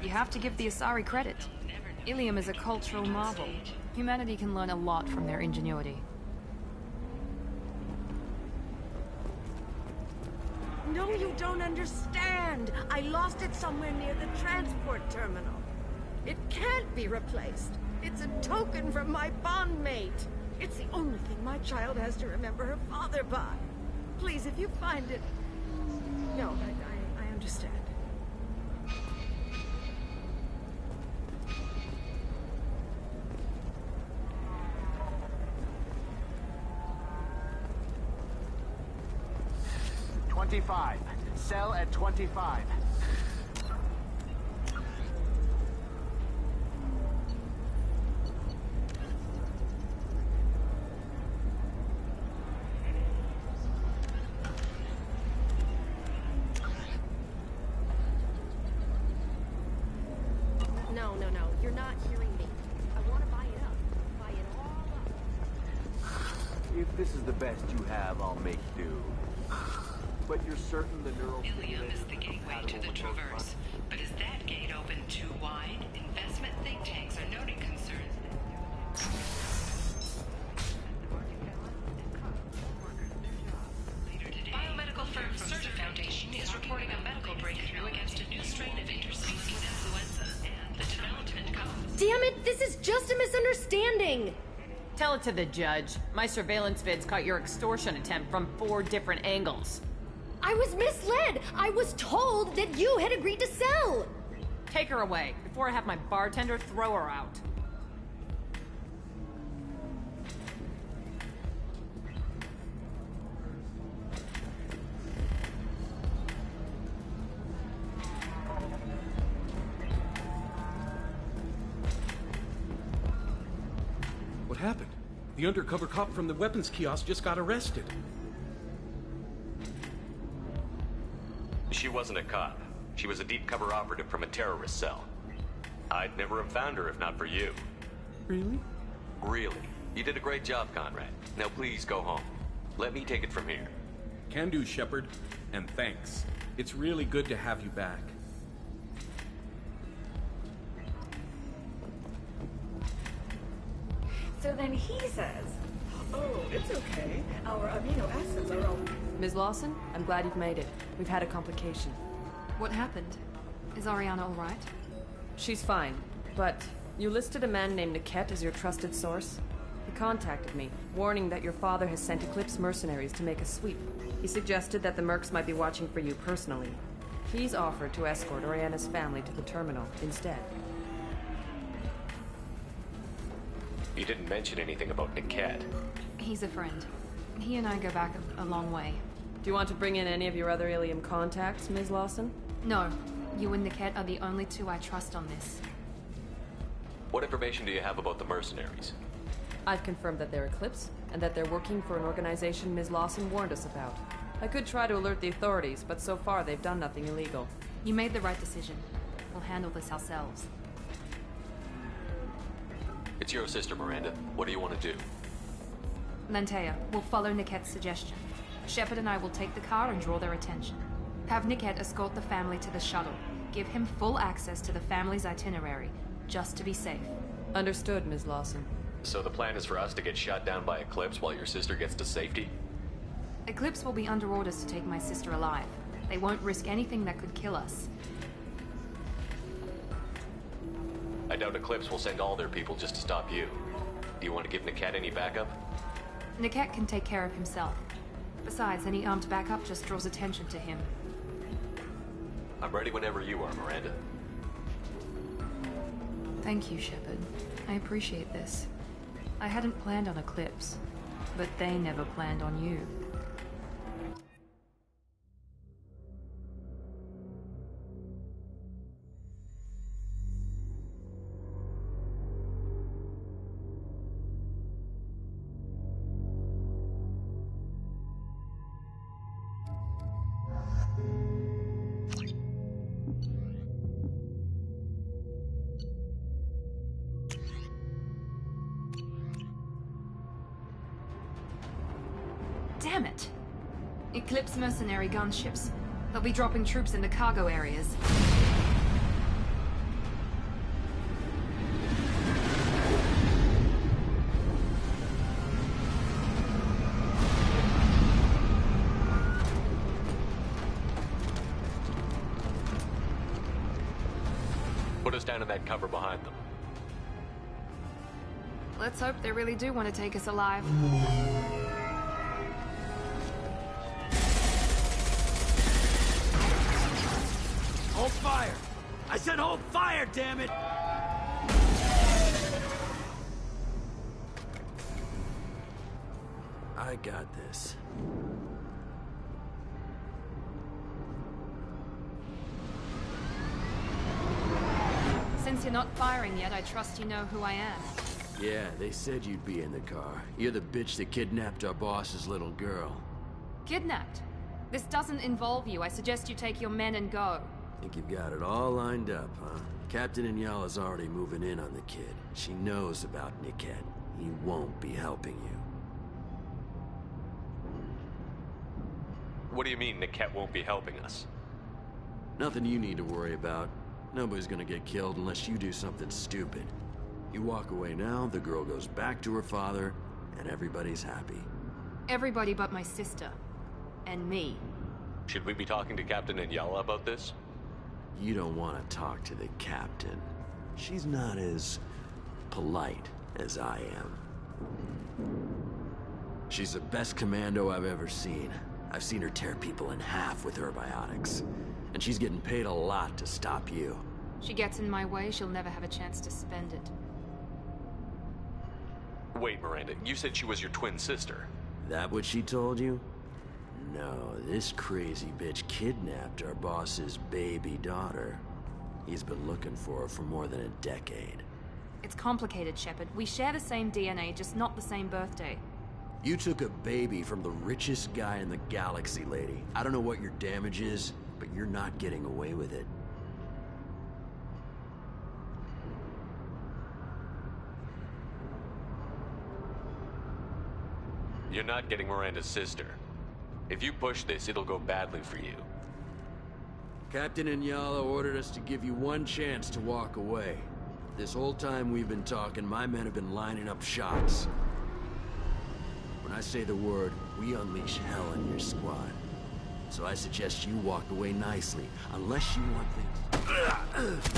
You have to give the Asari credit. Ilium is a cultural marvel. Humanity can learn a lot from their ingenuity. No, you don't understand. I lost it somewhere near the transport terminal. It can't be replaced. It's a token from my bondmate. It's the only thing my child has to remember her father by. Please, if you find it... No, I understand. Sell at 25. No. You're not hearing me. I want to buy it up. Buy it all up. If this is the best you have, I'll make do. But you're certain the neural... Ilium is the gateway to the Traverse. But is that gate open too wide? Investment think tanks are noting concerns that... Biomedical firm Surgeon Foundation is reporting a medical breakthrough against a new strain of interspecies influenza and the development comes. Damn it! This is just a misunderstanding! Tell it to the judge. My surveillance vids caught your extortion attempt from 4 different angles. I was misled! I was told that you had agreed to sell! Take her away, before I have my bartender throw her out. What happened? The undercover cop from the weapons kiosk just got arrested. She wasn't a cop. She was a deep cover operative from a terrorist cell. I'd never have found her if not for you. Really? Really. You did a great job, Conrad. Now please go home. Let me take it from here. Can do, Shepard. And thanks. It's really good to have you back. So then he says, oh, it's okay. Our amino acids are all... Ms. Lawson, I'm glad you've made it. We've had a complication. What happened? Is Ariana all right? She's fine, but you listed a man named Niket as your trusted source. He contacted me, warning that your father has sent Eclipse mercenaries to make a sweep. He suggested that the Mercs might be watching for you personally. He's offered to escort Ariana's family to the terminal instead. You didn't mention anything about Niket. He's a friend. He and I go back a long way. Do you want to bring in any of your other Ilium contacts, Ms. Lawson? No. You and Niket are the only 2 I trust on this. What information do you have about the mercenaries? I've confirmed that they're Eclipse, and that they're working for an organization Ms. Lawson warned us about. I could try to alert the authorities, but so far they've done nothing illegal. You made the right decision. We'll handle this ourselves. It's your sister, Miranda. What do you want to do? Lantea, we'll follow Niket's suggestion. Shepard and I will take the car and draw their attention. Have Niket escort the family to the shuttle. Give him full access to the family's itinerary, just to be safe. Understood, Ms. Lawson. So the plan is for us to get shot down by Eclipse while your sister gets to safety? Eclipse will be under orders to take my sister alive. They won't risk anything that could kill us. I doubt Eclipse will send all their people just to stop you. Do you want to give Niket any backup? Niket can take care of himself. Besides, any armed backup just draws attention to him. I'm ready whenever you are, Miranda. Thank you, Shepard. I appreciate this. I hadn't planned on Eclipse, but they never planned on you. Damn it! Eclipse mercenary gunships. They'll be dropping troops in the cargo areas. Put us down in that cover behind them. Let's hope they really do want to take us alive. Hold fire! I said hold fire, damn it! I got this. Since you're not firing yet, I trust you know who I am. Yeah, they said you'd be in the car. You're the bitch that kidnapped our boss's little girl. Kidnapped? This doesn't involve you. I suggest you take your men and go. Think you've got it all lined up, huh? Captain Inyala's already moving in on the kid. She knows about Niket. He won't be helping you. What do you mean Niket won't be helping us? Nothing you need to worry about. Nobody's gonna get killed unless you do something stupid. You walk away now, the girl goes back to her father, and everybody's happy. Everybody but my sister. And me. Should we be talking to Captain Inyala about this? You don't want to talk to the captain. She's not as polite as I am. She's the best commando I've ever seen. I've seen her tear people in half with her biotics. And she's getting paid a lot to stop you. She gets in my way, she'll never have a chance to spend it. Wait, Miranda, you said she was your twin sister. That what she told you? No, this crazy bitch kidnapped our boss's baby daughter. He's been looking for her for more than a decade. It's complicated, Shepard. We share the same DNA, just not the same birthday. You took a baby from the richest guy in the galaxy, lady. I don't know what your damage is, but you're not getting away with it. You're not getting Miranda's sister. If you push this, it'll go badly for you. Captain Inyala ordered us to give you one chance to walk away. This whole time we've been talking, my men have been lining up shots. When I say the word, we unleash hell in your squad. So I suggest you walk away nicely, unless you want things...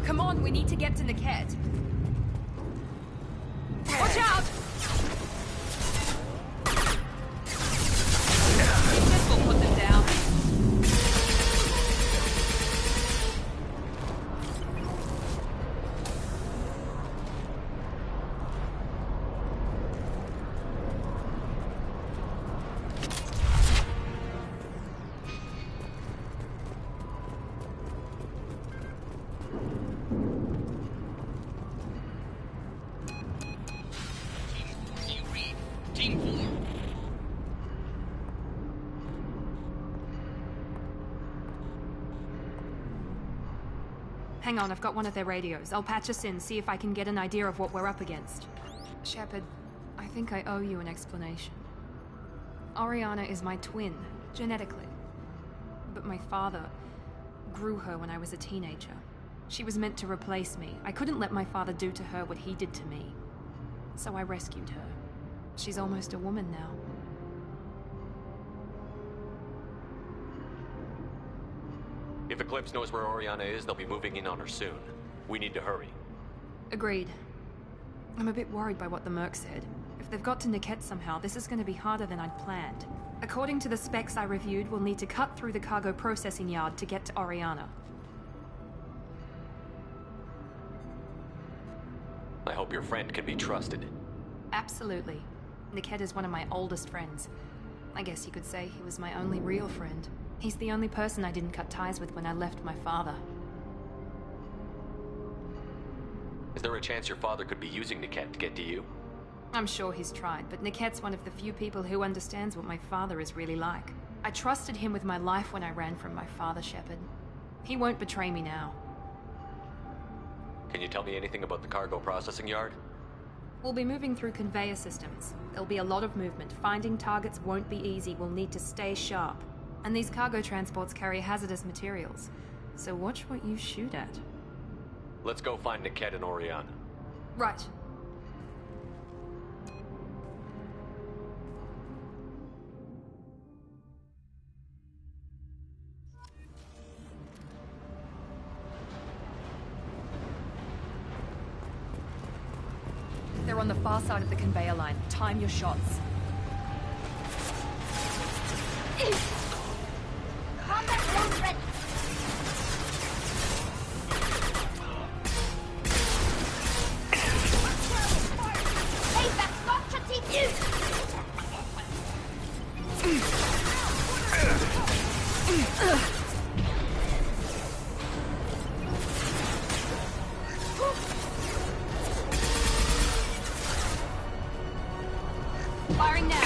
Come on, we need to get to Niket. Watch out! This will put them down. Hang on, I've got one of their radios. I'll patch us in, see if I can get an idea of what we're up against. Shepard, I think I owe you an explanation. Oriana is my twin, genetically. But my father grew her when I was a teenager. She was meant to replace me. I couldn't let my father do to her what he did to me. So I rescued her. She's almost a woman now. If Eclipse knows where Oriana is, they'll be moving in on her soon. We need to hurry. Agreed. I'm a bit worried by what the Merc said. If they've got to Niket somehow, this is going to be harder than I'd planned. According to the specs I reviewed, we'll need to cut through the cargo processing yard to get to Oriana. I hope your friend can be trusted. Absolutely. Niket is one of my oldest friends. I guess you could say he was my only real friend. He's the only person I didn't cut ties with when I left my father. Is there a chance your father could be using Niket to get to you? I'm sure he's tried, but Niket's one of the few people who understands what my father is really like. I trusted him with my life when I ran from my father, Shepard. He won't betray me now. Can you tell me anything about the cargo processing yard? We'll be moving through conveyor systems. There'll be a lot of movement. Finding targets won't be easy. We'll need to stay sharp. And these cargo transports carry hazardous materials. So watch what you shoot at. Let's go find Niket and Oriana. Right. They're on the far side of the conveyor line. Time your shots. Combat drone ready. Hey, that's not strategic. Firing now.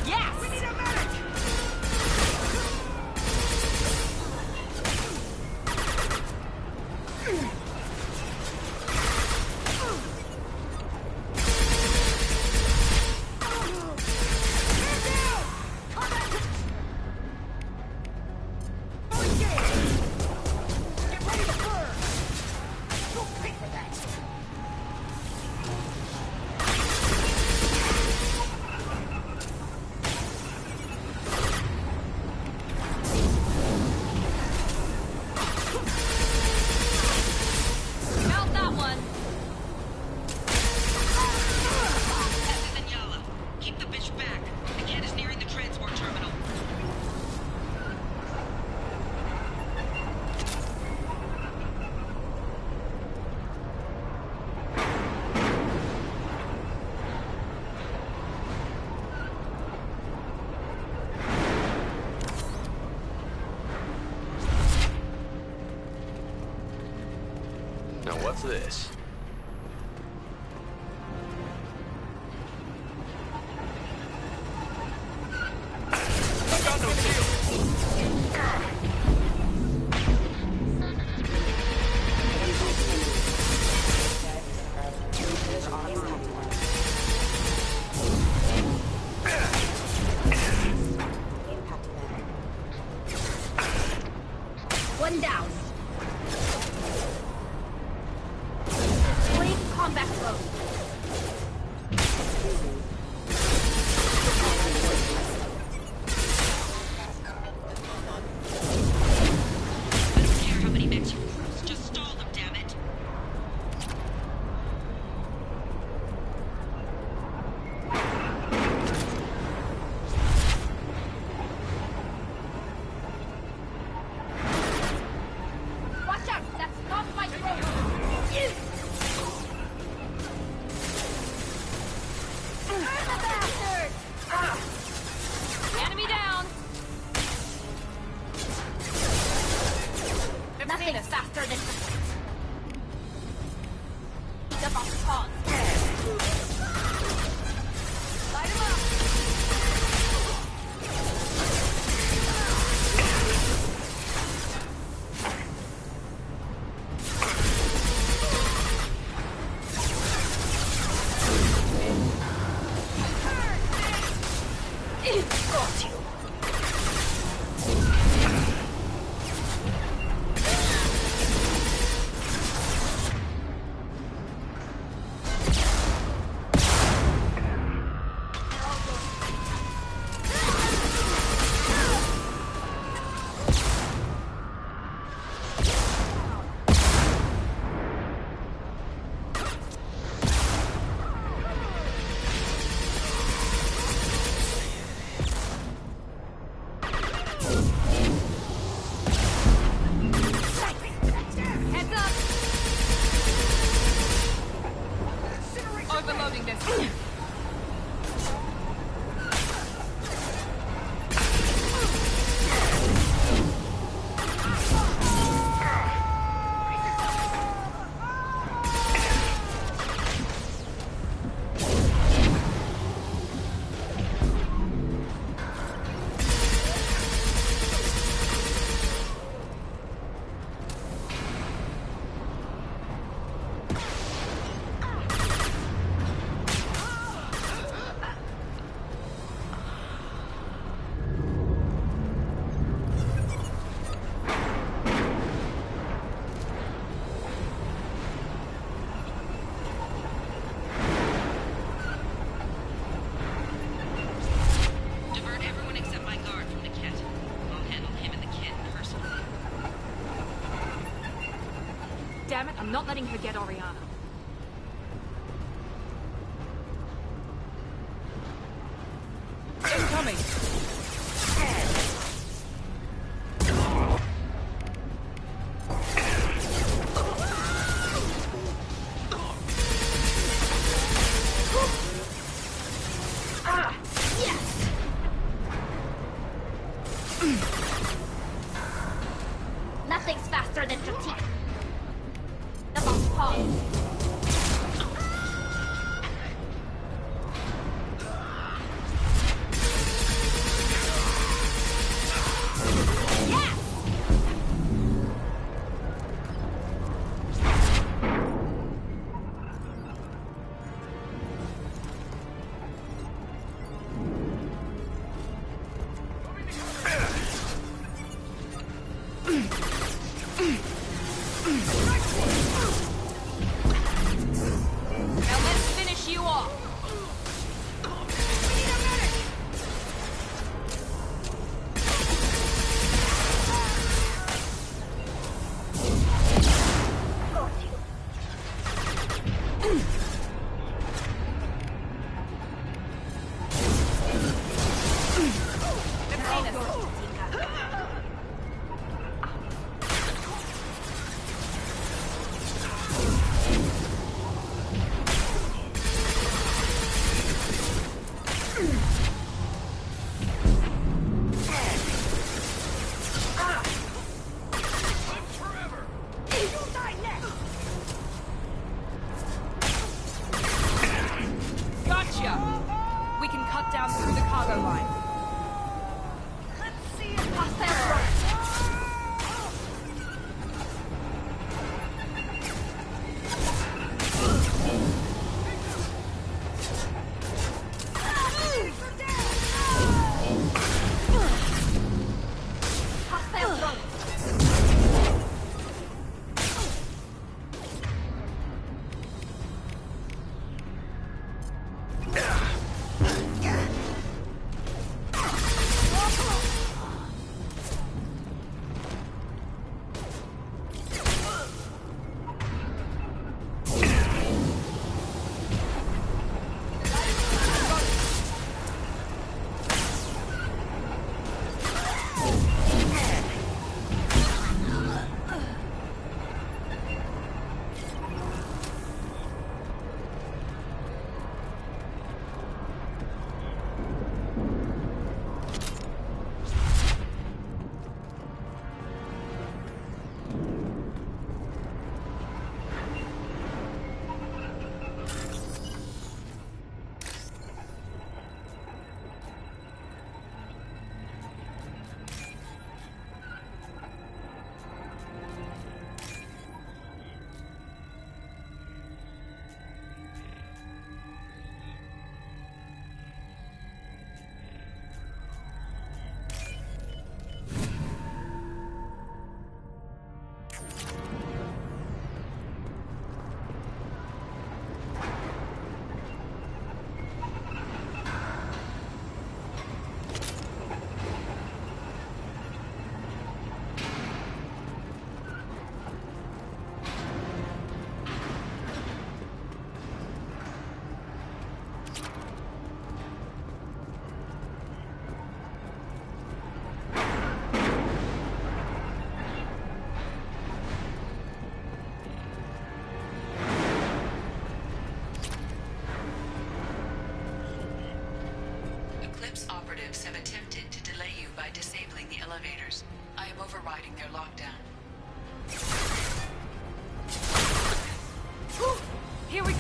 Yes! We need a medic! Got that one. This is Inyala. Keep the bitch back. The cat is nearing the transport terminal. Now what's this? Got no shield! One down. Blade combat drone. I don't care how many mechs you cruise. Just stall them, damn it. Watch out! That's not my drone. Reloading this. Divert everyone except my guard from Niket. I'll handle him and the kid personally. Damn it, I'm not letting her get Oriana. Incoming! Nothing's faster than Jatik. The boss pause. Now let's finish you off. Gotcha! We can cut down through the cargo line. Let's see if Hostile runs. Hostile runs. Eclipse operatives have attempted to delay you by disabling the elevators. I am overriding their lockdown. Here we go!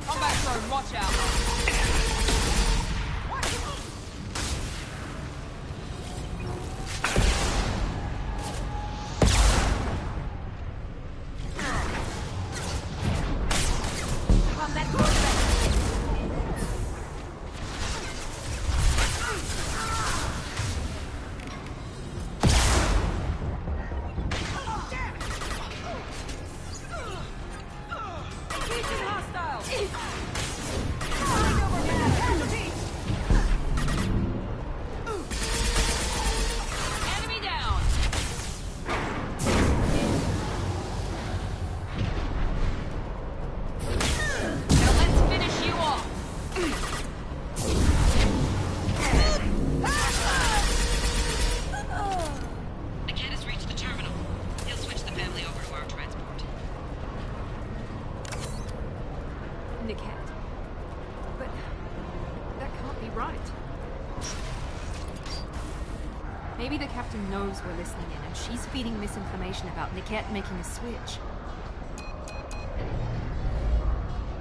Combat zone, watch out! Maybe the captain knows we're listening in, and she's feeding misinformation about Niket making a switch.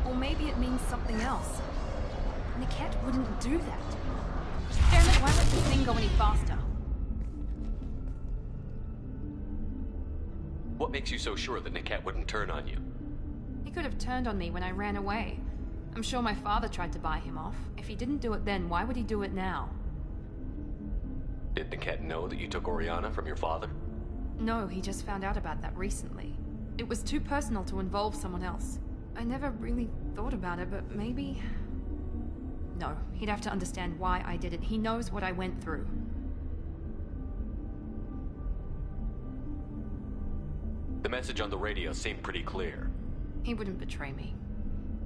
Or maybe it means something else. Niket wouldn't do that. Damn it, why let this thing go any faster? What makes you so sure that Niket wouldn't turn on you? He could have turned on me when I ran away. I'm sure my father tried to buy him off. If he didn't do it then, why would he do it now? Did Niket know that you took Oriana from your father? No, he just found out about that recently. It was too personal to involve someone else. I never really thought about it, but maybe... No, he'd have to understand why I did it. He knows what I went through. The message on the radio seemed pretty clear. He wouldn't betray me.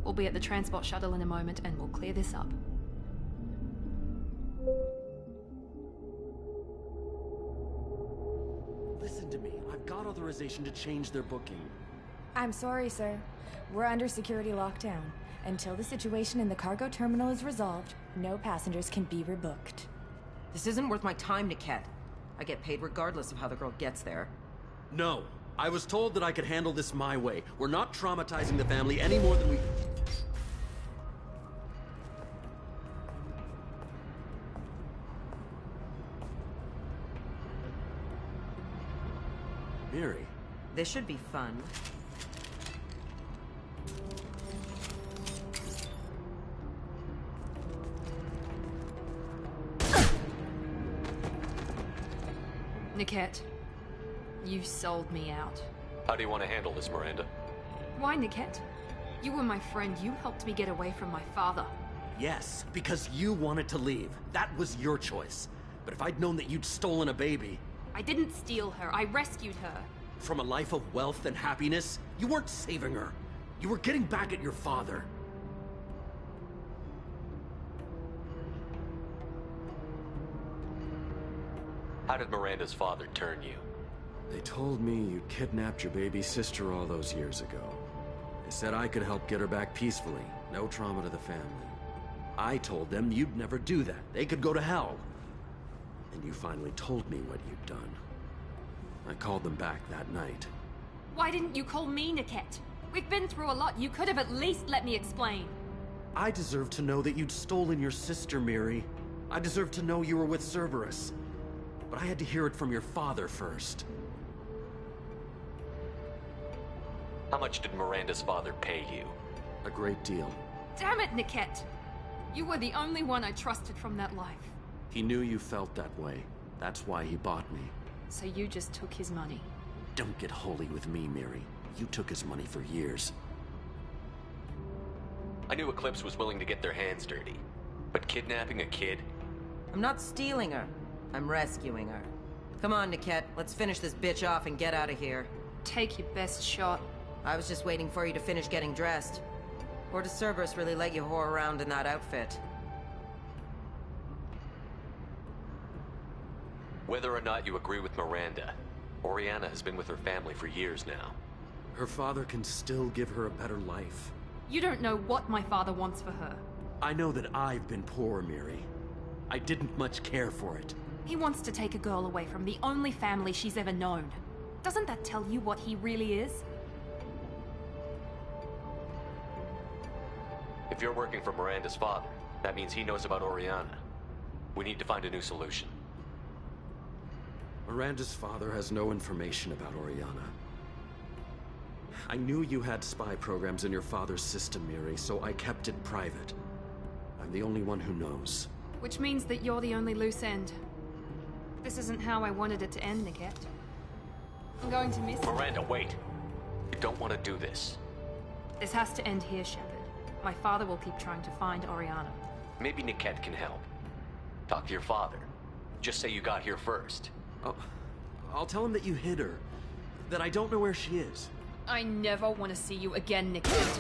We'll be at the transport shuttle in a moment, and we'll clear this up. Listen to me. I've got authorization to change their booking. I'm sorry, sir. We're under security lockdown. Until the situation in the cargo terminal is resolved, no passengers can be rebooked. This isn't worth my time, Niket. I get paid regardless of how the girl gets there. No. I was told that I could handle this my way. We're not traumatizing the family any more than we... Miri. This should be fun. Niket, you sold me out. How do you want to handle this, Miranda? Why, Niket? You were my friend. You helped me get away from my father. Yes, because you wanted to leave. That was your choice. But if I'd known that you'd stolen a baby... I didn't steal her. I rescued her. From a life of wealth and happiness, you weren't saving her. You were getting back at your father. How did Miranda's father turn you? They told me you kidnapped your baby sister all those years ago. They said I could help get her back peacefully. No trauma to the family. I told them you'd never do that. They could go to hell. And you finally told me what you'd done. I called them back that night. Why didn't you call me, Niket? We've been through a lot. You could have at least let me explain. I deserve to know that you'd stolen your sister, Miri. I deserve to know you were with Cerberus. But I had to hear it from your father first. How much did Miranda's father pay you? A great deal. Damn it, Niket! You were the only one I trusted from that life. He knew you felt that way. That's why he bought me. So you just took his money? Don't get holy with me, Miri. You took his money for years. I knew Eclipse was willing to get their hands dirty. But kidnapping a kid? I'm not stealing her. I'm rescuing her. Come on, Niket. Let's finish this bitch off and get out of here. Take your best shot. I was just waiting for you to finish getting dressed. Or does Cerberus really let you whore around in that outfit? Whether or not you agree with Miranda, Oriana has been with her family for years now. Her father can still give her a better life. You don't know what my father wants for her. I know that I've been poor, Miri. I didn't much care for it. He wants to take a girl away from the only family she's ever known. Doesn't that tell you what he really is? If you're working for Miranda's father, that means he knows about Oriana. We need to find a new solution. Miranda's father has no information about Oriana. I knew you had spy programs in your father's system, Miri, so I kept it private. I'm the only one who knows. Which means that you're the only loose end. This isn't how I wanted it to end, Niket. I'm going to miss you. Miranda, wait! You don't want to do this. This has to end here, Shepard. My father will keep trying to find Oriana. Maybe Niket can help. Talk to your father. Just say you got here first. I'll tell him that you hid her. That I don't know where she is. I never want to see you again, Niket.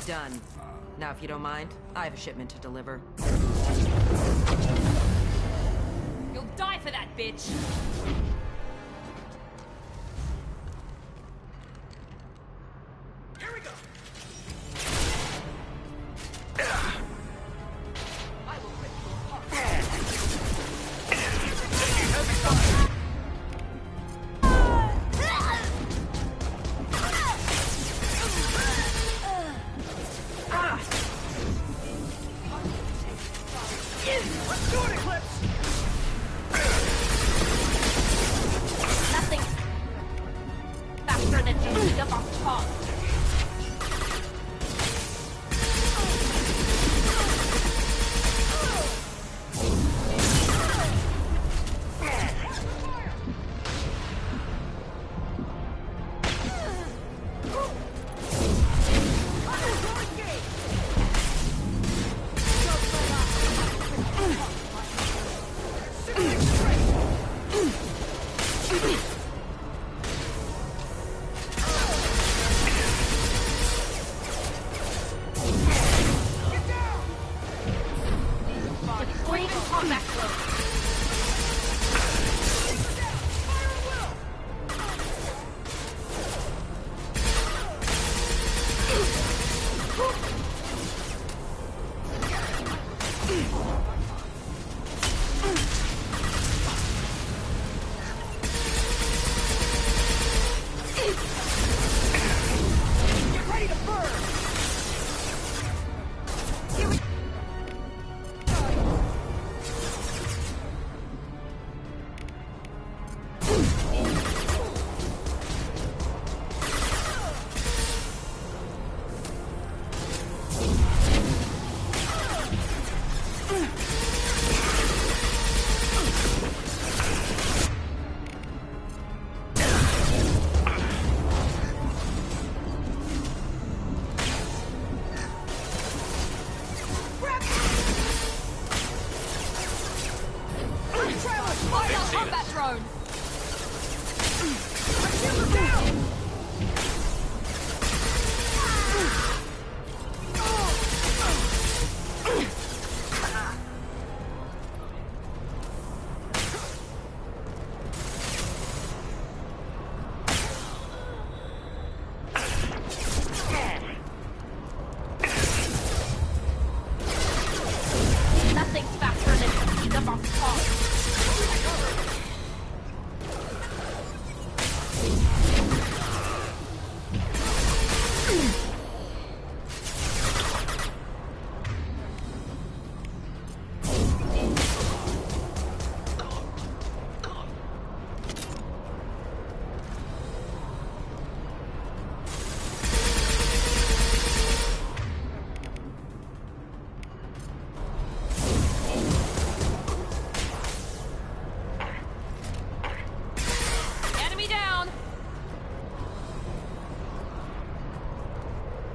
Done. Now, if you don't mind, I have a shipment to deliver. You'll die for that, bitch! Here we go! I will rip your heart. Let's do it, Eclipse! Nothing faster than a of talk.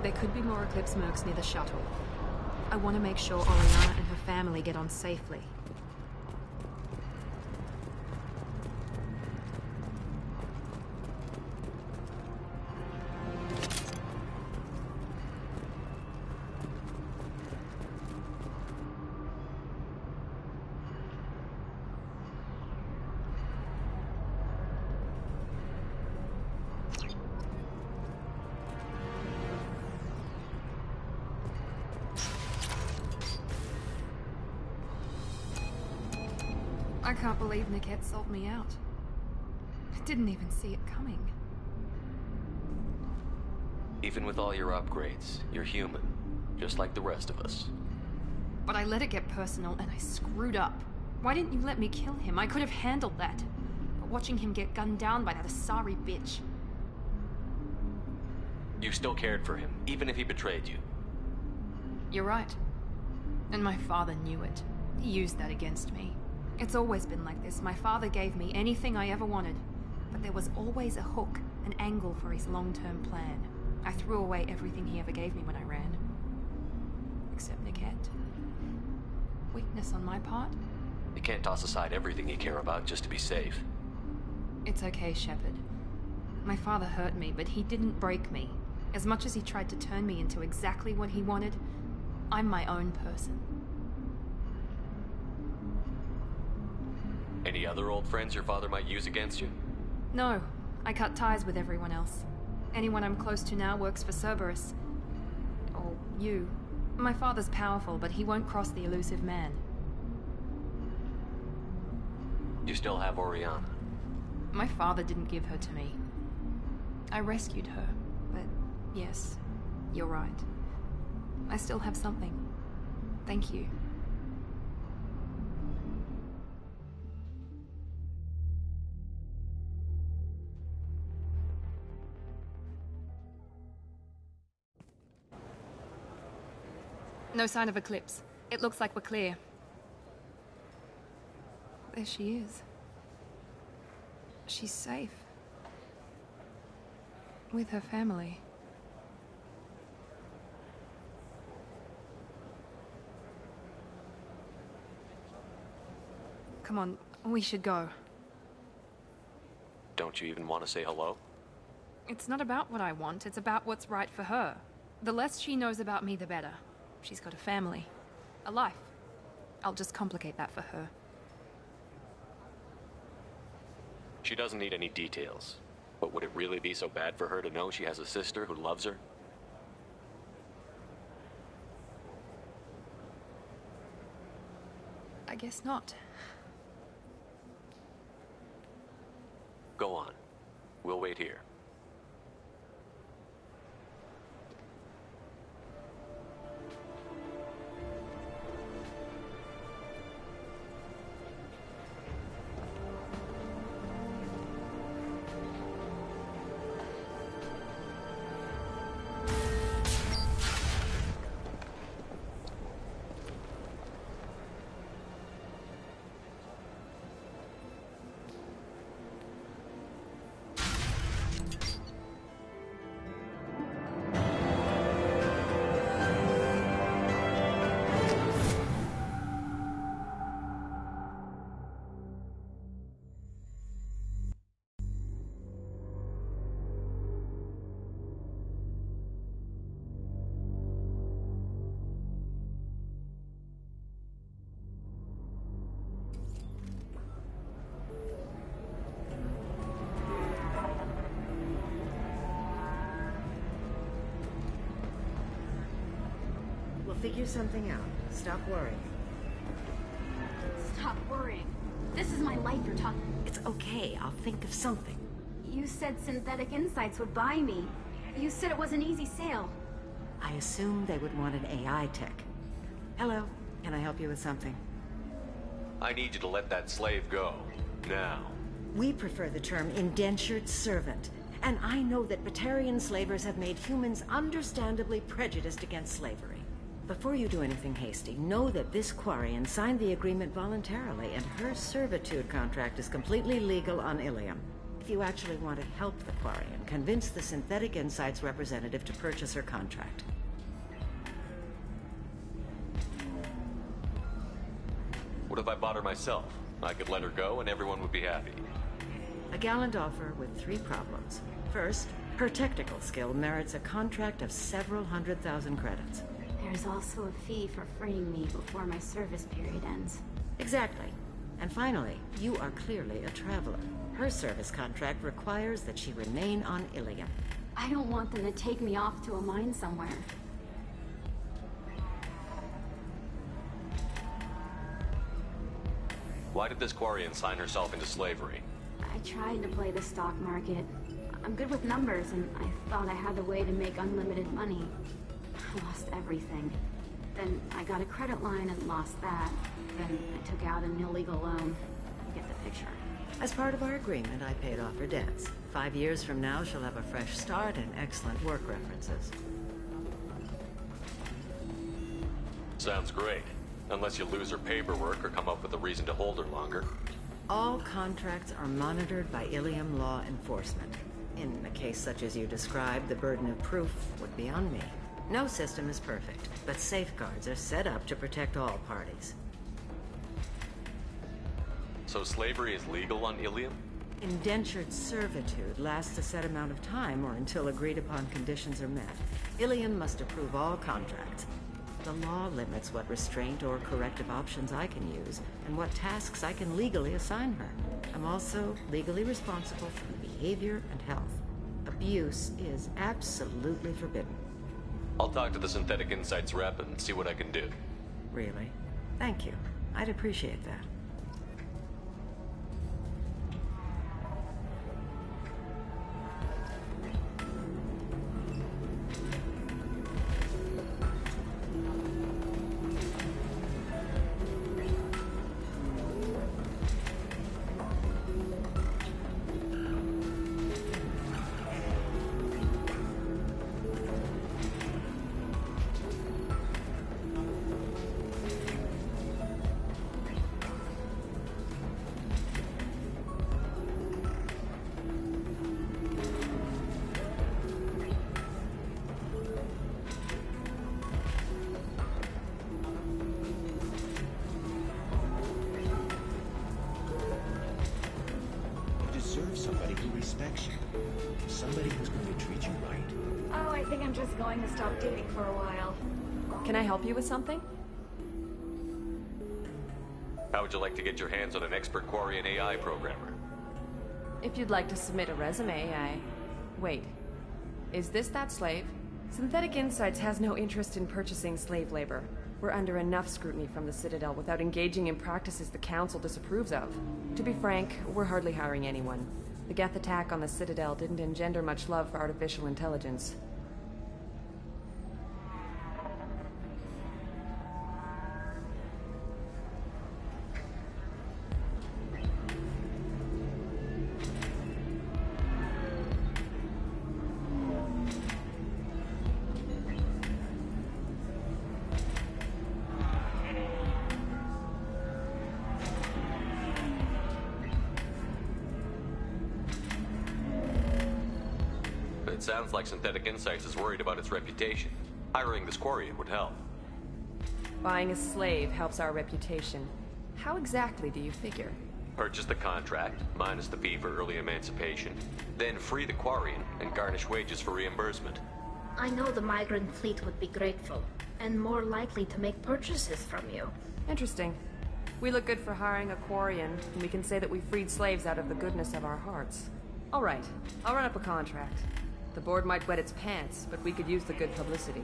There could be more Eclipse mercs near the shuttle. I want to make sure Oriana and her family get on safely. I can't believe Niket sold me out. I didn't even see it coming. Even with all your upgrades, you're human, just like the rest of us. But I let it get personal and I screwed up. Why didn't you let me kill him? I could have handled that. But watching him get gunned down by that Asari bitch. You still cared for him, even if he betrayed you. You're right. And my father knew it. He used that against me. It's always been like this. My father gave me anything I ever wanted. But there was always a hook, an angle for his long-term plan. I threw away everything he ever gave me when I ran. Except Niket. Weakness on my part? You can't toss aside everything you care about just to be safe. It's okay, Shepard. My father hurt me, but he didn't break me. As much as he tried to turn me into exactly what he wanted, I'm my own person. Any other old friends your father might use against you? No, I cut ties with everyone else. Anyone I'm close to now works for Cerberus. Or you. My father's powerful, but he won't cross the elusive man. You still have Oriana. My father didn't give her to me. I rescued her, but yes, you're right. I still have something. Thank you. No sign of Eclipse. It looks like we're clear. There she is. She's safe. With her family. Come on, we should go. Don't you even want to say hello? It's not about what I want, it's about what's right for her. The less she knows about me, the better. She's got a family. A life. I'll just complicate that for her. She doesn't need any details. But would it really be so bad for her to know she has a sister who loves her? I guess not. Go on. We'll wait here. Figure something out. Stop worrying. Stop worrying. This is my life you're talking. It's okay. I'll think of something. You said Synthetic Insights would buy me. You said it was an easy sale. I assumed they would want an AI tech. Hello. Can I help you with something? I need you to let that slave go. Now. We prefer the term indentured servant. And I know that Batarian slavers have made humans understandably prejudiced against slavery. Before you do anything hasty, know that this Quarian signed the agreement voluntarily, and her servitude contract is completely legal on Ilium. If you actually want to help the Quarian, convince the Synthetic Insights representative to purchase her contract. What if I bought her myself? I could let her go and everyone would be happy. A gallant offer with 3 problems. First, her technical skill merits a contract of several 100,000 credits. There's also a fee for freeing me before my service period ends. Exactly. And finally, you are clearly a traveler. Her service contract requires that she remain on Ilium. I don't want them to take me off to a mine somewhere. Why did this Quarian sign herself into slavery? I tried to play the stock market. I'm good with numbers, and I thought I had a way to make unlimited money. I lost everything. Then I got a credit line and lost that. Then I took out an illegal loan. You get the picture. As part of our agreement, I paid off her debts. 5 years from now, she'll have a fresh start and excellent work references. Sounds great. Unless you lose her paperwork or come up with a reason to hold her longer. All contracts are monitored by Ilium law enforcement. In a case such as you described, the burden of proof would be on me. No system is perfect, but safeguards are set up to protect all parties. So slavery is legal on Ilium? Indentured servitude lasts a set amount of time or until agreed upon conditions are met. Ilium must approve all contracts. The law limits what restraint or corrective options I can use and what tasks I can legally assign her. I'm also legally responsible for the behavior and health. Abuse is absolutely forbidden. I'll talk to the Synthetic Insights rep and see what I can do. Really? Thank you. I'd appreciate that. Somebody who's going to treat you right. Oh, I think I'm just going to stop dating for a while. Can I help you with something? How would you like to get your hands on an expert Quarian AI programmer? If you'd like to submit a resume, Wait. Is this that slave? Synthetic Insights has no interest in purchasing slave labor. We're under enough scrutiny from the Citadel without engaging in practices the Council disapproves of. To be frank, we're hardly hiring anyone. The Geth attack on the Citadel didn't engender much love for artificial intelligence. It sounds like Synthetic Insights is worried about its reputation. Hiring this Quarian would help. Buying a slave helps our reputation. How exactly do you figure? Purchase the contract, minus the fee for early emancipation, then free the Quarian and garnish wages for reimbursement. I know the migrant fleet would be grateful, and more likely to make purchases from you. Interesting. We look good for hiring a Quarian, and we can say that we freed slaves out of the goodness of our hearts. All right, I'll run up a contract. The board might wet its pants, but we could use the good publicity.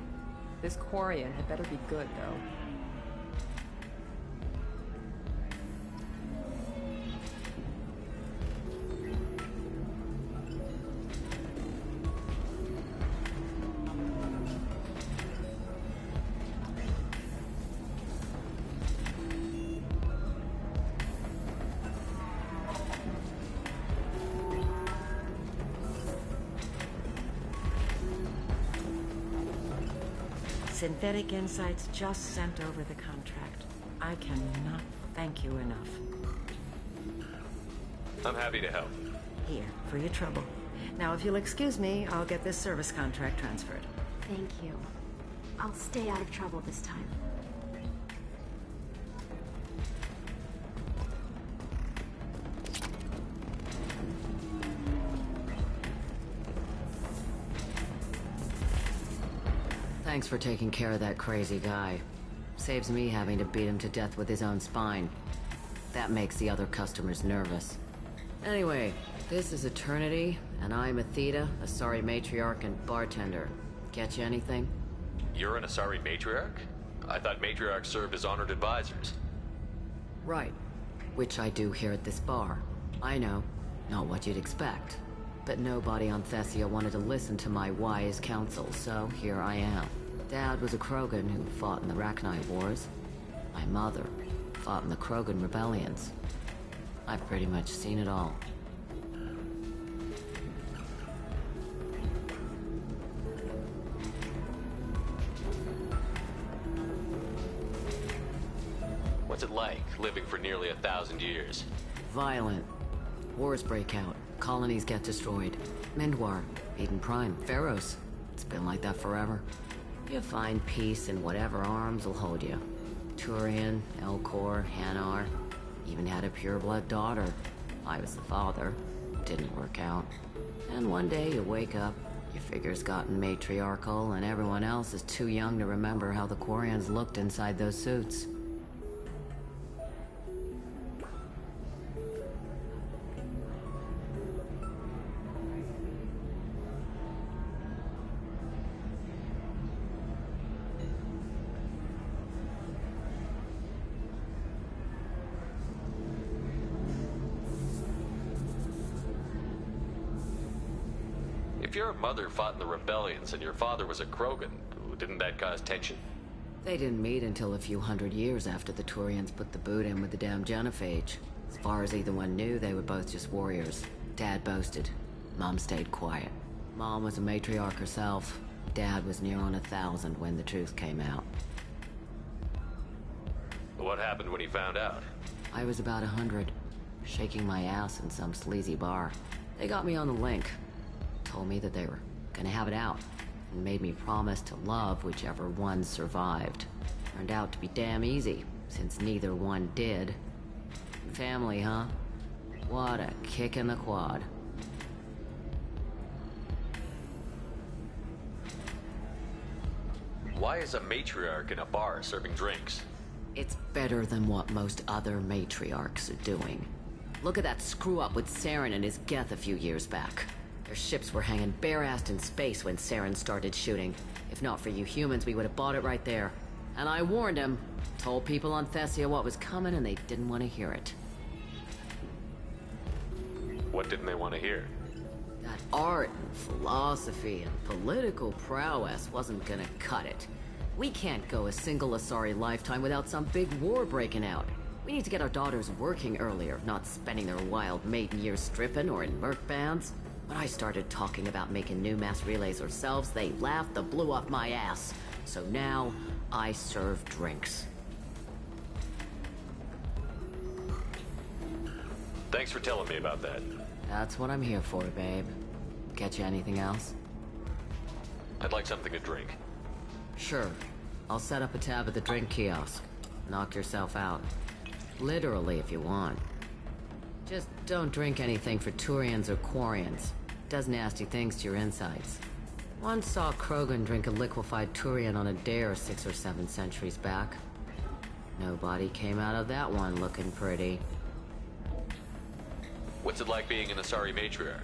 This Quarian had better be good, though. Synthetic Insights just sent over the contract. I cannot thank you enough. I'm happy to help. Here, for your trouble. Now, if you'll excuse me, I'll get this service contract transferred. Thank you. I'll stay out of trouble this time. Thanks for taking care of that crazy guy. Saves me having to beat him to death with his own spine. That makes the other customers nervous. Anyway, this is Eternity, and I'm Athena, Asari matriarch and bartender. Get you anything? You're an Asari matriarch? I thought matriarchs served as honored advisors. Right. which I do here at this bar. I know, not what you'd expect. But nobody on Thessia wanted to listen to my wise counsel, so here I am. Dad was a Krogan who fought in the Rachni Wars. My mother fought in the Krogan rebellions. I've pretty much seen it all. What's it like, living for nearly 1,000 years? Violent. Wars break out. Colonies get destroyed. Mindwar, Eden Prime, Pharaohs. It's been like that forever. You find peace in whatever arms will hold you. Turian, Elcor, Hanar. Even had a pureblood daughter. I was the father. Didn't work out. And one day you wake up, your figure's gotten matriarchal, and everyone else is too young to remember how the Quarians looked inside those suits. If your mother fought in the rebellions and your father was a Krogan, didn't that cause tension? They didn't meet until a few hundred years after the Turians put the boot in with the damn Genophage. As far as either one knew, they were both just warriors. Dad boasted. Mom stayed quiet. Mom was a matriarch herself. Dad was near on 1,000 when the truth came out. What happened when he found out? I was about 100, shaking my ass in some sleazy bar. They got me on the link. Told me that they were gonna have it out, and made me promise to love whichever one survived. Turned out to be damn easy, since neither one did. Family, huh? What a kick in the quad. Why is a matriarch in a bar serving drinks? It's better than what most other matriarchs are doing. Look at that screw-up with Saren and his Geth a few years back. Their ships were hanging bare-assed in space when Saren started shooting. If not for you humans, we would have bought it right there. And I warned him. Told people on Thessia what was coming, and they didn't want to hear it. What didn't they want to hear? That art and philosophy and political prowess wasn't gonna cut it. We can't go a single Asari lifetime without some big war breaking out. We need to get our daughters working earlier, not spending their wild maiden years stripping or in merc bands. When I started talking about making new mass relays ourselves, they laughed the blue off my ass. So now, I serve drinks. Thanks for telling me about that. That's what I'm here for, babe. Get you anything else? I'd like something to drink. Sure. I'll set up a tab at the drink kiosk. Knock yourself out. Literally, if you want. Just don't drink anything for Turians or Quarians. Does nasty things to your insides. Once saw Krogan drink a liquefied Turian on a dare 6 or 7 centuries back. Nobody came out of that one looking pretty. What's it like being an Asari matriarch?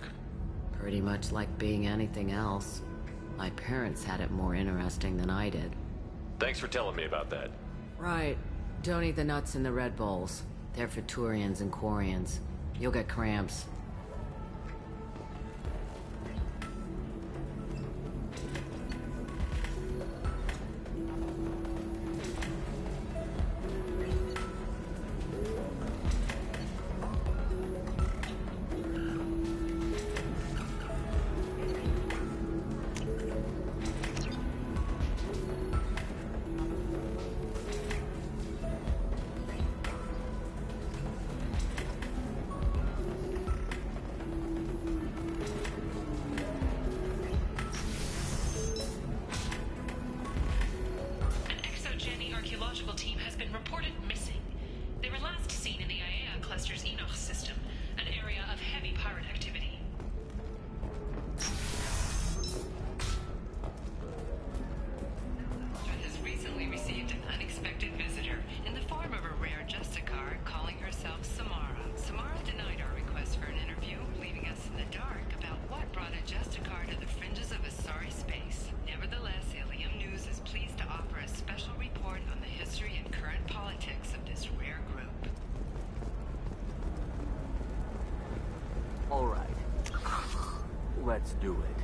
Pretty much like being anything else. My parents had it more interesting than I did. Thanks for telling me about that. Right. Don't eat the nuts in the Red Bowls. They're for Turians and Quarians. You'll get cramps. Let's do it.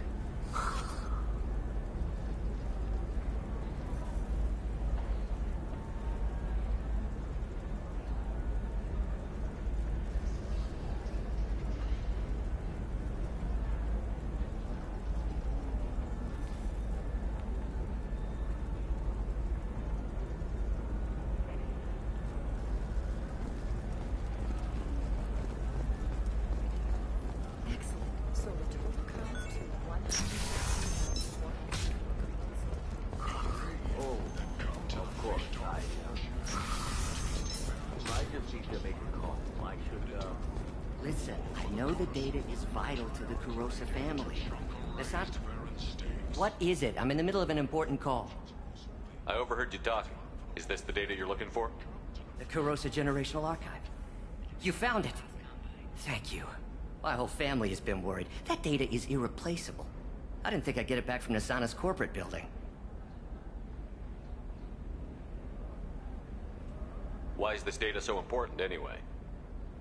Listen, I know the data is vital to the Kurosa family. Listen, what is it? I'm in the middle of an important call. I overheard you talking. Is this the data you're looking for? The Kurosa Generational Archive. You found it! Thank you. My whole family has been worried. That data is irreplaceable. I didn't think I'd get it back from Nasana's corporate building. Why is this data so important anyway?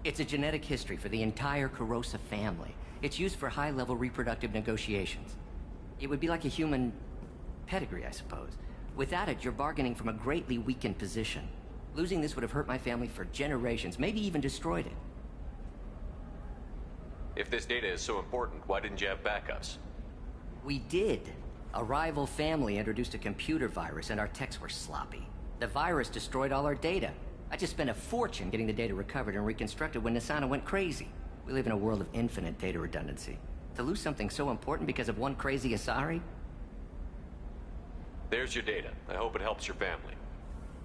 It's a genetic history for the entire Kurosa family. It's used for high-level reproductive negotiations. It would be like a human pedigree, I suppose. Without it, you're bargaining from a greatly weakened position. Losing this would have hurt my family for generations, maybe even destroyed it. If this data is so important, why didn't you have backups? We did. A rival family introduced a computer virus and our techs were sloppy. The virus destroyed all our data. I just spent a fortune getting the data recovered and reconstructed when Nasana went crazy. We live in a world of infinite data redundancy. To lose something so important because of one crazy Asari? There's your data. I hope it helps your family.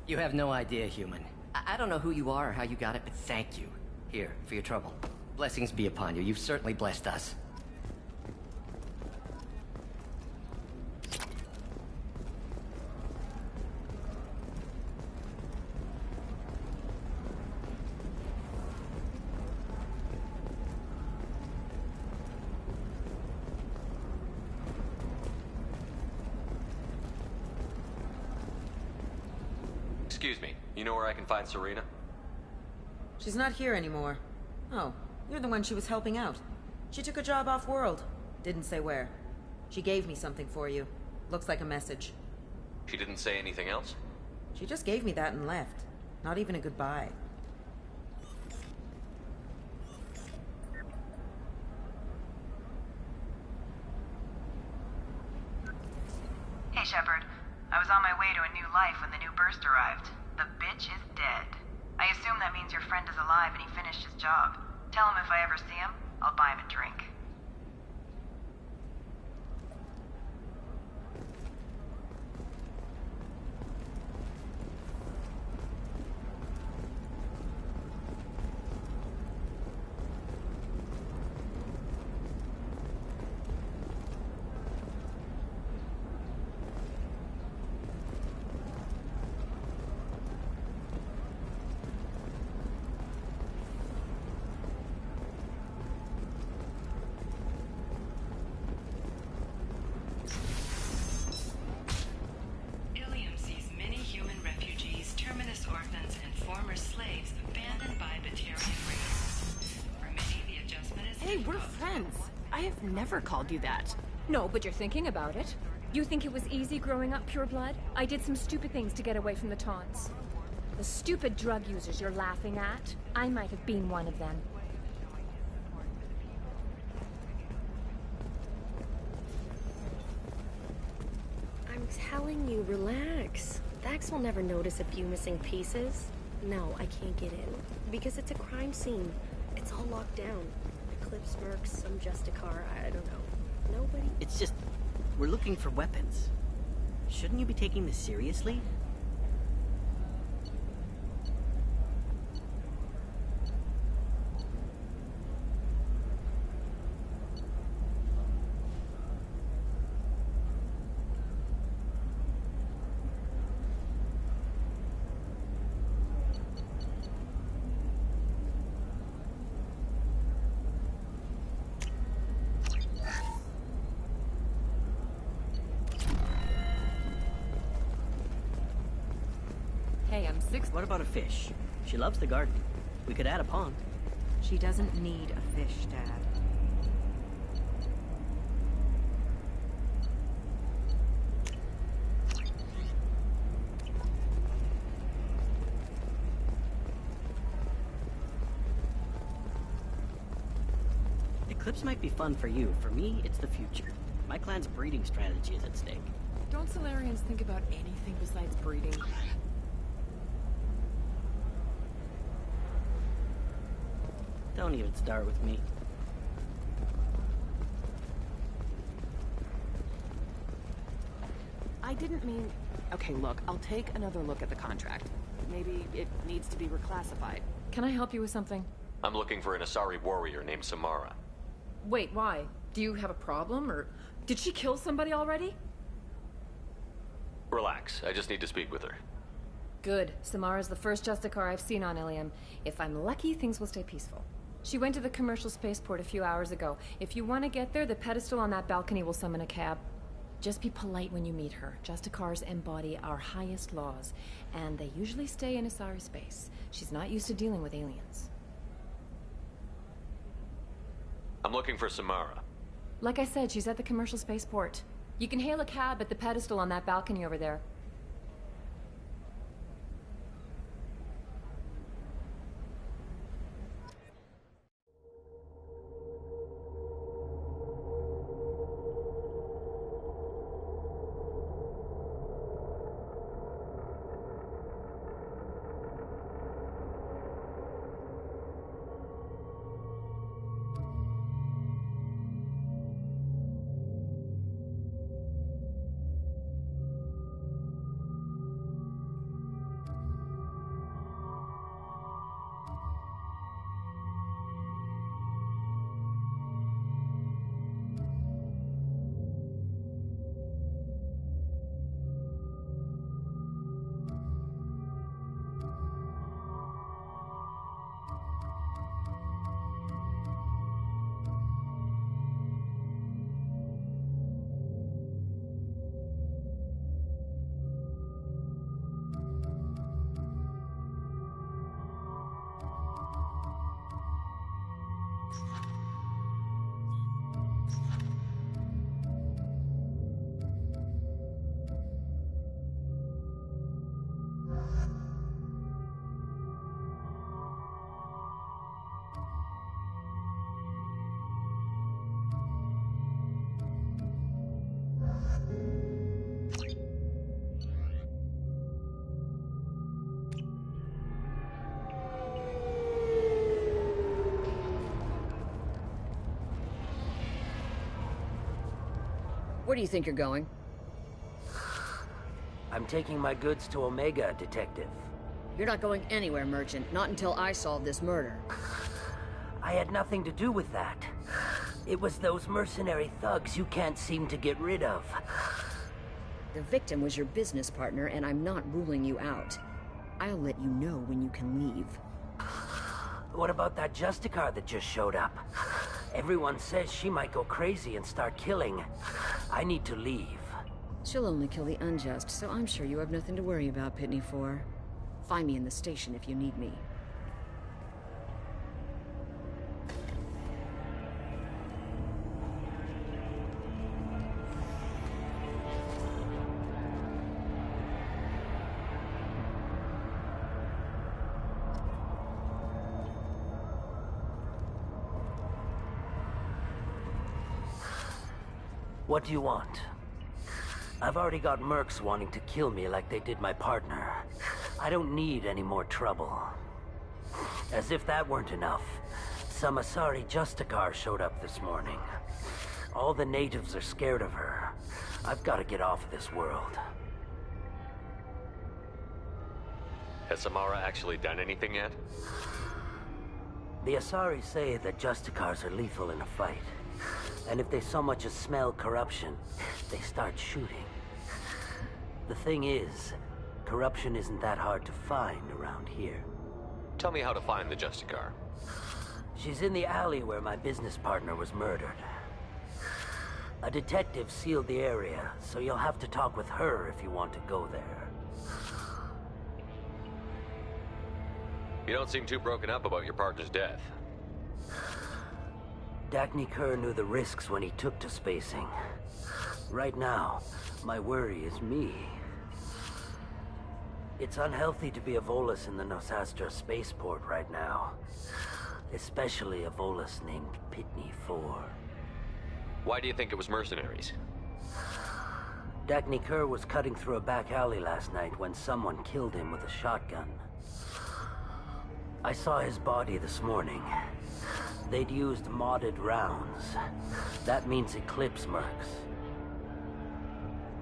You have no idea, human. I don't know who you are or how you got it, but thank you. Here, for your trouble. Blessings be upon you. You've certainly blessed us. Excuse me, you know where I can find Serena? She's not here anymore. Oh, you're the one she was helping out. She took a job off-world. Didn't say where. She gave me something for you. Looks like a message. She didn't say anything else? She just gave me that and left. Not even a goodbye. Hey, Shepard. I was on my way to a new life when the new burst arrived. The bitch is dead. I assume that means your friend is alive and he finished his job. Tell him if I ever see him, I'll buy him a drink. Never called you that. No, but you're thinking about it. You think it was easy growing up pure blood? I did some stupid things to get away from the taunts. The stupid drug users you're laughing at, I might have been one of them. I'm telling you, relax. Vax will never notice a few missing pieces. No, I can't get in. Because it's a crime scene. It's all locked down. Eclipse Mercs, some Justicar, I don't know. Nobody... It's just... we're looking for weapons. Shouldn't you be taking this seriously? What about a fish? She loves the garden. We could add a pond. She doesn't need a fish, Dad. Eclipse might be fun for you. For me, it's the future. My clan's breeding strategy is at stake. Don't Solarians think about anything besides breeding? Don't even start with me. I didn't mean... Okay, look, I'll take another look at the contract. Maybe it needs to be reclassified. Can I help you with something? I'm looking for an Asari warrior named Samara. Wait, why? Do you have a problem, or... Did she kill somebody already? Relax, I just need to speak with her. Good. Samara's the first Justicar I've seen on Ilium. If I'm lucky, things will stay peaceful. She went to the commercial spaceport a few hours ago. If you want to get there, the pedestal on that balcony will summon a cab. Just be polite when you meet her. Justicars embody our highest laws, and they usually stay in Asari space. She's not used to dealing with aliens. I'm looking for Samara. Like I said, she's at the commercial spaceport. You can hail a cab at the pedestal on that balcony over there. Where do you think you're going? I'm taking my goods to Omega, Detective. You're not going anywhere, Merchant. Not until I solve this murder. I had nothing to do with that. It was those mercenary thugs you can't seem to get rid of. The victim was your business partner, and I'm not ruling you out. I'll let you know when you can leave. What about that Justicar that just showed up? Everyone says she might go crazy and start killing. I need to leave. She'll only kill the unjust, so I'm sure you have nothing to worry about, Pitney 4. Find me in the station if you need me. What do you want? I've already got mercs wanting to kill me like they did my partner. I don't need any more trouble. As if that weren't enough, some Asari Justicar showed up this morning. All the natives are scared of her. I've got to get off of this world. Has Samara actually done anything yet? The Asari say that Justicars are lethal in a fight. And if they so much as smell corruption, they start shooting. The thing is, corruption isn't that hard to find around here. Tell me how to find the Justicar. She's in the alley where my business partner was murdered. A detective sealed the area, so you'll have to talk with her if you want to go there. You don't seem too broken up about your partner's death. Dagny Kerr knew the risks when he took to spacing. Right now, my worry is me. It's unhealthy to be a Volus in the Nosastra spaceport right now. especially a Volus named Pitney 4. Why do you think it was mercenaries? Dagny Kerr was cutting through a back alley last night when someone killed him with a shotgun. I saw his body this morning. They'd used modded rounds. That means Eclipse mercs.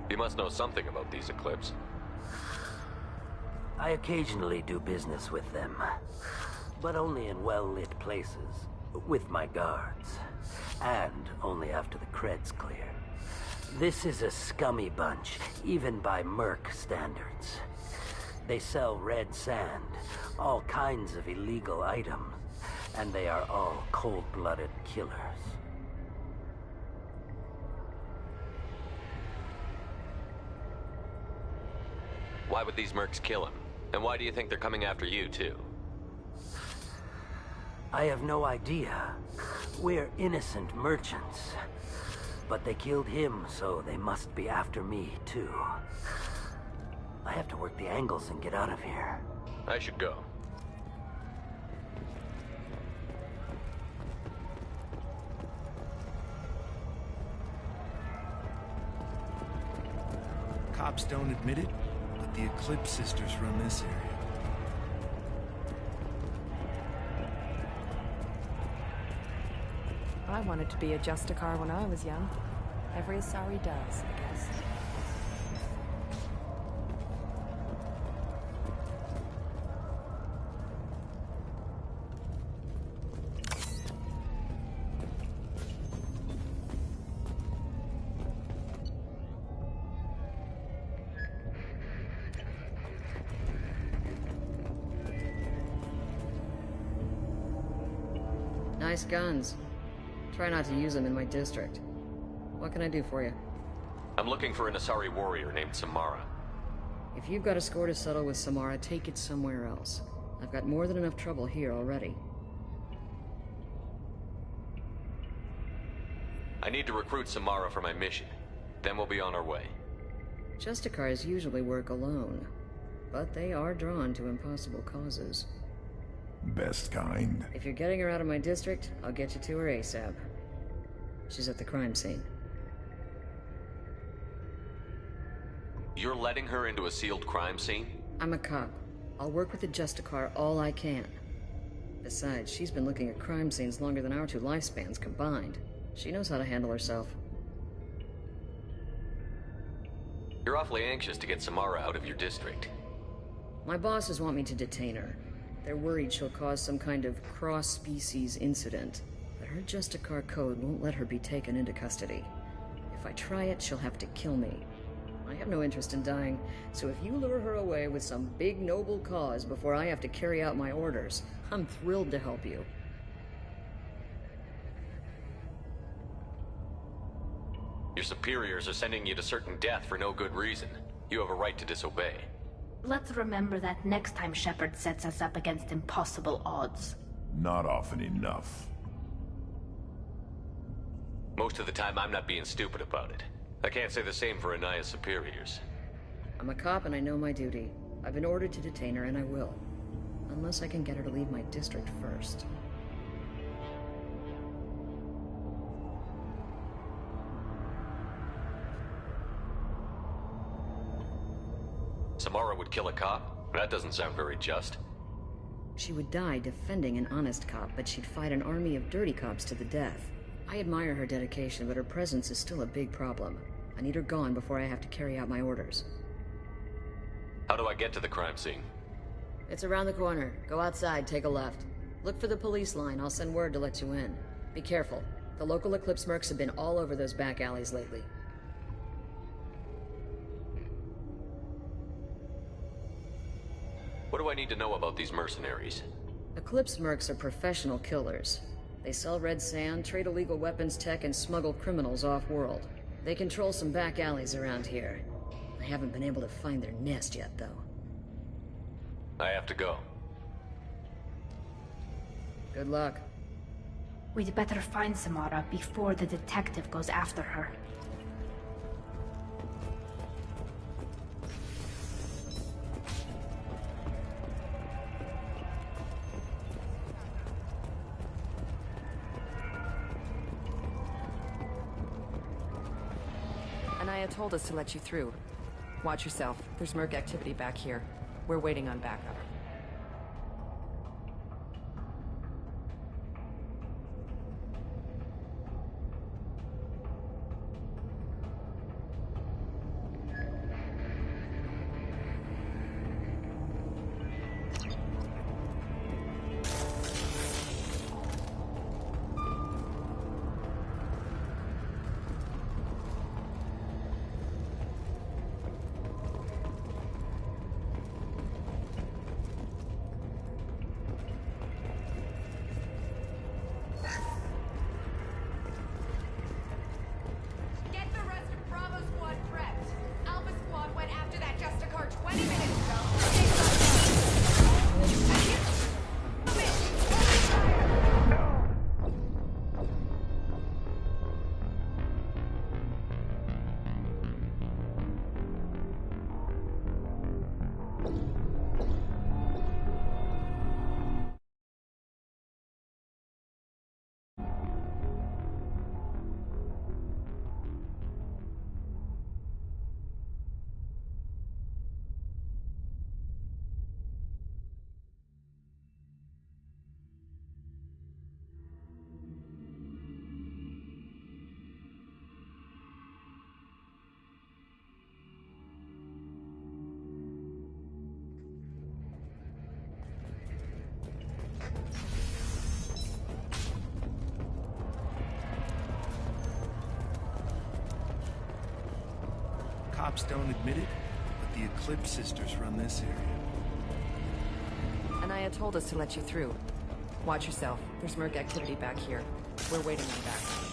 You must know something about these Eclipse. I occasionally do business with them, but only in well-lit places, with my guards, and only after the cred's clear. This is a scummy bunch, even by merc standards. They sell red sand, all kinds of illegal items, and they are all cold-blooded killers. Why would these mercs kill him? And why do you think they're coming after you, too? I have no idea. We're innocent merchants. But they killed him, so they must be after me, too. I have to work the angles and get out of here. I should go. Cops don't admit it, but the Eclipse sisters run this area. I wanted to be a Justicar when I was young. Every Asari does, I guess. Nice guns. Try not to use them in my district. What can I do for you? I'm looking for an Asari warrior named Samara. If you've got a score to settle with Samara, take it somewhere else. I've got more than enough trouble here already. I need to recruit Samara for my mission. Then we'll be on our way. Justicars usually work alone, but they are drawn to impossible causes. Best kind. If you're getting her out of my district, I'll get you to her ASAP. She's at the crime scene. You're letting her into a sealed crime scene? I'm a cop. I'll work with the Justicar all I can. Besides, she's been looking at crime scenes longer than our two lifespans combined. She knows how to handle herself. You're awfully anxious to get Samara out of your district. My bosses want me to detain her. They're worried she'll cause some kind of cross-species incident, but her Justicar code won't let her be taken into custody. If I try it, she'll have to kill me. I have no interest in dying, so if you lure her away with some big noble cause before I have to carry out my orders, I'm thrilled to help you. Your superiors are sending you to certain death for no good reason. You have a right to disobey. Let's remember that next time Shepard sets us up against impossible odds. Not often enough. Most of the time, I'm not being stupid about it. I can't say the same for Anaya's superiors. I'm a cop and I know my duty. I've been ordered to detain her and I will. Unless I can get her to leave my district first. Samara would kill a cop? That doesn't sound very just. She would die defending an honest cop, but she'd fight an army of dirty cops to the death. I admire her dedication, but her presence is still a big problem. I need her gone before I have to carry out my orders. How do I get to the crime scene? It's around the corner. Go outside, take a left. Look for the police line. I'll send word to let you in. Be careful. The local Eclipse mercs have been all over those back alleys lately. What do I need to know about these mercenaries? Eclipse mercs are professional killers. They sell red sand, trade illegal weapons tech, and smuggle criminals off-world. They control some back alleys around here. I haven't been able to find their nest yet, though. I have to go. Good luck. We'd better find Samara before the detective goes after her. Anaya told us to let you through. Watch yourself. There's Merc activity back here. We're waiting on backup. Get the rest of Bravo Squad prepped. Alpha Squad went after that Justicar 20 minutes ago. Cops don't admit it, but the Eclipse sisters run this area. Anaya told us to let you through. Watch yourself. There's Merc activity back here. We're waiting on backup.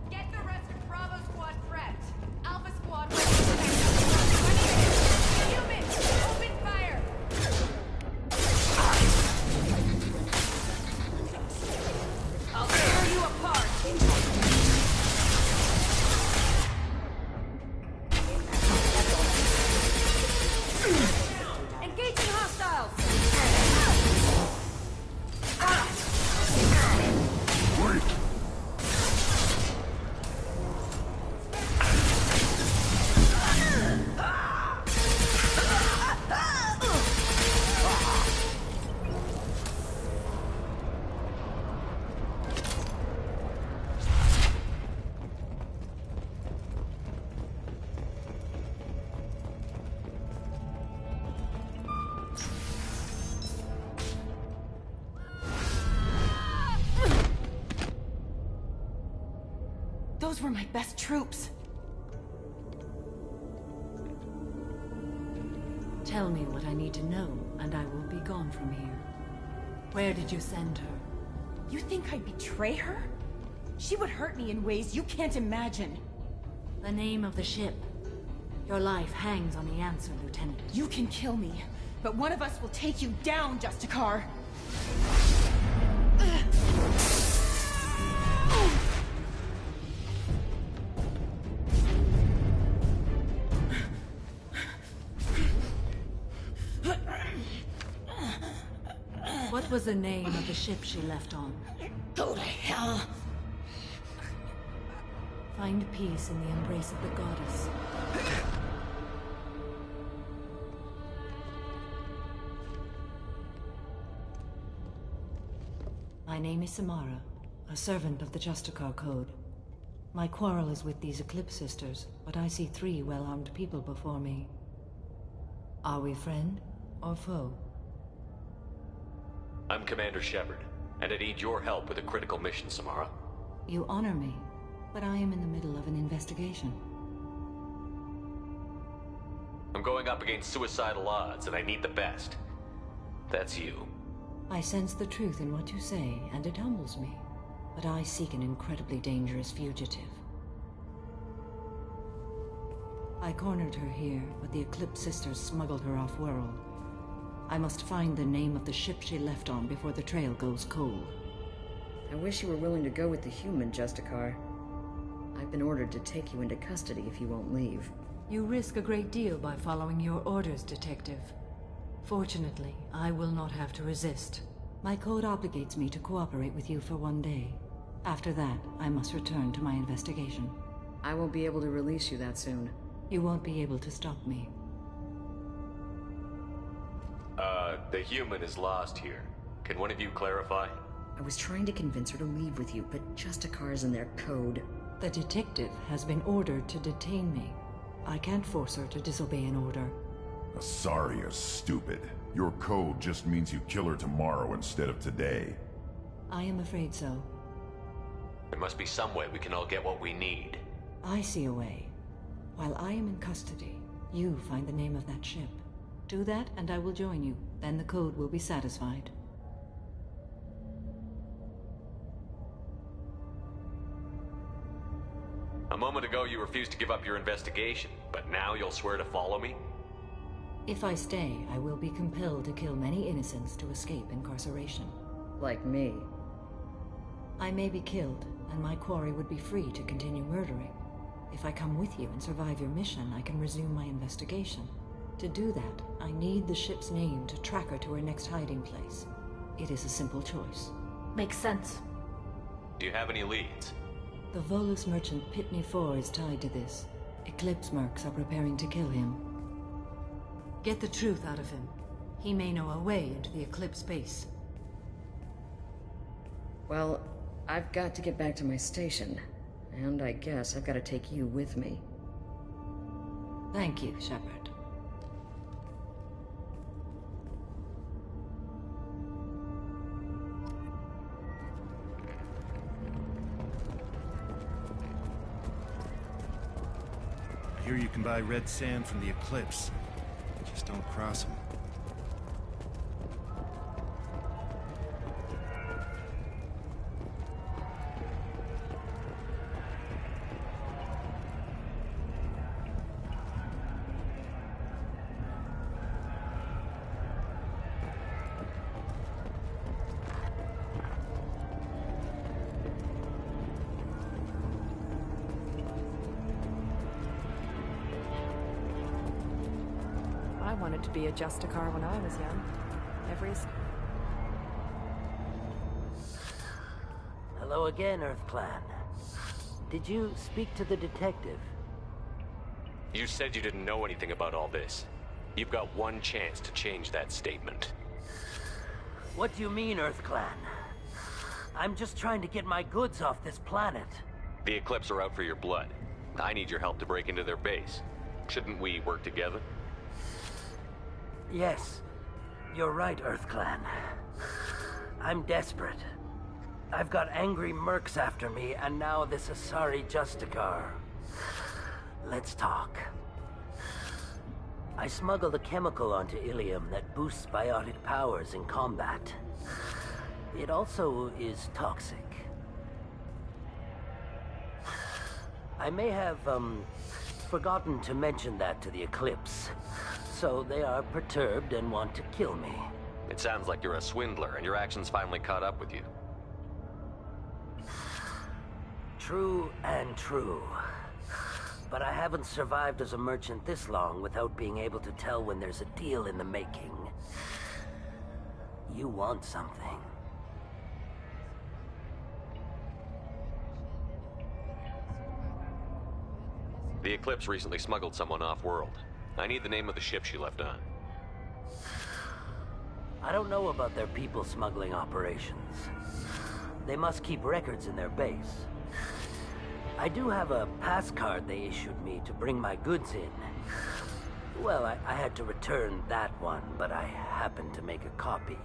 Get the rest of Bravo Squad prepped. Alpha Squad went after that Justicar 20 minutes ago. Humans, open fire! I'll tear you apart! Engaging hostiles! Those were my best troops. Tell me what I need to know, and I will be gone from here. Where did you send her? You think I'd betray her? She would hurt me in ways you can't imagine. The name of the ship. Your life hangs on the answer, Lieutenant. You can kill me, but one of us will take you down, Justicar. What was the name of the ship she left on? Go to hell! Find peace in the embrace of the goddess. My name is Samara, a servant of the Justicar Code. My quarrel is with these Eclipse sisters, but I see 3 well-armed people before me. Are we friend or foe? I'm Commander Shepard, and I need your help with a critical mission, Samara. You honor me, but I am in the middle of an investigation. I'm going up against suicidal odds, and I need the best. That's you. I sense the truth in what you say, and it humbles me. But I seek an incredibly dangerous fugitive. I cornered her here, but the Eclipse sisters smuggled her off-world. I must find the name of the ship she left on before the trail goes cold. I wish you were willing to go with the human, Justicar. I've been ordered to take you into custody if you won't leave. You risk a great deal by following your orders, Detective. Fortunately, I will not have to resist. My code obligates me to cooperate with you for 1 day. After that, I must return to my investigation. I won't be able to release you that soon. You won't be able to stop me. The human is lost here. Can one of you clarify? I was trying to convince her to leave with you, but Justicar's in their code. The detective has been ordered to detain me. I can't force her to disobey an order. Asaria's stupid. Your code just means you kill her tomorrow instead of today. I am afraid so. There must be some way we can all get what we need. I see a way. While I am in custody, you find the name of that ship. Do that, and I will join you. Then the code will be satisfied. A moment ago you refused to give up your investigation, but now you'll swear to follow me? If I stay, I will be compelled to kill many innocents to escape incarceration. Like me. I may be killed, and my quarry would be free to continue murdering. If I come with you and survive your mission, I can resume my investigation. To do that, I need the ship's name to track her to her next hiding place. It is a simple choice. Makes sense. Do you have any leads? The Volus merchant Pitney 4 is tied to this. Eclipse mercs are preparing to kill him. Get the truth out of him. He may know a way into the Eclipse base. Well, I've got to get back to my station. And I guess I've got to take you with me. Thank you, Shepard. I hear you can buy red sand from the Eclipse. Just don't cross them. I wanted to be a Justicar when I was young. Hello again, Earth Clan. Did you speak to the detective? You said you didn't know anything about all this. You've got one chance to change that statement. What do you mean, Earth Clan? I'm just trying to get my goods off this planet. The Eclipse are out for your blood. I need your help to break into their base. Shouldn't we work together? Yes, you're right, Earth Clan. I'm desperate. I've got angry mercs after me, and now this Asari Justicar. Let's talk. I smuggled a chemical onto Ilium that boosts biotic powers in combat. It also is toxic. I may have, forgotten to mention that to the Eclipse. So they are perturbed and want to kill me. It sounds like you're a swindler, and your actions finally caught up with you. True and true. But I haven't survived as a merchant this long without being able to tell when there's a deal in the making. You want something. The Eclipse recently smuggled someone off-world. I need the name of the ship she left on. I don't know about their people smuggling operations. They must keep records in their base. I do have a pass card they issued me to bring my goods in. Well, I had to return that one, but I happened to make a copy.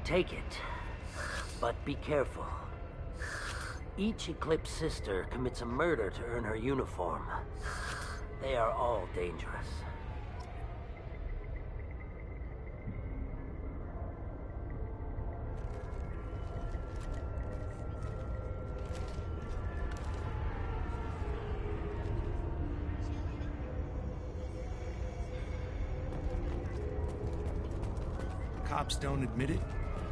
Take it, but be careful. Each Eclipse sister commits a murder to earn her uniform. They are all dangerous. Cops don't admit it,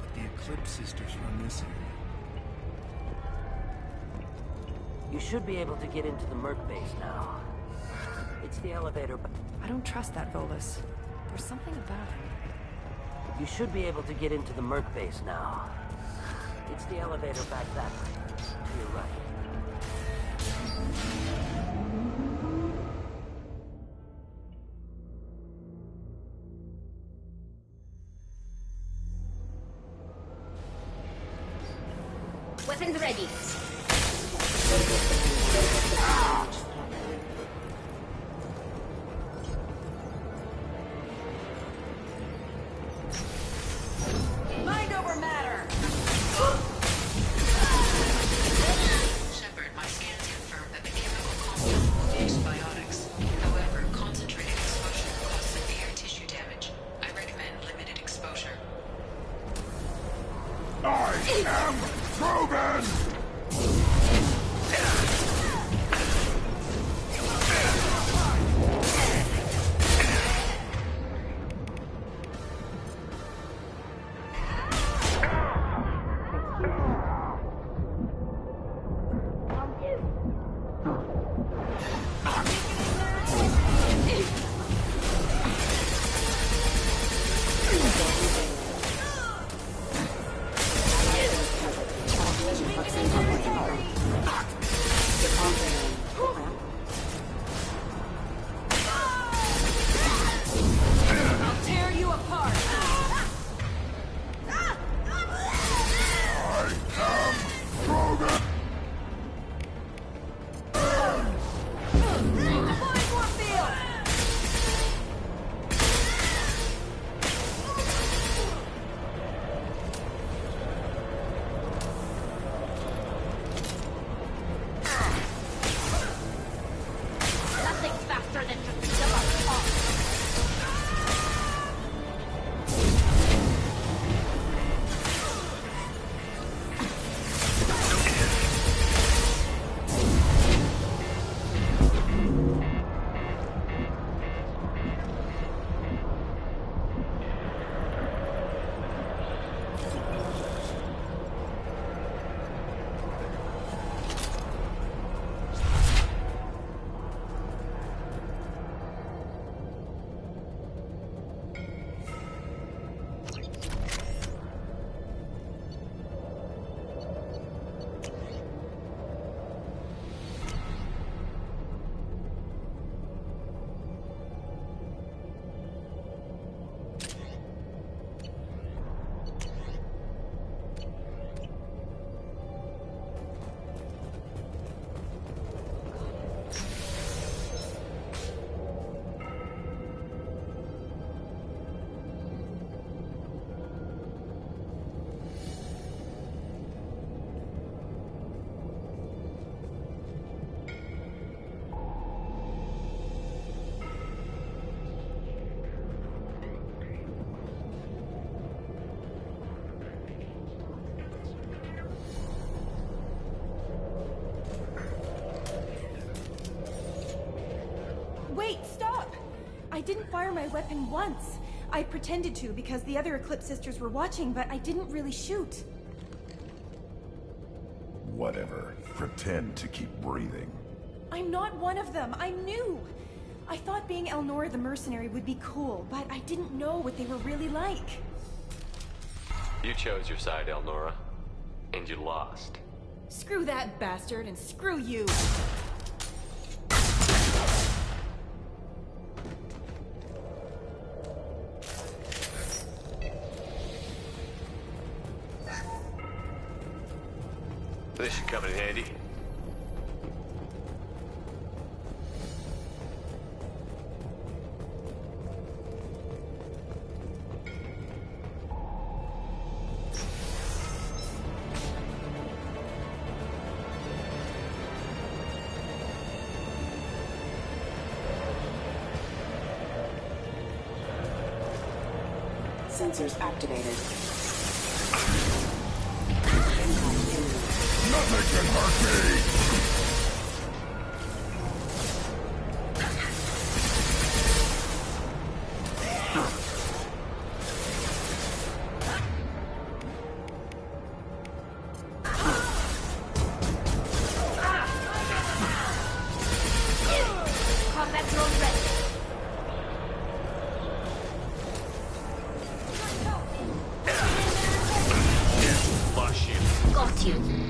but the Eclipse sisters run this area. You should be able to get into the Merc base now. It's the elevator. I don't trust that Volus. There's something about him. You should be able to get into the Merc base now. It's the elevator back that way. To your right. Weapons ready. Mind over matter! Shepard, my scans confirm that the chemical compound will induce biotics. However, concentrated exposure will cause severe tissue damage. I recommend limited exposure. I am proven! I'll tear you apart! Nothing's faster than to kill us all. Wait, stop! I didn't fire my weapon once. I pretended to because the other Eclipse sisters were watching, but I didn't really shoot. Whatever. Pretend to keep breathing. I'm not one of them. I'm new. I thought being Elnora the mercenary would be cool, but I didn't know what they were really like. You chose your side, Elnora. And you lost. Screw that bastard, and screw you! This should come in handy. Sensors activated. Nothing can hurt me! Combat drone ready. hurt you.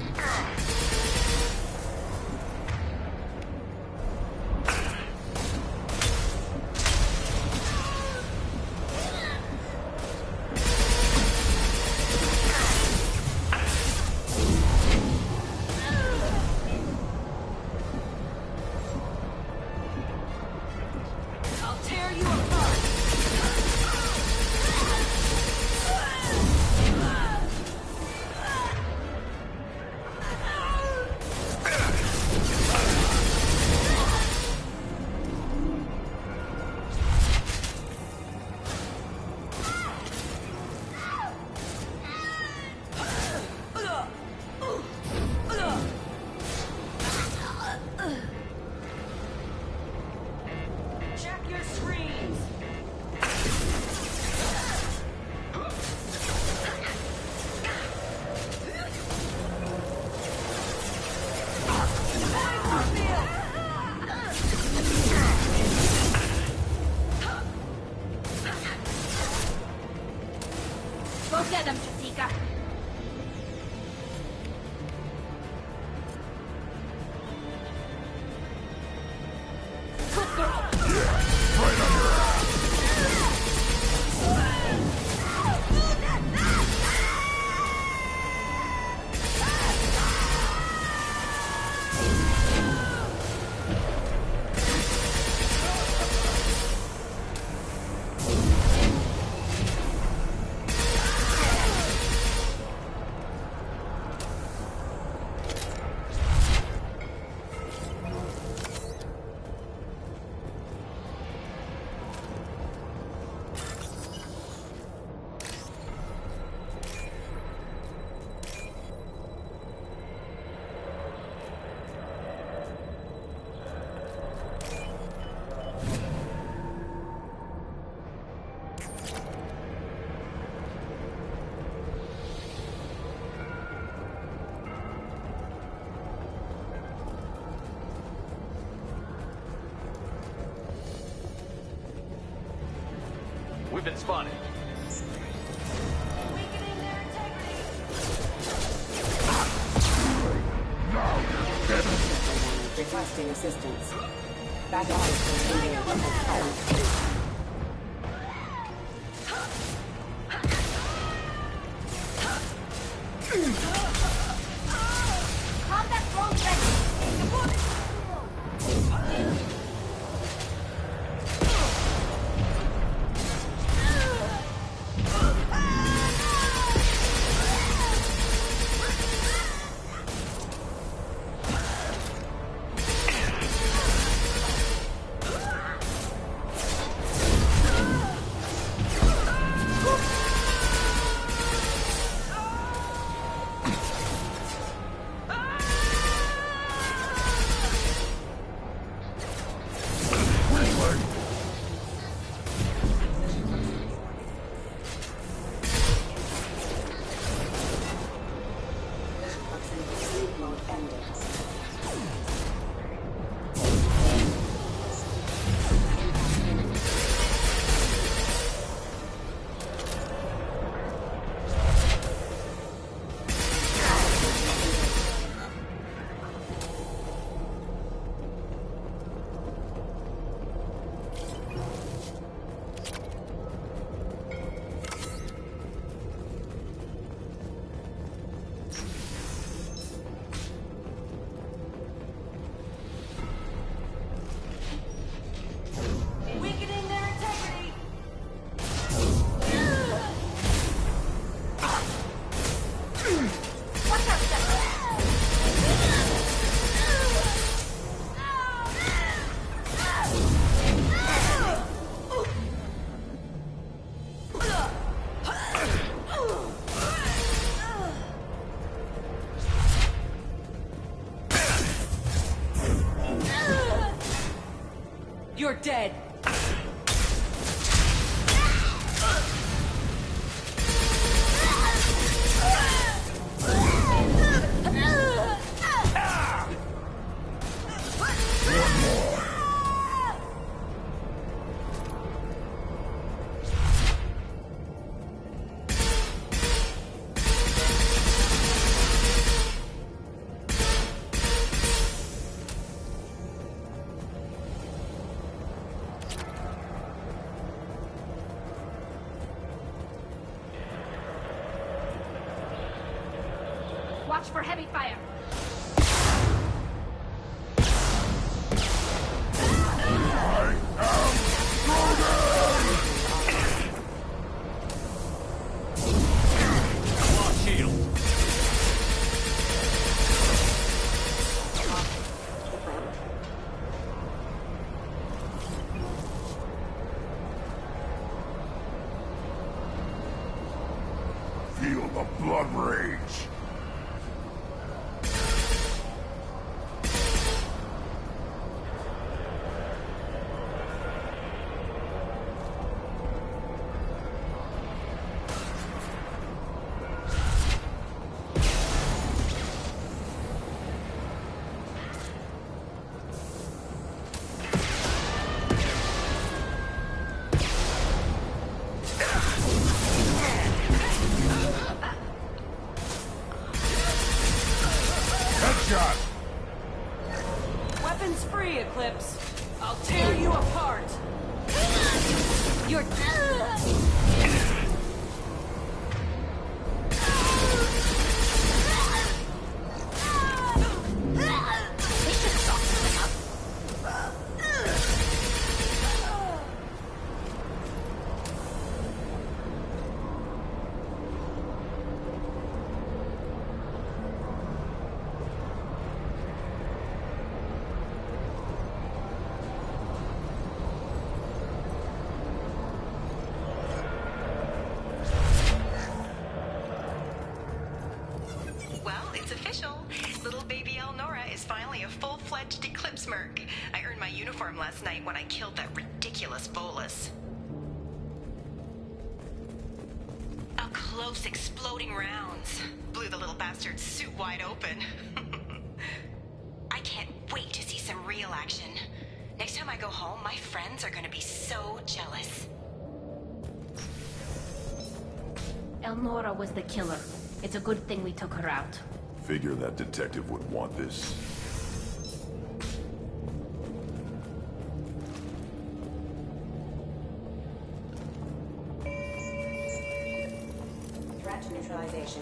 Go get them, Jessica. Good girl. Right on your ass. We've been spotted. Requesting assistance. Back off. Combat drone ready. You're dead. Watch for heavy fire. Feel the blood rage. Headshot! Weapons free, Eclipse. I'll tear you apart. You're... Well, it's official. Little baby Elnora is finally a full-fledged Eclipse Merc. I earned my uniform last night when I killed that ridiculous Volus. Up close, exploding rounds. Blew the little bastard's suit wide open. I can't wait to see some real action. Next time I go home, my friends are gonna be so jealous. Elnora was the killer. It's a good thing we took her out. Figure that detective would want this. Threat neutralization.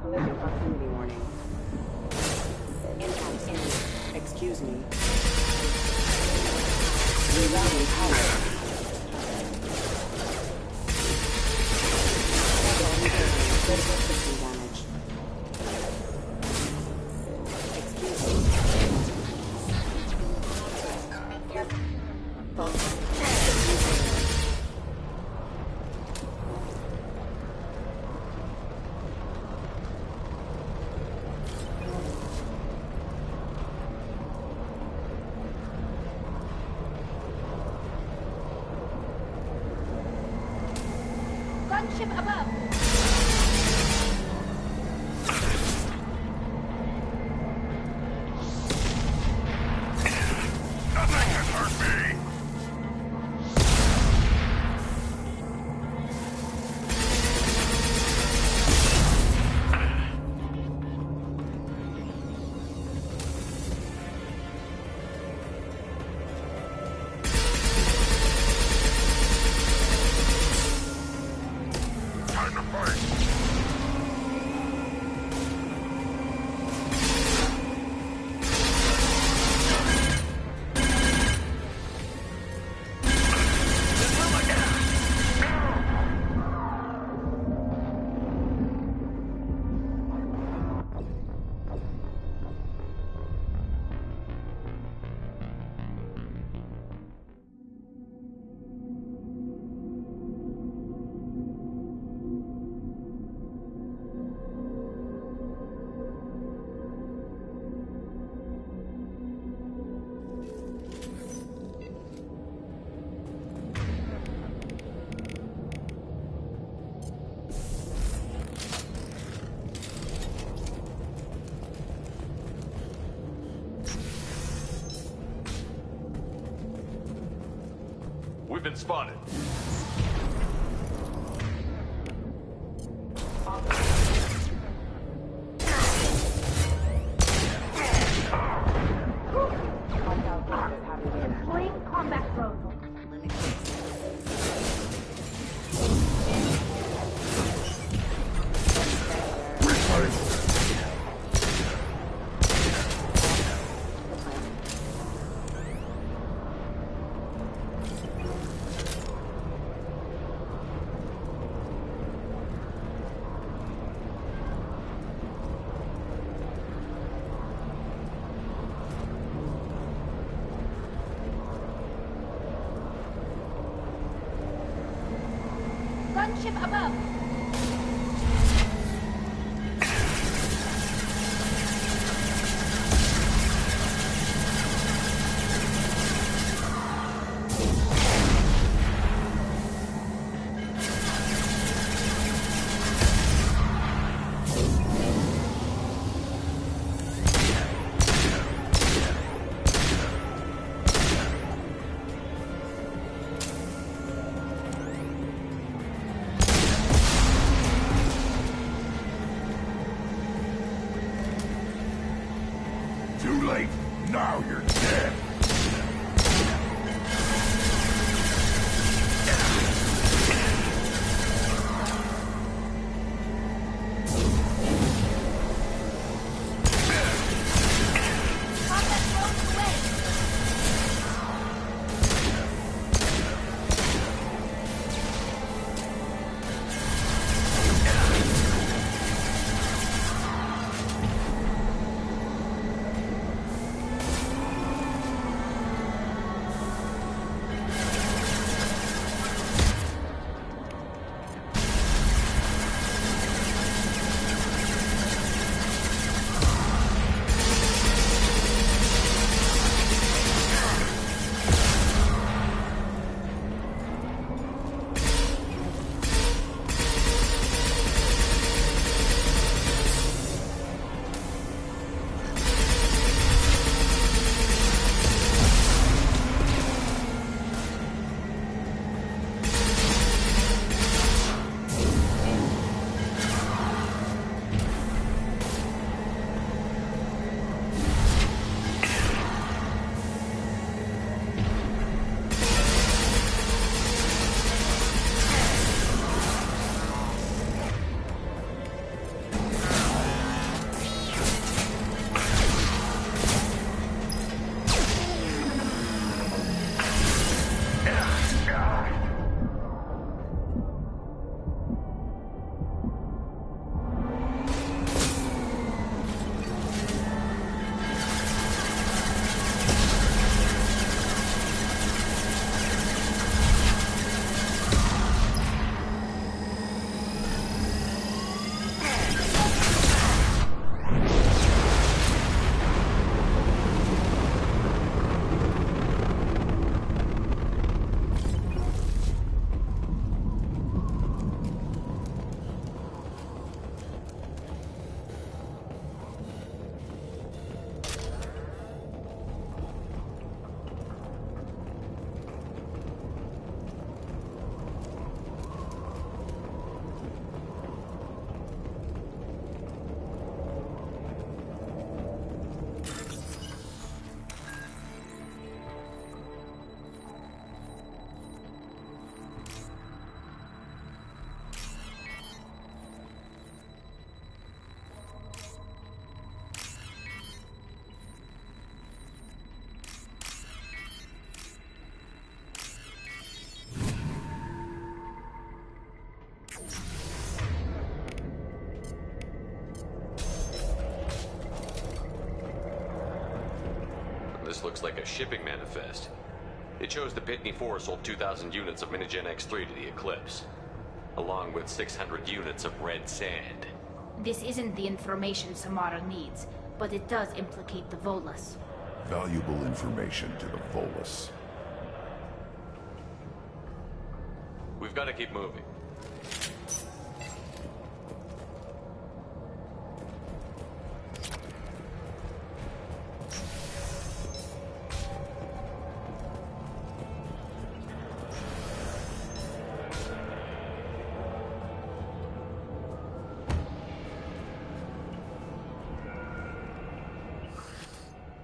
Collision proximity warning. Impact imminent. Excuse me. Rerouting power. Critical system damage. Excuse me. Gunship above. Nothing can hurt me! Time to fight! We've been spotted. Blink Ship above! Too late. Now you're dead. This looks like a shipping manifest. It shows the Pitney 4 sold 2,000 units of Minigen X3 to the Eclipse, along with 600 units of red sand. This isn't the information Samara needs, but it does implicate the Volus. Valuable information to the Volus. We've got to keep moving.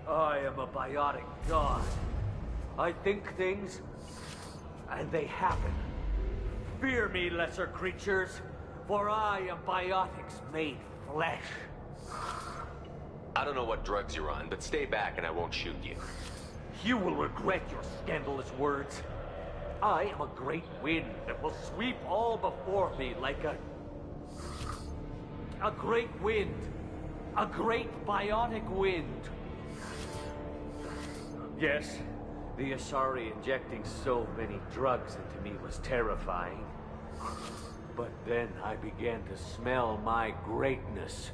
I am a biotic god. I think things, and they happen. Fear me, lesser creatures, for I am biotics made flesh. I don't know what drugs you're on, but stay back and I won't shoot you. You will regret your scandalous words. I am a great wind that will sweep all before me like a great wind. A great biotic wind. Yes, the Asari injecting so many drugs into me was terrifying. But then I began to smell my greatness.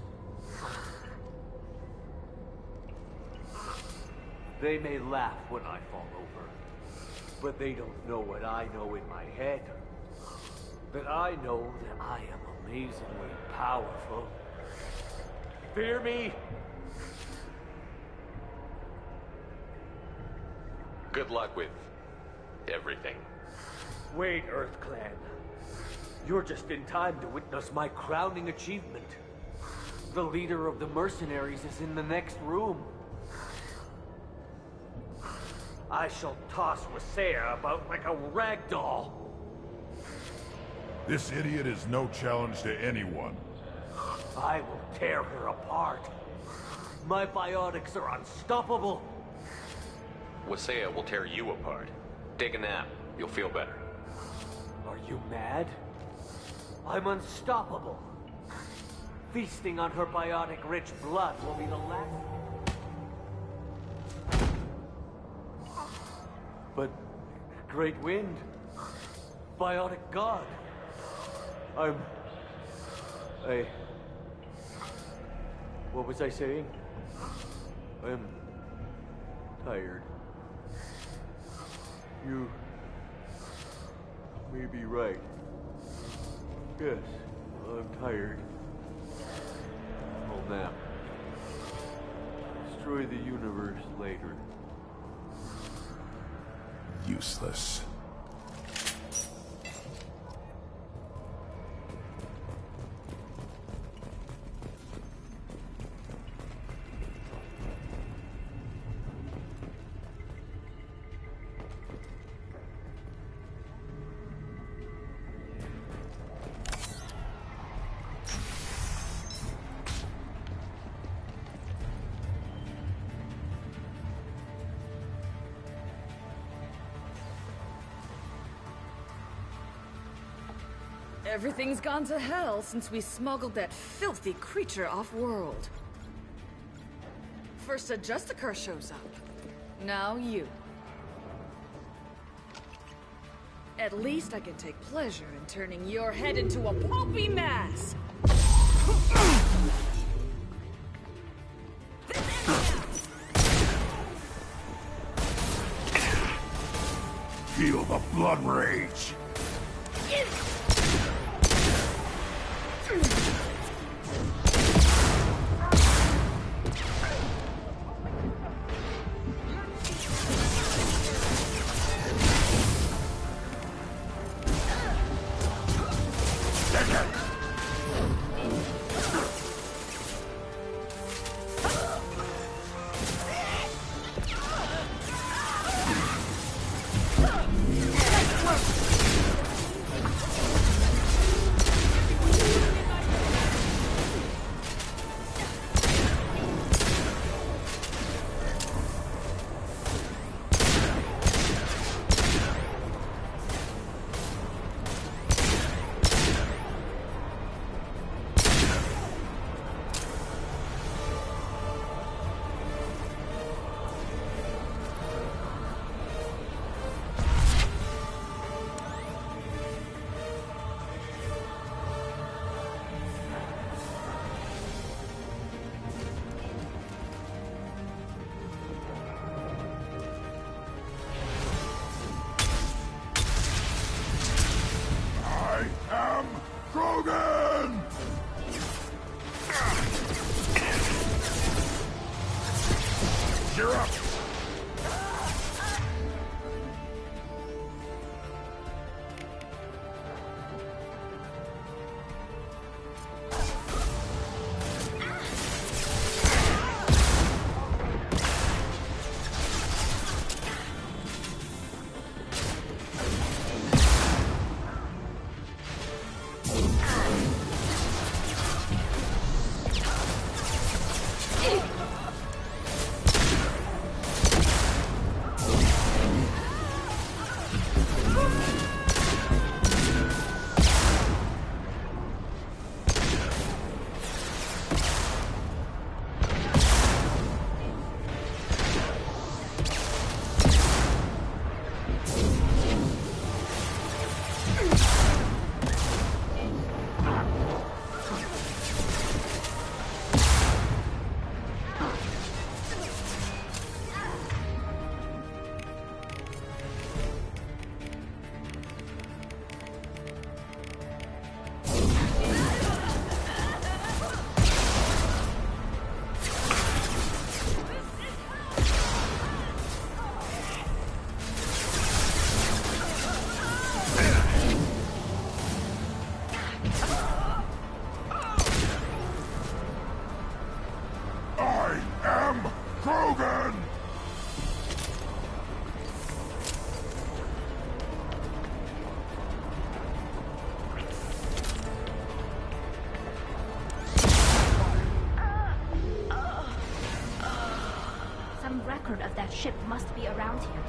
They may laugh when I fall over, but they don't know what I know in my head. That I know that I am amazingly powerful. Fear me? Good luck with everything. Wait, EarthClan. You're just in time to witness my crowning achievement. The leader of the mercenaries is in the next room. I shall toss Wasea about like a rag doll. This idiot is no challenge to anyone. I will tear her apart. My biotics are unstoppable. Wasea will tear you apart. Take a nap. You'll feel better. Are you mad? I'm unstoppable. Feasting on her biotic-rich blood will be the last... But... Great Wind... Biotic God... What was I saying? I'm... tired. You... may be right. Yes, I'm tired. I'll nap. Destroy the universe later. Useless. Everything's gone to hell since we smuggled that filthy creature off-world. First a Justicar shows up. Now you. At least I can take pleasure in turning your head into a pulpy mass! Feel the blood rage! around here.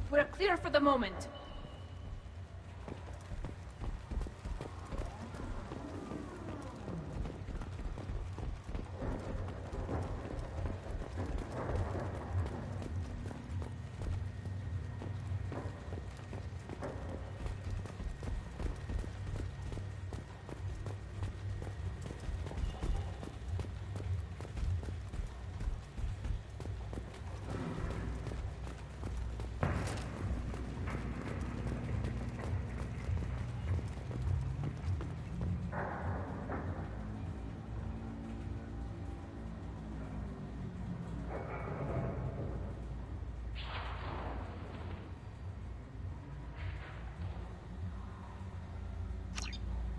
We're clear for the moment.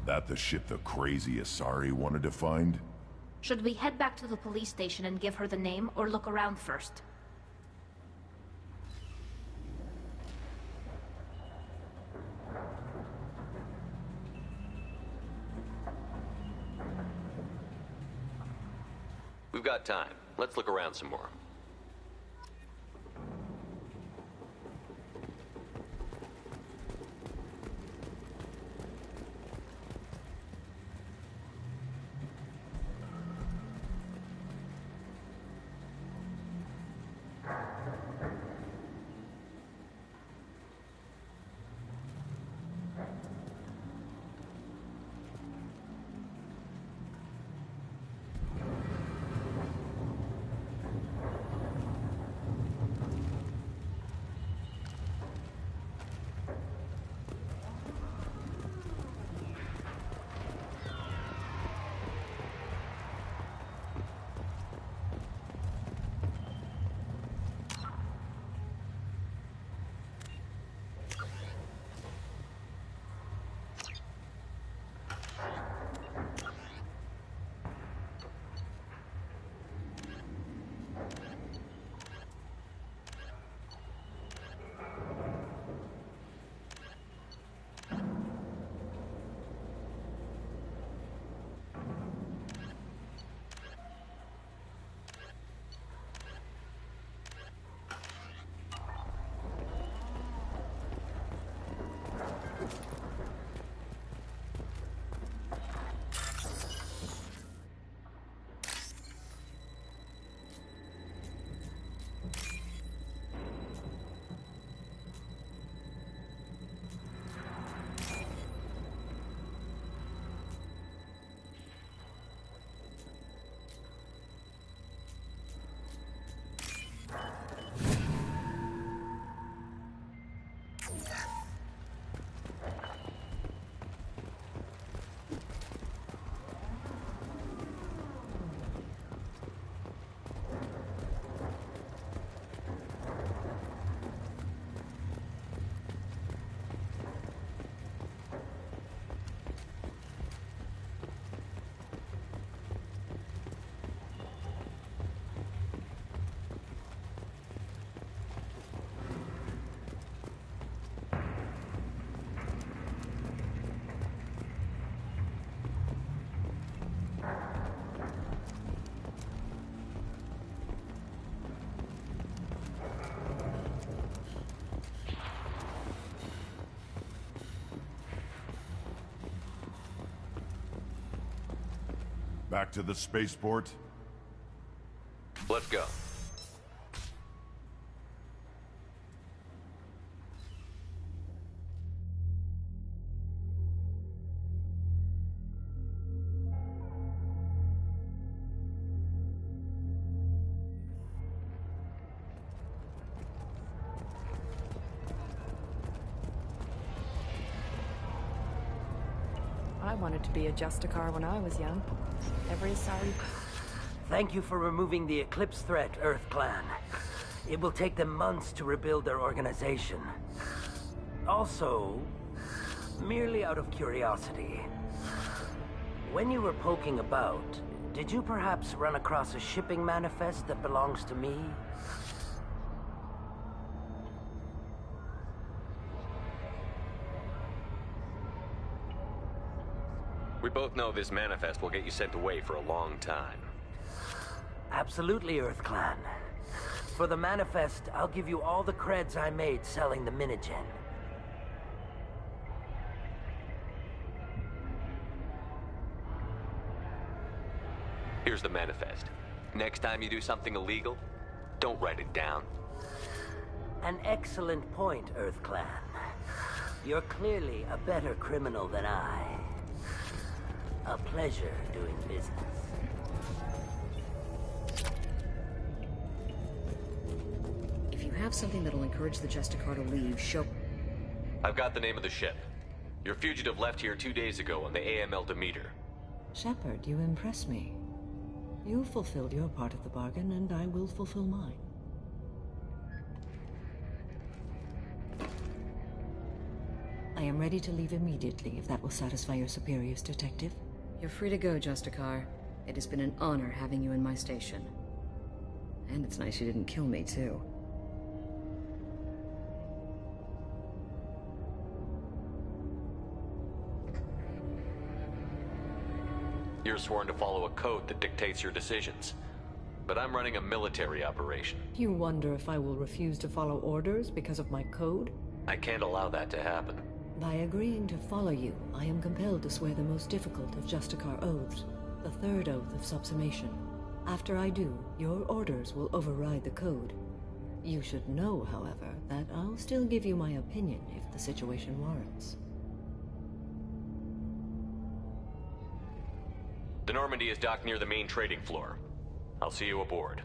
That the ship the crazy Asari wanted to find? Should we head back to the police station and give her the name, or look around first? We've got time. Let's look around some more. Back to the spaceport? Let's go. I wanted to be a Justicar when I was young. Every Asari... Thank you for removing the Eclipse threat, Earth Clan. It will take them months to rebuild their organization. Also, merely out of curiosity, when you were poking about, Did you perhaps run across a shipping manifest that belongs to me? We both know this manifest will get you sent away for a long time. Absolutely, EarthClan. For the manifest, I'll give you all the creds I made selling the Minigen. Here's the manifest. Next time you do something illegal, don't write it down. An excellent point, EarthClan. You're clearly a better criminal than I. A pleasure doing business. If you have something that'll encourage the Justicar to leave, show... I've got the name of the ship. Your fugitive left here 2 days ago on the AML Demeter. Shepard, you impress me. You fulfilled your part of the bargain, and I will fulfill mine. I am ready to leave immediately, if that will satisfy your superiors, Detective. You're free to go, Justicar. It has been an honor having you in my station. And it's nice you didn't kill me, too. You're sworn to follow a code that dictates your decisions. But I'm running a military operation. You wonder if I will refuse to follow orders because of my code? I can't allow that to happen. By agreeing to follow you, I am compelled to swear the most difficult of Justicar oaths, the third oath of subsumation. After I do, your orders will override the code. You should know, however, that I'll still give you my opinion if the situation warrants. The Normandy is docked near the main trading floor. I'll see you aboard.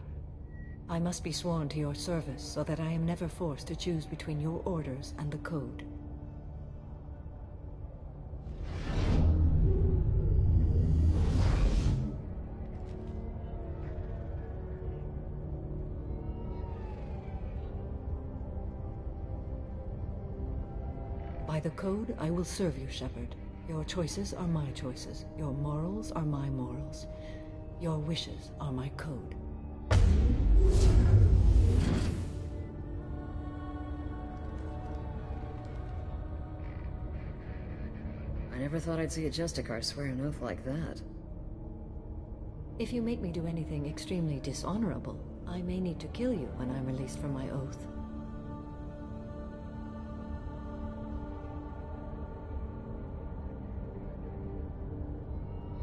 I must be sworn to your service so that I am never forced to choose between your orders and the code. By the code, I will serve you, Shepard. Your choices are my choices. Your morals are my morals. Your wishes are my code. I never thought I'd see a Justicar swear an oath like that. If you make me do anything extremely dishonorable, I may need to kill you when I'm released from my oath.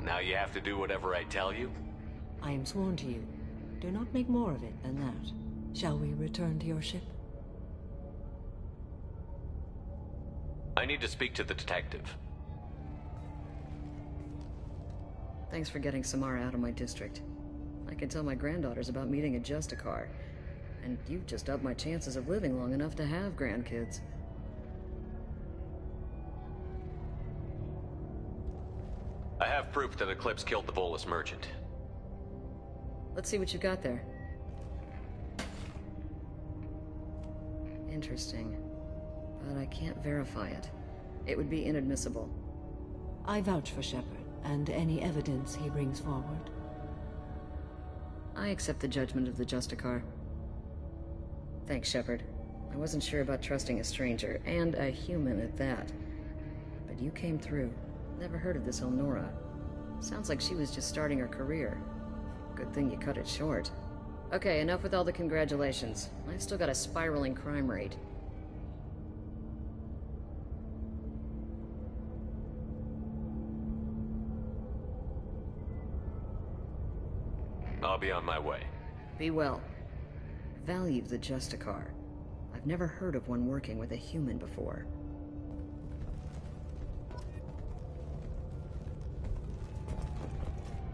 Now you have to do whatever I tell you? I am sworn to you. Do not make more of it than that. Shall we return to your ship? I need to speak to the detective. Thanks for getting Samara out of my district. I can tell my granddaughters about meeting a Justicar, and you've just upped my chances of living long enough to have grandkids. I have proof that Eclipse killed the Volus merchant. Let's see what you got there. Interesting. But I can't verify it. It would be inadmissible. I vouch for Shepard, and any evidence he brings forward. I accept the judgment of the Justicar. Thanks, Shepard. I wasn't sure about trusting a stranger, and a human at that. But you came through. Never heard of this Elnora. Sounds like she was just starting her career. Good thing you cut it short. Okay, enough with all the congratulations. I've still got a spiraling crime rate. I'll be on my way. Be well. Value the Justicar. I've never heard of one working with a human before.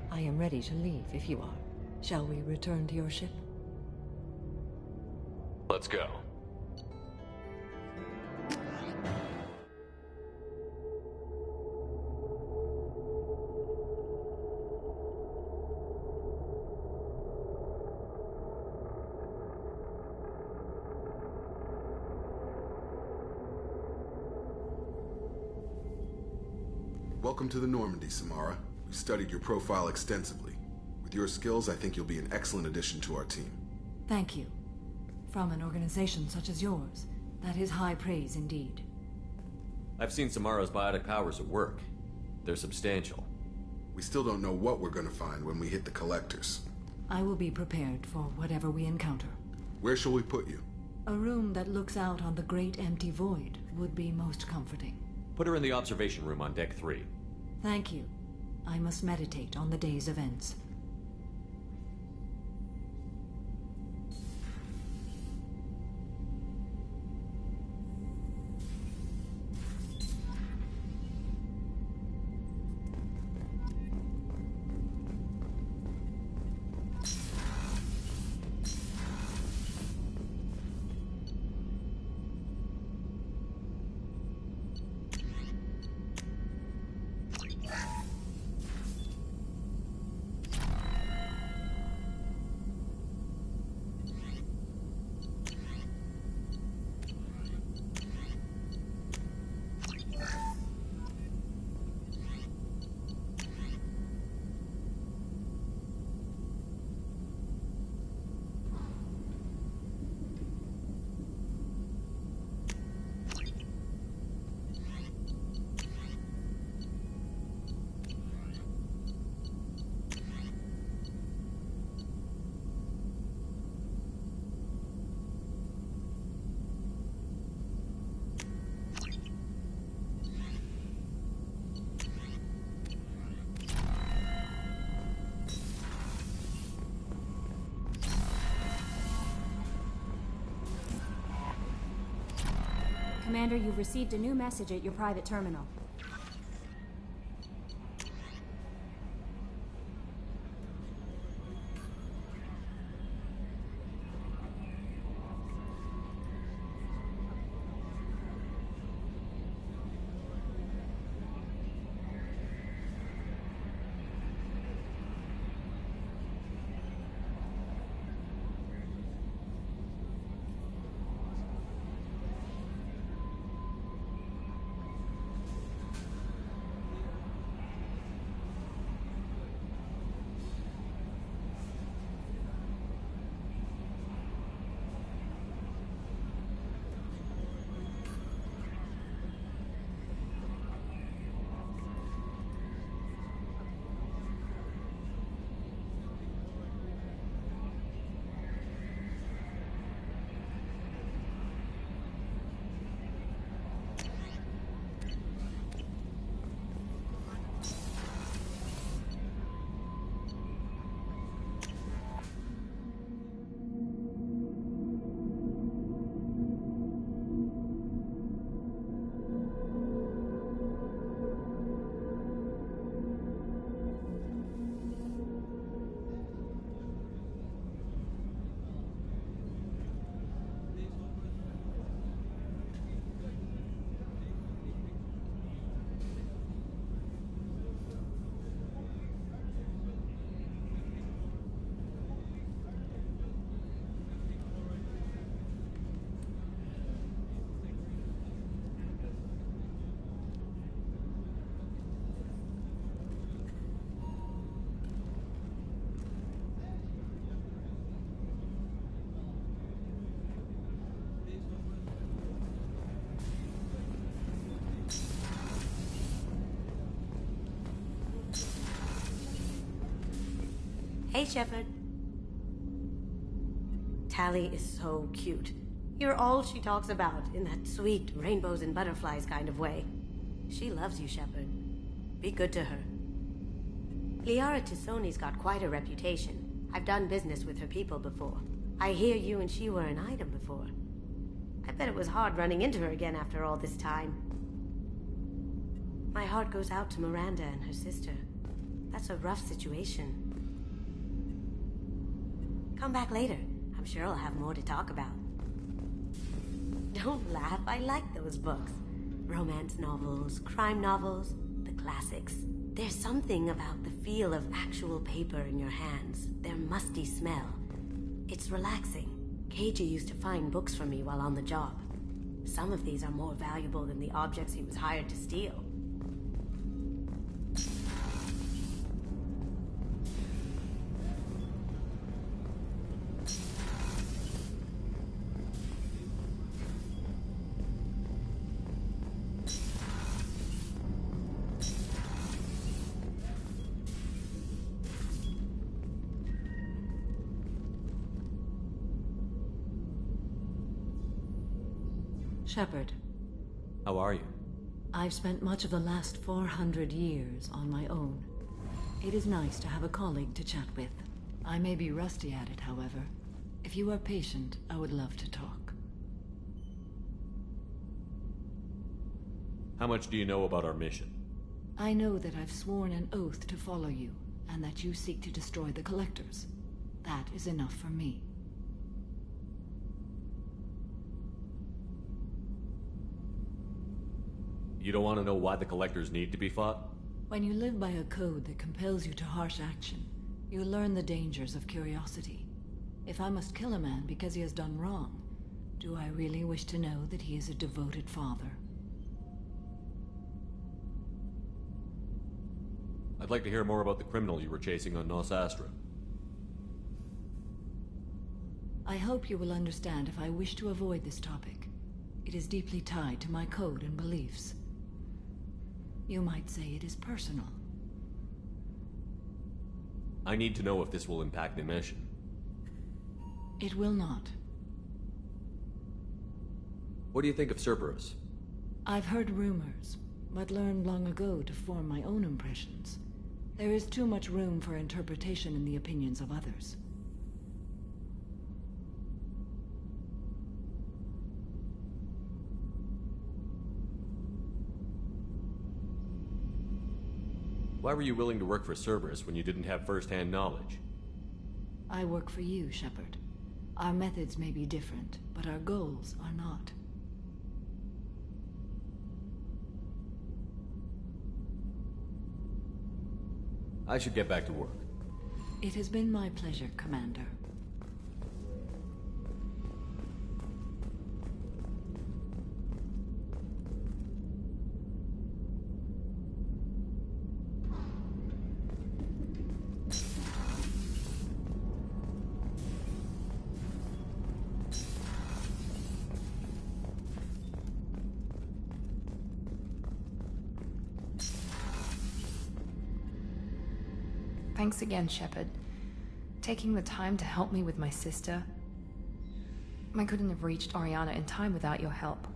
I am ready to leave if you are. Shall we return to your ship? Let's go. Welcome to the Normandy, Samara. We've studied your profile extensively. With your skills, I think you'll be an excellent addition to our team. Thank you. From an organization such as yours, that is high praise indeed. I've seen Samara's biotic powers at work. They're substantial. We still don't know what we're gonna find when we hit the collectors. I will be prepared for whatever we encounter. Where shall we put you? A room that looks out on the great empty void would be most comforting. Put her in the observation room on Deck 3. Thank you. I must meditate on the day's events. Commander, you've received a new message at your private terminal. Hey, Shepard. Tally is so cute. You're all she talks about in that sweet rainbows and butterflies kind of way. She loves you, Shepard. Be good to her. Liara T'Soni's got quite a reputation. I've done business with her people before. I hear you and she were an item before. I bet it was hard running into her again after all this time. My heart goes out to Miranda and her sister. That's a rough situation. Come back later. I'm sure I'll have more to talk about. Don't laugh. I like those books. Romance novels, crime novels, the classics. There's something about the feel of actual paper in your hands, their musty smell. It's relaxing. Keiji used to find books for me while on the job. Some of these are more valuable than the objects he was hired to steal. Shepard, How are you? I've spent much of the last 400 years on my own. It is nice to have a colleague to chat with. I may be rusty at it, however. If you are patient, I would love to talk. How much do you know about our mission? I know that I've sworn an oath to follow you, and that you seek to destroy the Collectors. That is enough for me. You don't want to know why the Collectors need to be fought? When you live by a code that compels you to harsh action, you learn the dangers of curiosity. If I must kill a man because he has done wrong, do I really wish to know that he is a devoted father? I'd like to hear more about the criminal you were chasing on Nos Astra. I hope you will understand if I wish to avoid this topic. It is deeply tied to my code and beliefs. You might say it is personal. I need to know if this will impact the mission. It will not. What do you think of Cerberus? I've heard rumors, but learned long ago to form my own impressions. There is too much room for interpretation in the opinions of others. Why were you willing to work for Cerberus when you didn't have first-hand knowledge? I work for you, Shepard. Our methods may be different, but our goals are not. I should get back to work. It has been my pleasure, Commander. Thanks again, Shepard. Taking the time to help me with my sister. I couldn't have reached Oriana in time without your help.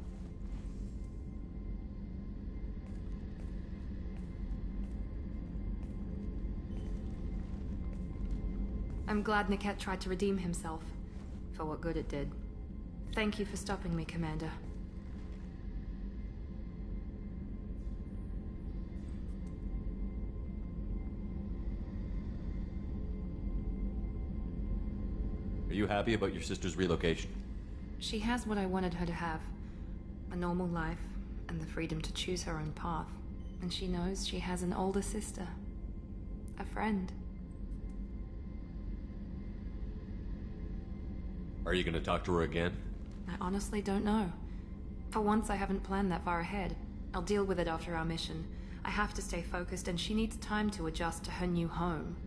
I'm glad Niket tried to redeem himself, for what good it did. Thank you for stopping me, Commander. Are you happy about your sister's relocation? She has what I wanted her to have. A normal life, and the freedom to choose her own path. And she knows she has an older sister. A friend. Are you gonna talk to her again? I honestly don't know. For once, I haven't planned that far ahead. I'll deal with it after our mission. I have to stay focused, and she needs time to adjust to her new home.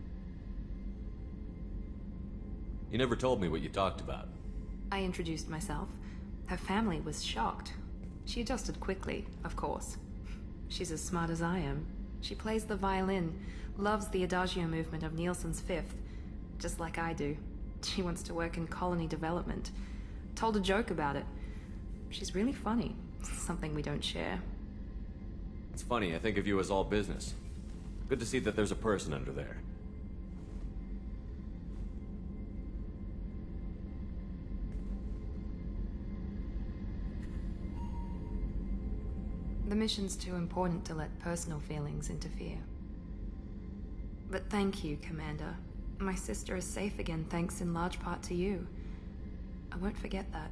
You never told me what you talked about. I introduced myself. Her family was shocked. She adjusted quickly, of course. She's as smart as I am. She plays the violin, loves the Adagio movement of Nielsen's Fifth, just like I do. She wants to work in colony development. Told a joke about it. She's really funny. Something we don't share. It's funny, I think of you as all business. Good to see that there's a person under there. The mission's too important to let personal feelings interfere. But thank you, Commander. My sister is safe again thanks in large part to you. I won't forget that.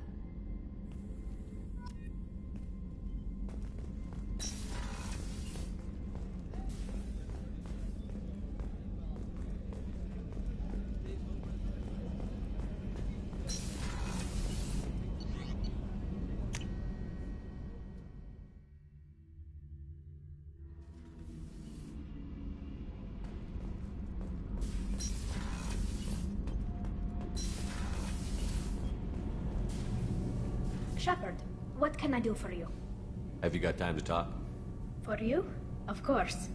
Shepard, what can I do for you? Have you got time to talk? For you? Of course.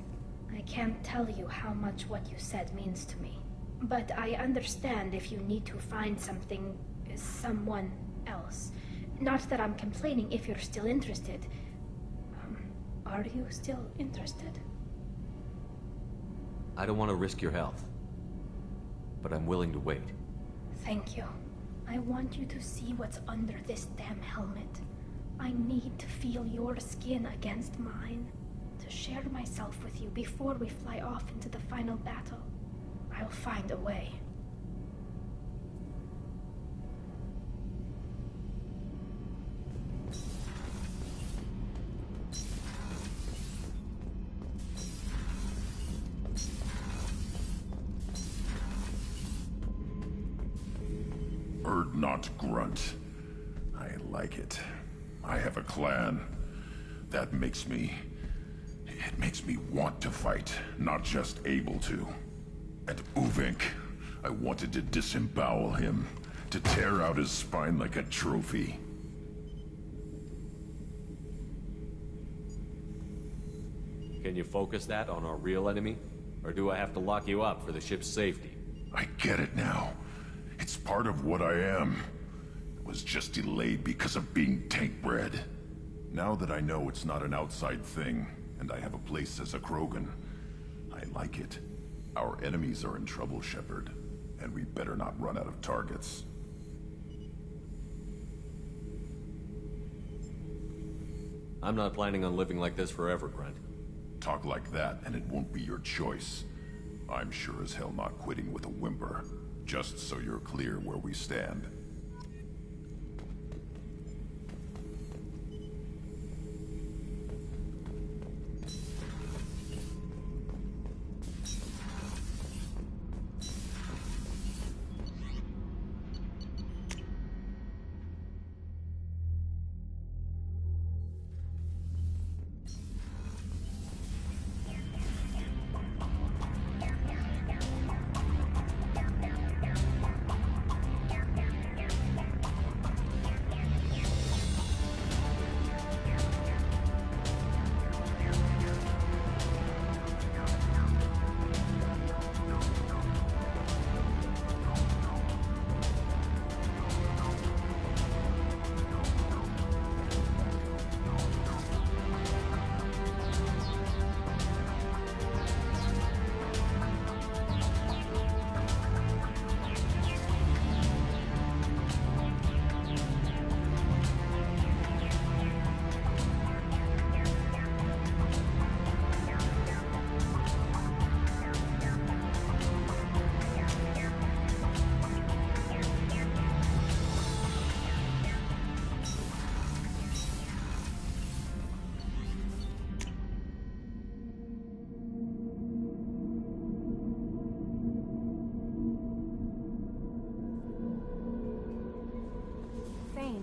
I can't tell you how much what you said means to me. But I understand if you need to find something, someone else. Not that I'm complaining if you're still interested. Are you still interested? I don't want to risk your health, but I'm willing to wait. Thank you. I want you to see what's under this damn helmet. I need to feel your skin against mine, to share myself with you before we fly off into the final battle. I'll find a way. Not grunt. I like it. I have a clan. That makes me... It makes me want to fight, not just able to. And Uvink, I wanted to disembowel him, to tear out his spine like a trophy. Can you focus that on our real enemy? Or do I have to lock you up for the ship's safety? I get it now. It's part of what I am. It was just delayed because of being tank-bred. Now that I know it's not an outside thing, and I have a place as a Krogan, I like it. Our enemies are in trouble, Shepard, and we better not run out of targets. I'm not planning on living like this forever, Grunt. Talk like that, and it won't be your choice. I'm sure as hell not quitting with a whimper. Just so you're clear where we stand.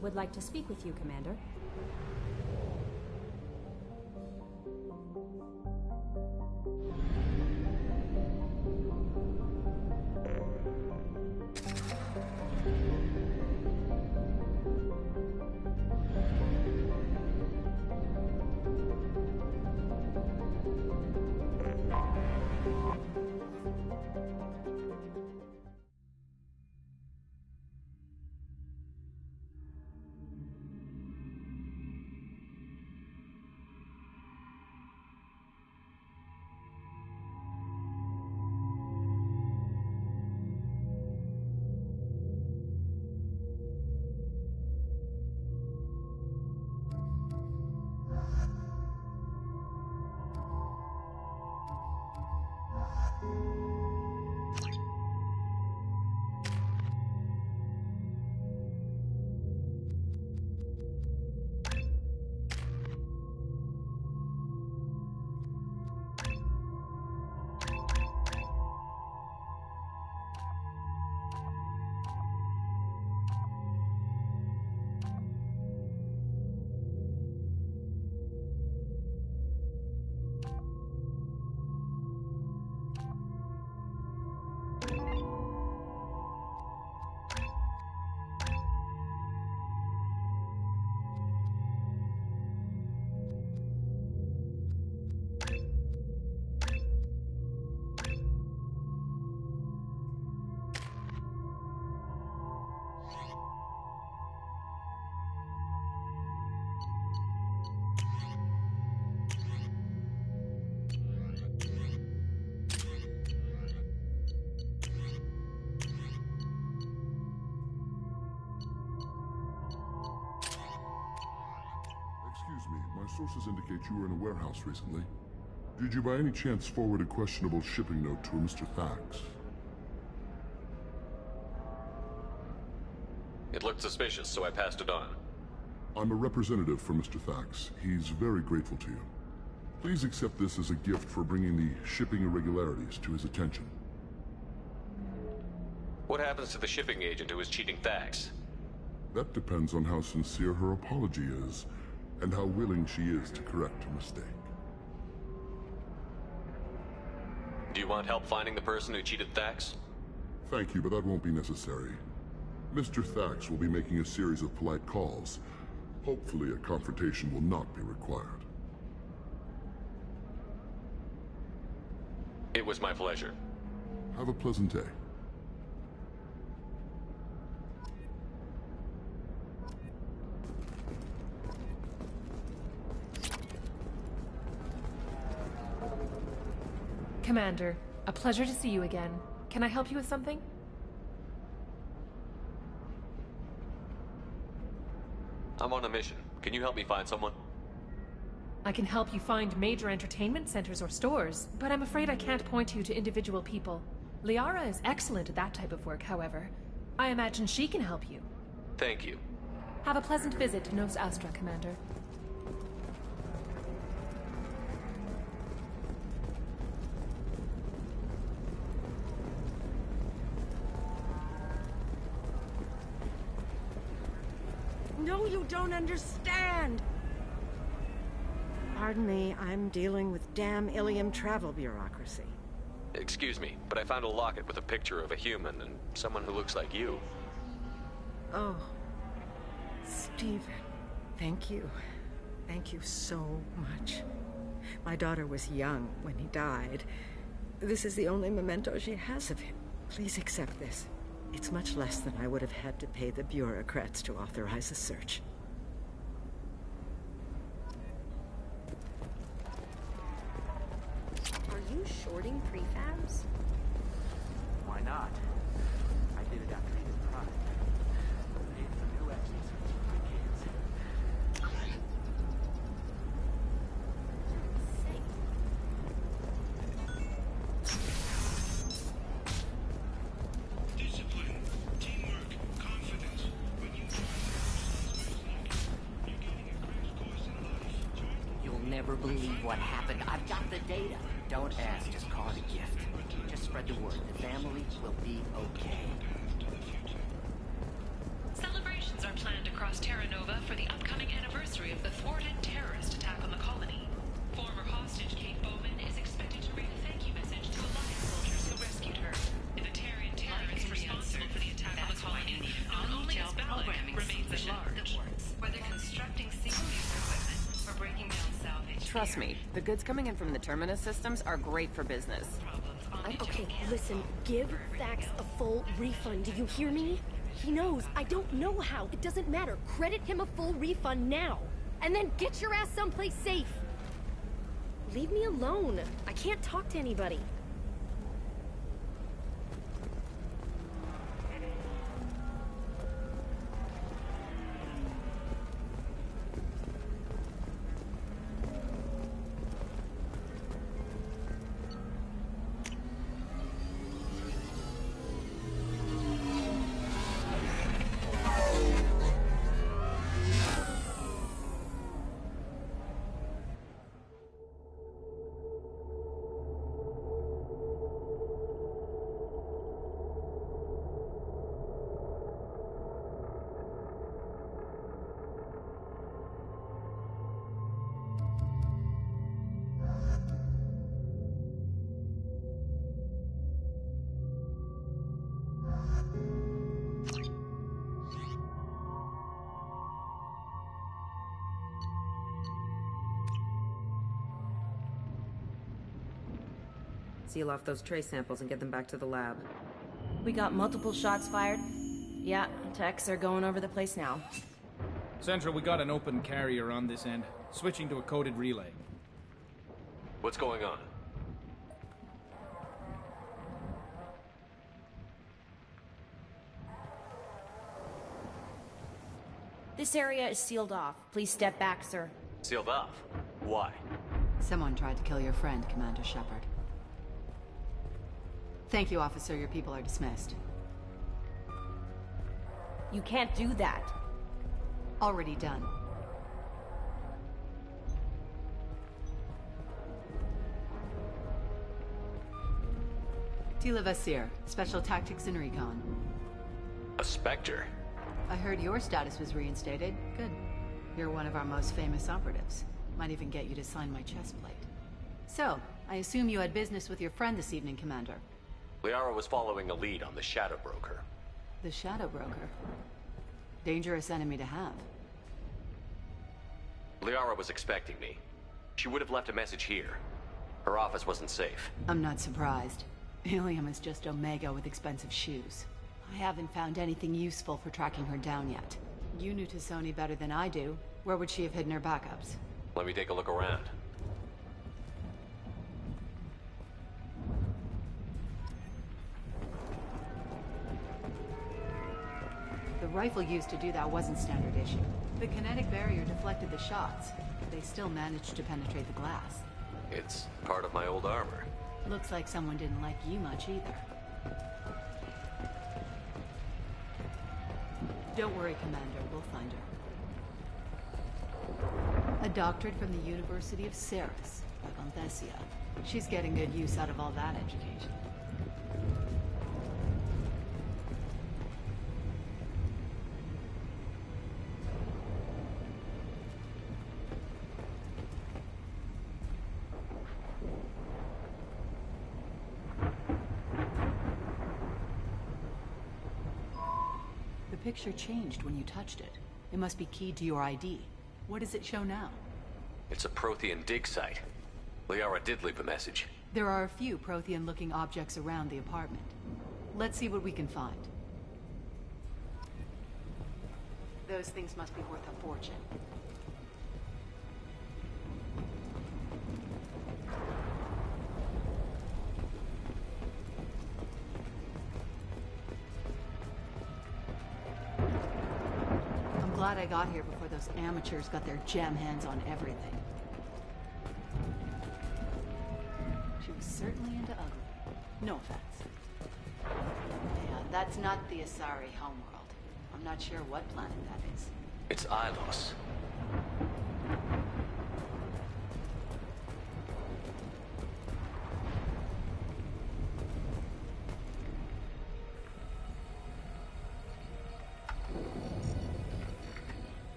Would like to speak with you, Commander. Our sources indicate you were in a warehouse recently. Did you by any chance forward a questionable shipping note to a Mr. Thax? It looked suspicious, so I passed it on. I'm a representative for Mr. Thax. He's very grateful to you. Please accept this as a gift for bringing the shipping irregularities to his attention. What happens to the shipping agent who is cheating Thax? That depends on how sincere her apology is, and how willing she is to correct her mistake. Do you want help finding the person who cheated Thax? Thank you, but that won't be necessary. Mr. Thax will be making a series of polite calls. Hopefully a confrontation will not be required. It was my pleasure. Have a pleasant day. Commander, a pleasure to see you again. Can I help you with something? I'm on a mission. Can you help me find someone? I can help you find major entertainment centers or stores, but I'm afraid I can't point you to individual people. Liara is excellent at that type of work, however. I imagine she can help you. Thank you. Have a pleasant visit to Nos Astra, Commander. No, you don't understand! Pardon me, I'm dealing with damn Ilium travel bureaucracy. Excuse me, but I found a locket with a picture of a human and someone who looks like you. Oh, Stephen, thank you. Thank you so much. My daughter was young when he died. This is the only memento she has of him. Please accept this. It's much less than I would have had to pay the bureaucrats to authorize a search. Are you shorting prefabs? Why not? I did it after Eden Prime. Paid for new exosuits for my kids. Discipline, teamwork, confidence. When you you're getting a crash course in life. You'll never believe what happened. I've got the data. Don't ask, just call it a gift. Just spread the word. The family will be okay. Celebrations are planned across Terra Nova for the upcoming anniversary of the thwarted terrorist attack on the colony. Former hostage Kate Bowman is expected to read a thank you message to Alliance soldiers who rescued her. The Batarian terrorists responsible for the attack on the colony, known only as Balak, remains at large. Whether constructing single-use equipment or breaking down salvage Trust me, the goods coming in from the Terminus systems are great for business. Okay, listen, give Thax a full refund, do you hear me? He knows, I don't know how, it doesn't matter. Credit him a full refund now. And then get your ass someplace safe. Leave me alone. I can't talk to anybody. Seal off those trace samples and get them back to the lab. We got multiple shots fired. Yeah, techs are going over the place now. Central, we got an open carrier on this end. Switching to a coded relay. What's going on? This area is sealed off. Please step back, sir. Sealed off? Why? Someone tried to kill your friend, Commander Shepard. Thank you, officer. Your people are dismissed. You can't do that. Already done. Tila Vasir, Special Tactics and Recon. A Spectre? I heard your status was reinstated. Good. You're one of our most famous operatives. Might even get you to sign my chest plate. So, I assume you had business with your friend this evening, Commander. Liara was following a lead on the Shadow Broker. The Shadow Broker? Dangerous enemy to have. Liara was expecting me. She would have left a message here. Her office wasn't safe. I'm not surprised. Helium is just Omega with expensive shoes. I haven't found anything useful for tracking her down yet. You knew T'Soni better than I do. Where would she have hidden her backups? Let me take a look around. The rifle used to do that wasn't standard issue. The kinetic barrier deflected the shots. They still managed to penetrate the glass. It's part of my old armor. Looks like someone didn't like you much either. Don't worry, Commander. We'll find her. A doctorate from the University of Ceres, Agonthesia. She's getting good use out of all that education. The picture changed when you touched it. It must be keyed to your ID. What does it show now? It's a Prothean dig site. Liara did leave a message. There are a few Prothean-looking objects around the apartment. Let's see what we can find. Those things must be worth a fortune. I'm glad I got here before those amateurs got their gem hands on everything. She was certainly into ugly. No offense. Yeah, that's not the Asari homeworld. I'm not sure what planet that is. It's Ilos.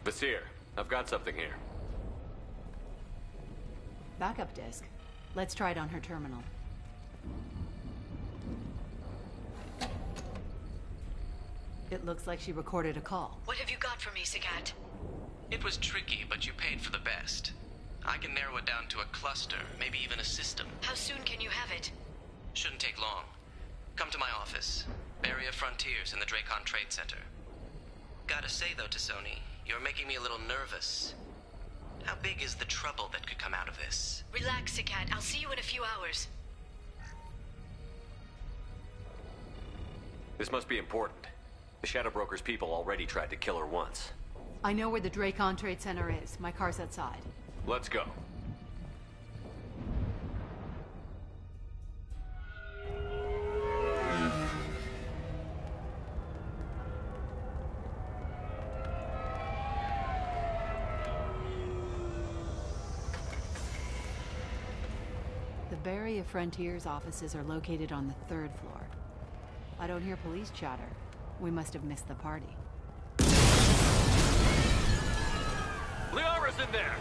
Vasir, I've got something here. Backup disk. Let's try it on her terminal. It looks like she recorded a call. What have you got for me, Sagat? It was tricky, but you paid for the best. I can narrow it down to a cluster, maybe even a system. How soon can you have it? Shouldn't take long. Come to my office. Barrier Frontiers in the Dracon Trade Center. Gotta say though, T'Soni, you're making me a little nervous. How big is the trouble that could come out of this? Relax, Sagat. I'll see you in a few hours. This must be important. The Shadow Broker's people already tried to kill her once. I know where the Dracon Trade Center is. My car's outside. Let's go. The Barrier Frontiers offices are located on the 3rd floor. I don't hear police chatter. We must have missed the party. Liara's in there!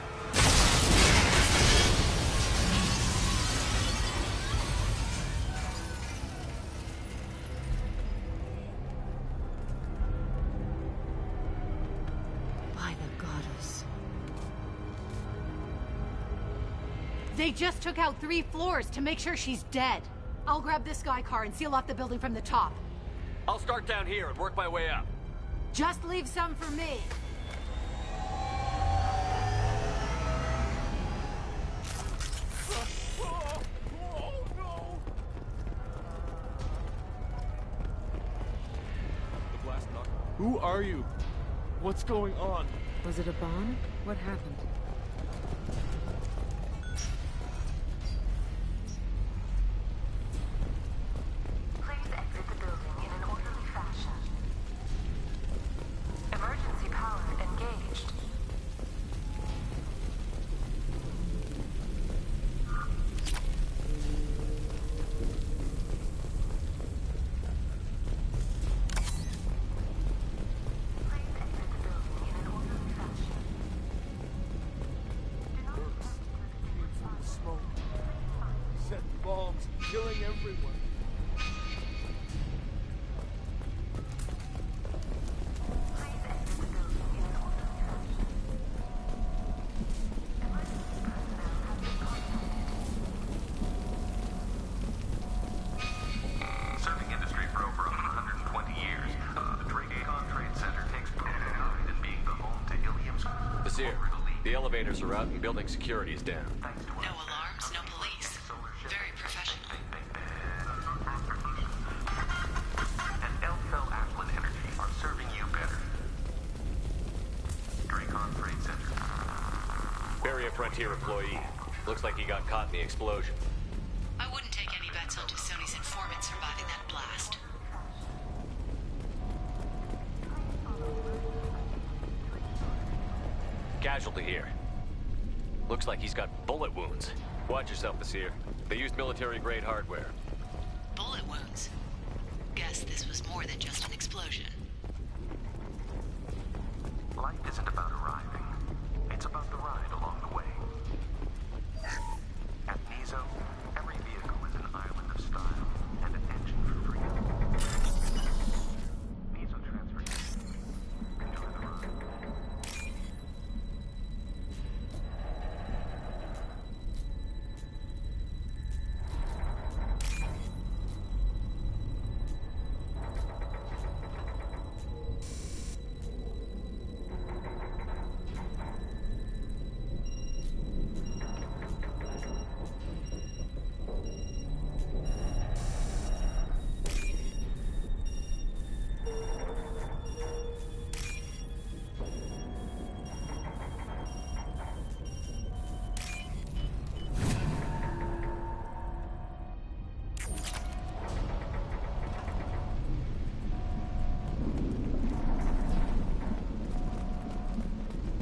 By the goddess. They just took out 3 floors to make sure she's dead. I'll grab this Sky car and seal off the building from the top. I'll start down here and work my way up. Just leave some for me. The blast knocked. Who are you? What's going on? Was it a bomb? What happened? everyone. Serving industry for over 120 years, the Dracon Trade Center takes pride in being the home to Ilium's... Vizier, the elevators are out and building security is down. No alarms, no police. Very professional. And Elfell Ashland Energy are serving you better. Dracon Trade Center. Barrier Frontier employee. Looks like he got caught in the explosion. I wouldn't take any bets on Sony's informants surviving that blast. Casualty here. Looks like he's got bullet wounds. Watch yourself, Vizier. They used military-grade hardware. Bullet wounds. Guess this was more than just an explosion. Life isn't about arriving. It's about the ride along the way. At Nizo, every vehicle is an island of style and an engine for freedom. Nizo Transportation. Enjoy the ride.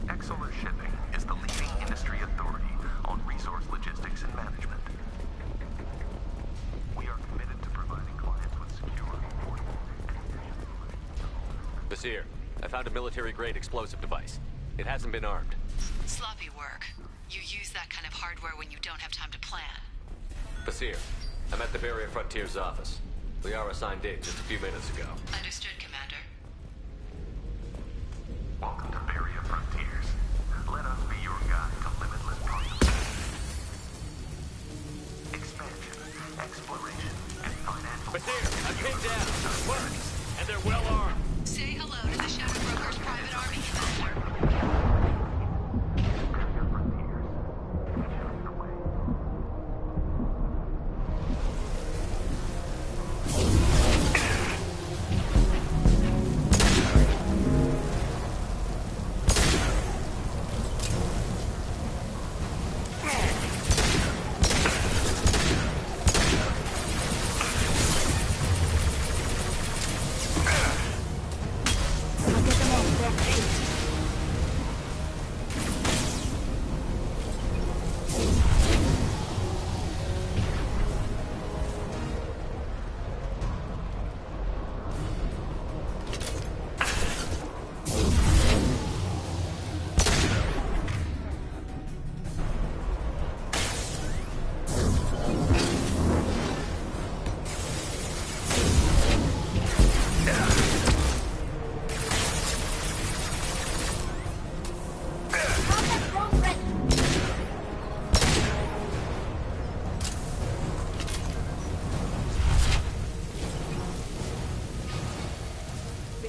Exolar Shipping is the leading industry authority on resource logistics and management. We are committed to providing clients with secure, affordable, and efficient... Vizier, I found a military-grade explosive device. It hasn't been armed. Sloppy work. You use that kind of hardware when you don't have time to plan. Vizier, I'm at the Barrier Frontier's office. Liara signed in just a few minutes ago. Understood, Commander. Welcome to Barrier Frontiers. Let us be your guide to limitless possibilities. Expansion, exploration, and financial... Vizier, I'm pinned down. Look, and they're well armed. Say hello to the Shadow Broker's private army, Commander. Barrier Frontiers. We show you the way.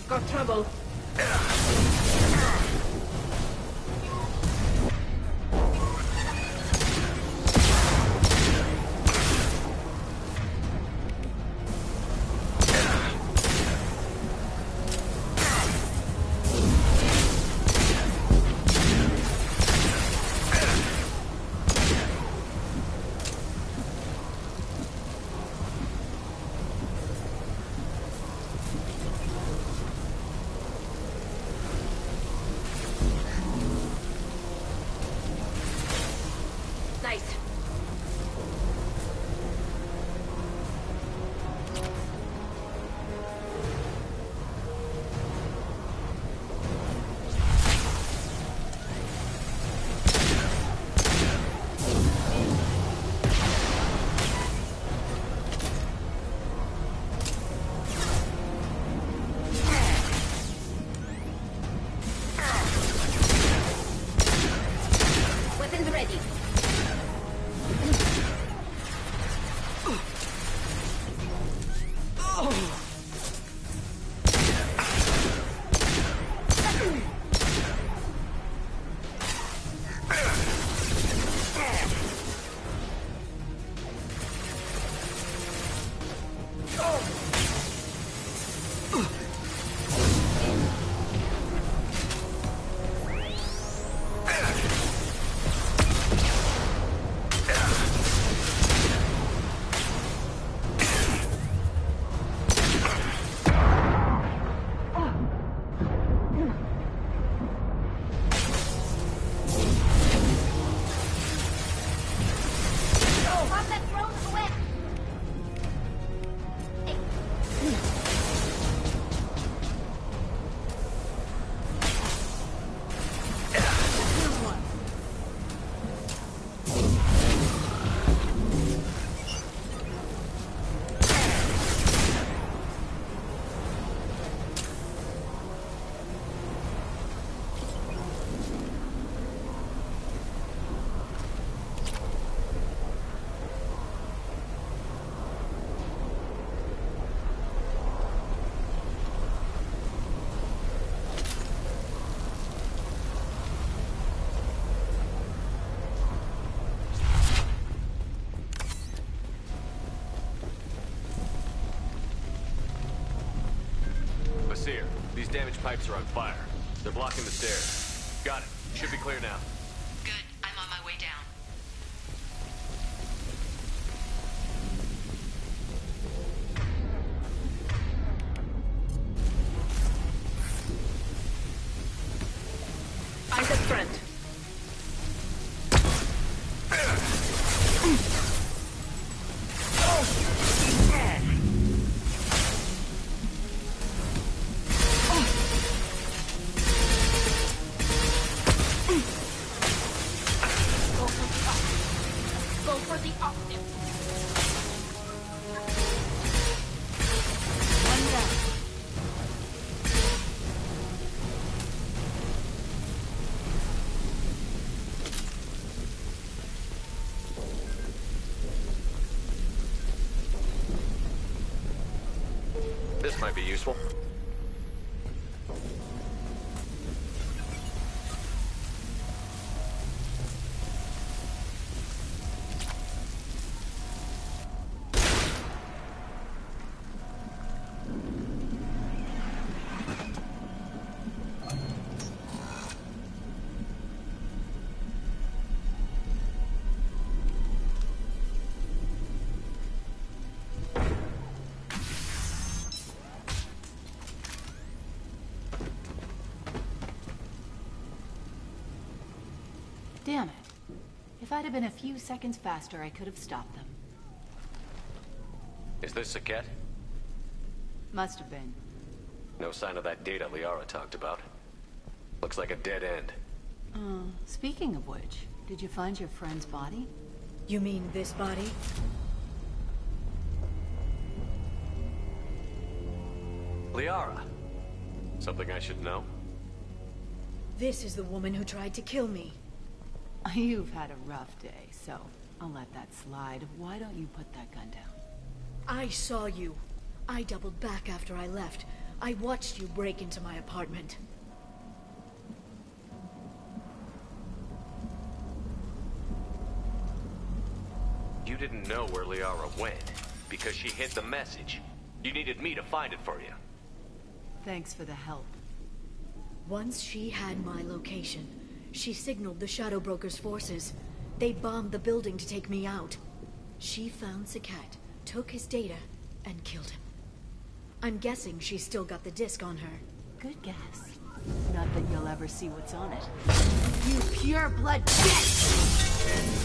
Got trouble. these damaged pipes are on fire. They're blocking the stairs. Got it. Should be clear now. Good. I'm on my way down. Eyes up front. Go for the optic. One down. This might be useful. Damn it. If I'd have been a few seconds faster, I could have stopped them. Is this Saket? Must have been. No sign of that data Liara talked about. Looks like a dead end. Speaking of which, did you find your friend's body? You mean this body? Liara. Something I should know? This is the woman who tried to kill me. You've had a rough day, so I'll let that slide. Why don't you put that gun down? I saw you. I doubled back after I left. I watched you break into my apartment. You didn't know where Liara went, because she hid the message. You needed me to find it for you. Thanks for the help. Once she had my location, she signaled the Shadow Broker's forces. They bombed the building to take me out. She found Saket, took his data, and killed him. I'm guessing she's still got the disc on her. Good guess. Not that you'll ever see what's on it. You pure blood bitch!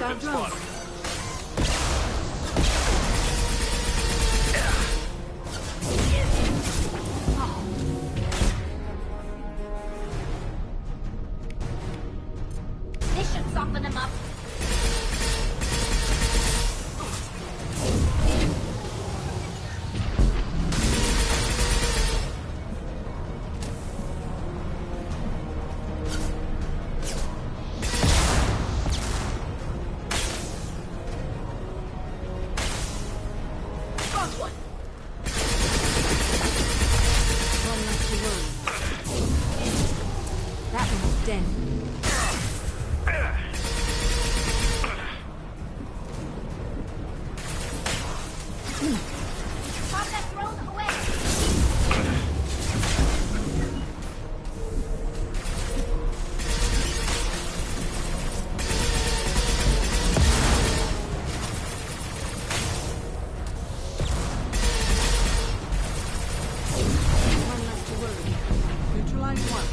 been spotted. This should soften him up. Got one. One left to learn. That one's dead. Pop that thrown away. One left to worry. Neutralize one.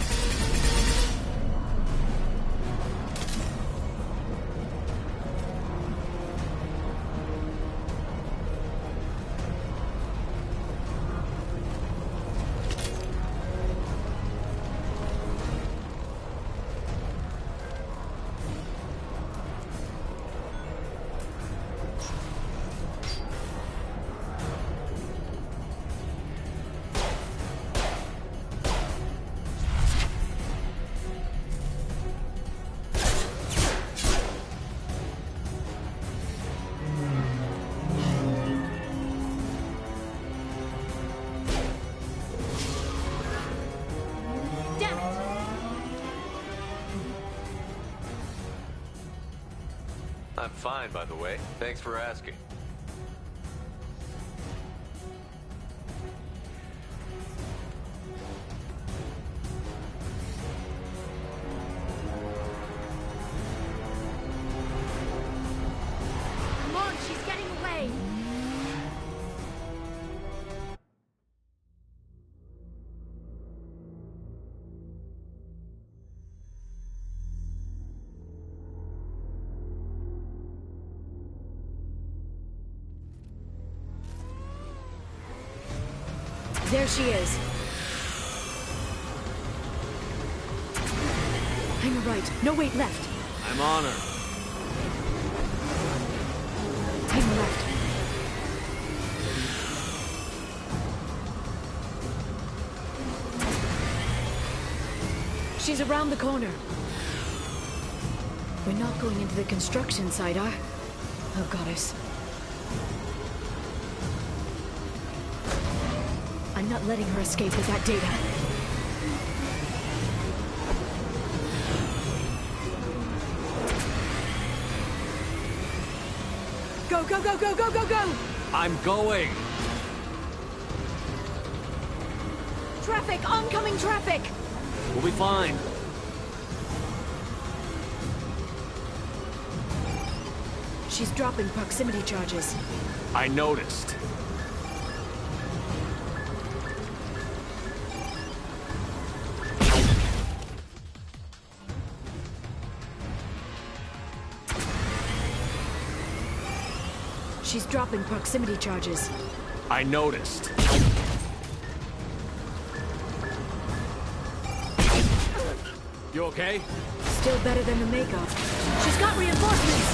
Damn it. I'm fine, by the way. Thanks for asking. Come on, she's getting away. There she is. Hang right. No, wait, left. I'm on her. Hang left. She's around the corner. We're not going into the construction site, are? Oh, goddess. I'm not letting her escape with that data. Go, go, go, go, go, go, go! I'm going. Traffic! Oncoming traffic! We'll be fine. She's dropping proximity charges. I noticed. She's dropping proximity charges. I noticed. You okay? Still better than the makeup. She's got reinforcements!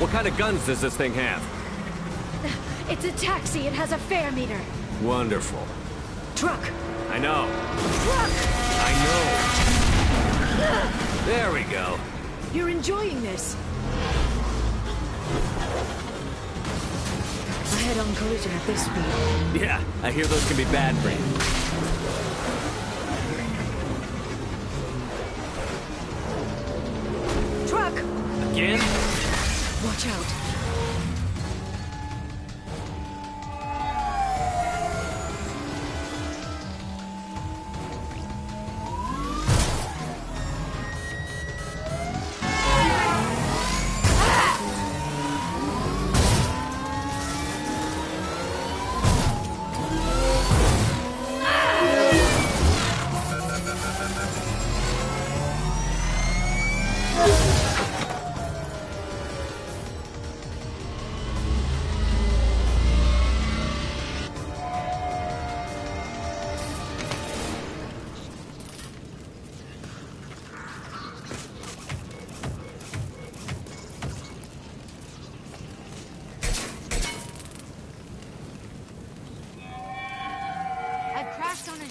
What kind of guns does this thing have? It's a taxi. It has a fare meter. Wonderful. Truck! I know. Truck! I know. There we go. You're enjoying this. A head-on collision at this speed. Yeah, I hear those can be bad for you. Truck! Again? Watch out.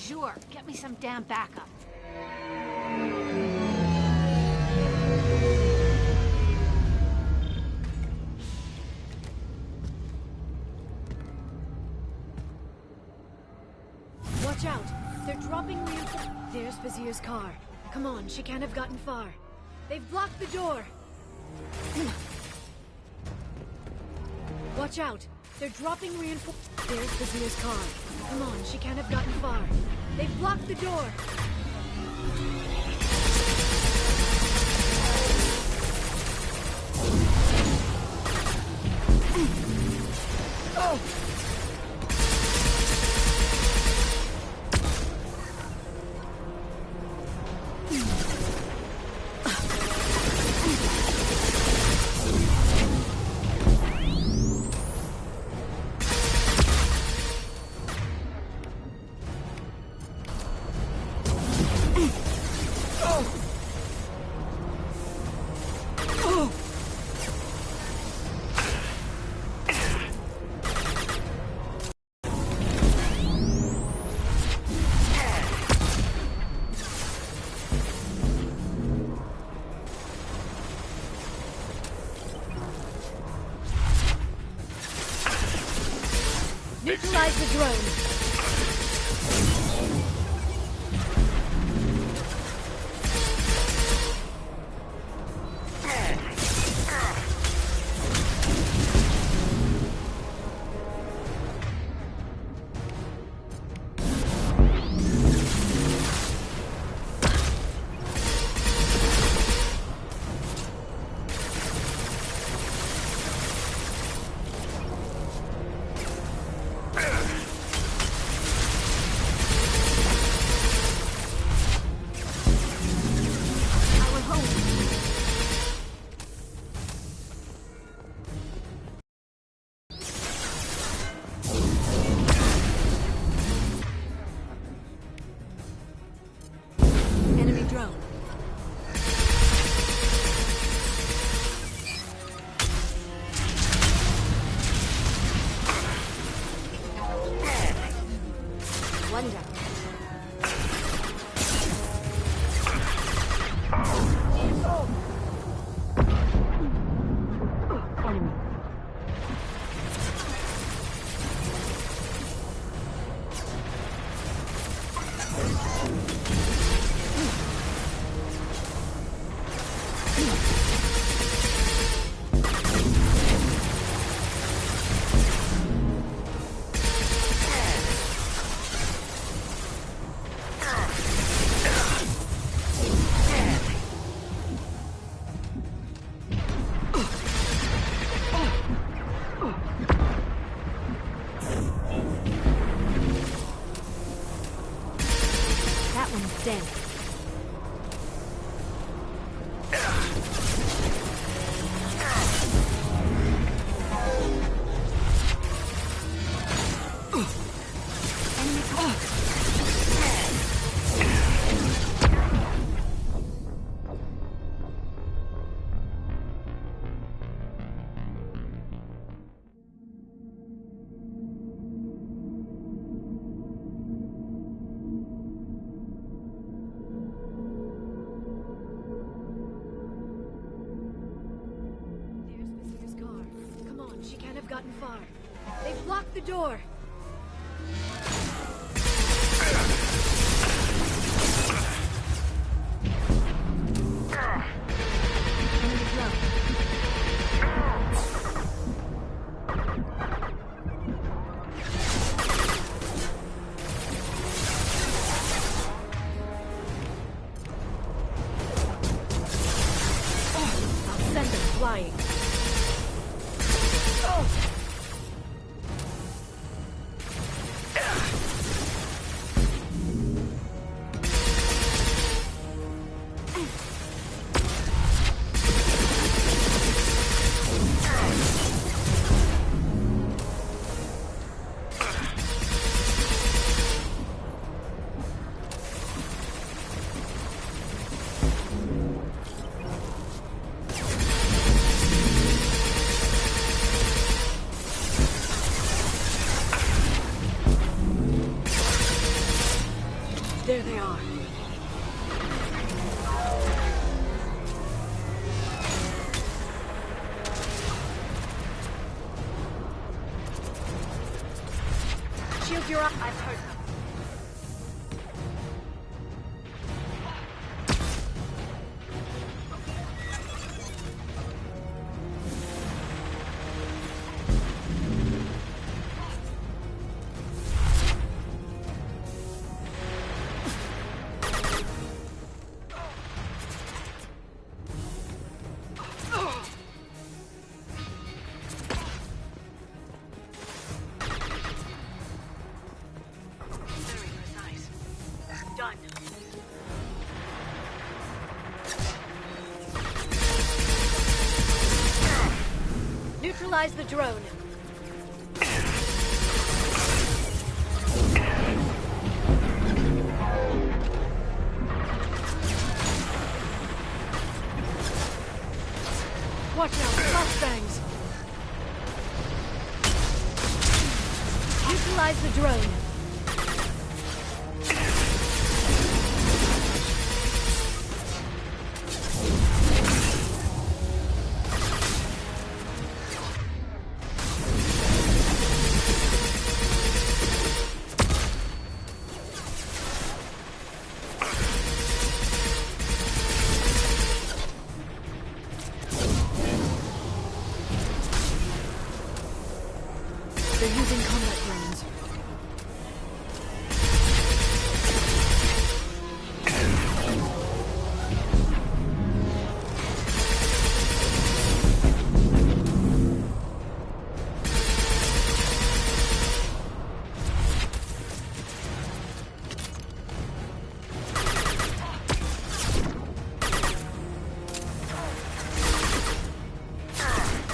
Sure, get me some damn backup. Watch out! They're dropping reinforcements. There's Vizier's car. Come on, she can't have gotten far. They've blocked the door! Watch out! They're dropping reinforcements. There's Vizier's car. Come on, she can't have gotten far. They've blocked the door! Oh! Neutralize the drone. Gotten far. They've blocked the door. I'll send them flying. Oh! Shield your eye. I've heard them. Neutralize the drone. Watch out, flashbangs. Neutralize the drone. They're using combat drones.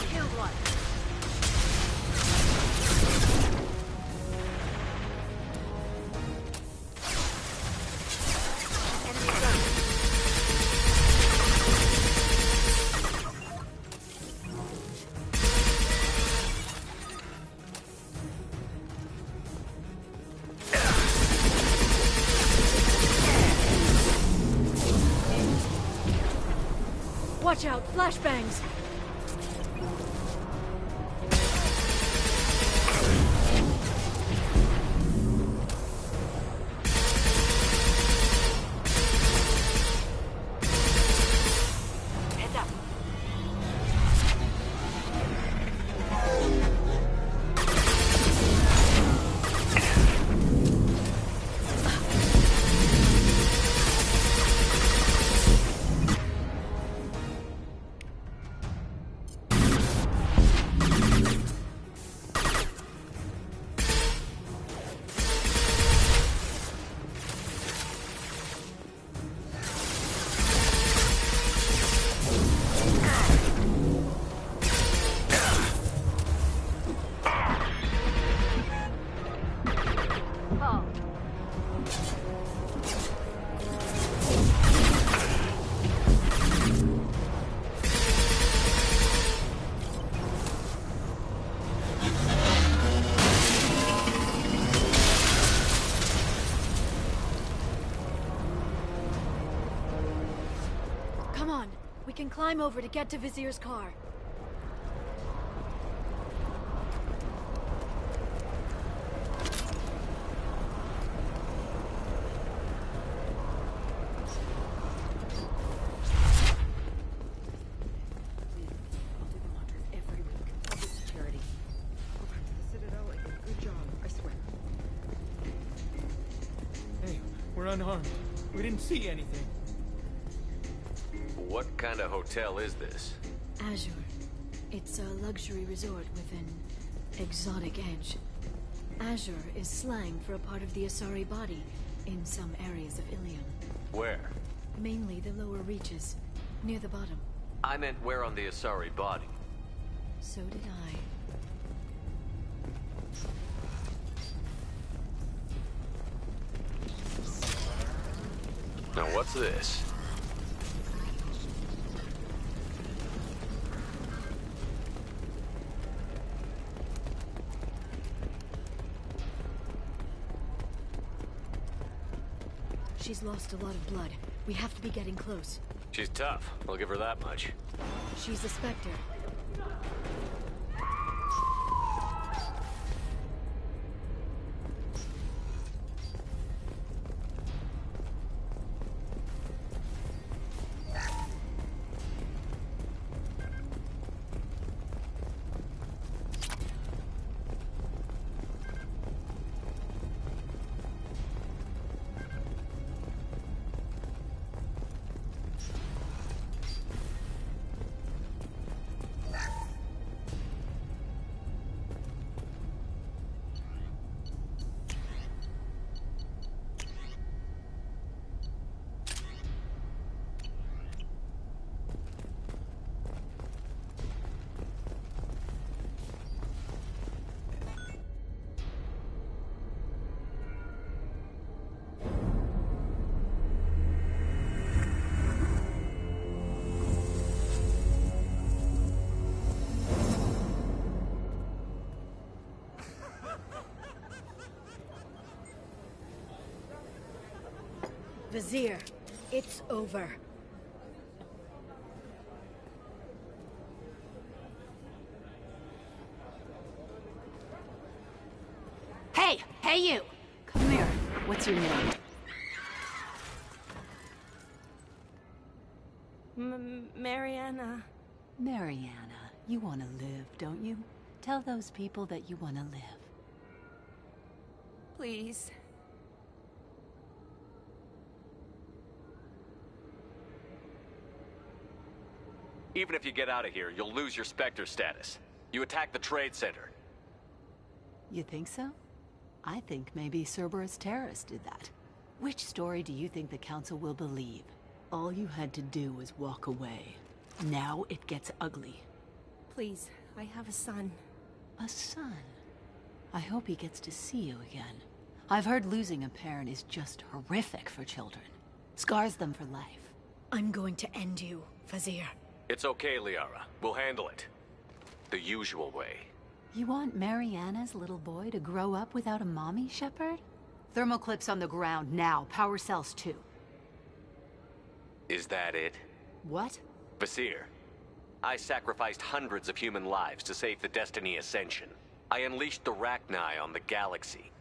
Killed one. Watch out, flashbangs! Heads up. Come on, we can climb over to get to Vizier's car. Hey, we're unarmed. We didn't see anything. What kind of hotel is this? Azure. It's a luxury resort with an exotic edge. Azure is slang for a part of the Asari body in some areas of Ilium. Where? Mainly the lower reaches, near the bottom. I meant where on the Asari body. So did I. Now what's this? She's lost a lot of blood. We have to be getting close. She's tough. I'll give her that much. She's a Spectre. Vizier, it's over. Hey! Hey, you! Come here. What's your name? Mariana. Mariana. You want to live, don't you? Tell those people that you want to live. Please. Even if you get out of here, you'll lose your Spectre status. You attacked the trade center. You think so? I think maybe Cerberus terrorists did that. Which story do you think the Council will believe? All you had to do was walk away. Now it gets ugly. Please, I have a son. A son? I hope he gets to see you again. I've heard losing a parent is just horrific for children. Scars them for life. I'm going to end you, Vizier. It's okay, Liara. We'll handle it. The usual way. You want Mariana's little boy to grow up without a mommy, Shepard? Thermal clips on the ground now. Power cells too. Is that it? What? Vizier, I sacrificed hundreds of human lives to save the Destiny Ascension. I unleashed the Rachni on the galaxy.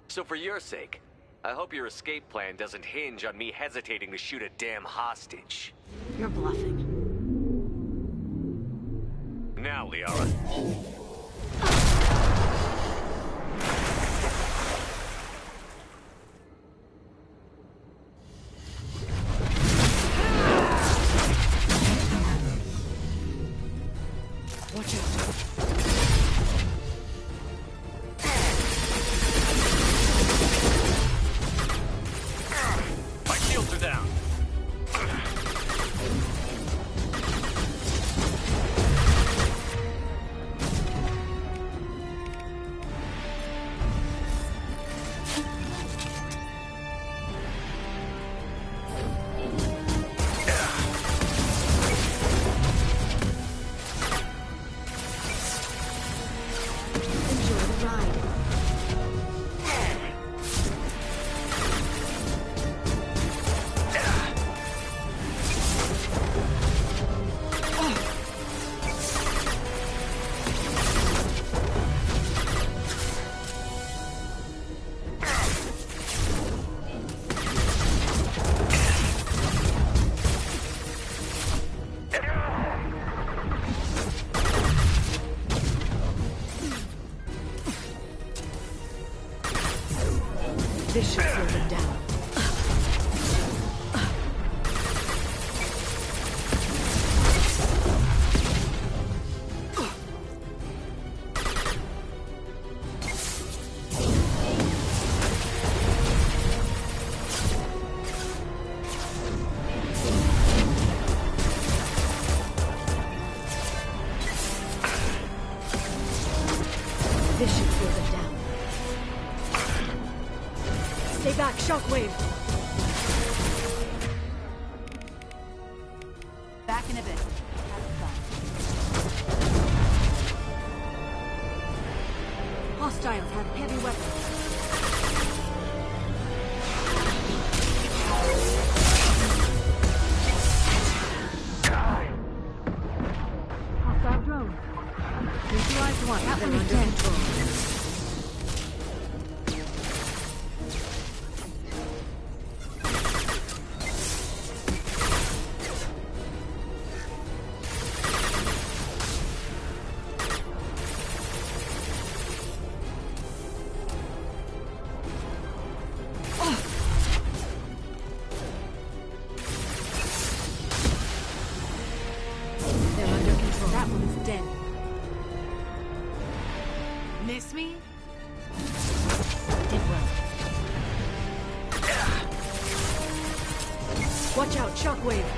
So for your sake, I hope your escape plan doesn't hinge on me hesitating to shoot a damn hostage. You're bluffing. Now, Liara. Watch out. My shields are down. This should slow them down. This should slow them down. Stay back, Shockwave! Back in a bit. Hostiles have heavy weapons. Hostile drone. Neutralized one. That one is under control. That one is dead. Miss me? Did well. Watch out, Shockwave!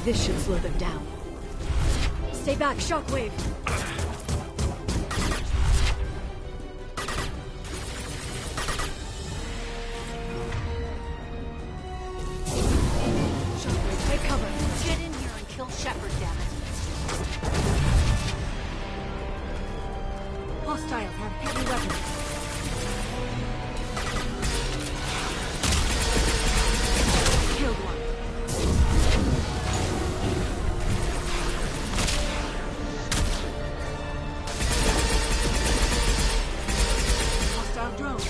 This should slow them down. Stay back, Shockwave! Shockwave, take cover! Get in here and kill Shepard, damn it. Hostiles have heavy weapons. Killed one. Hostile drone.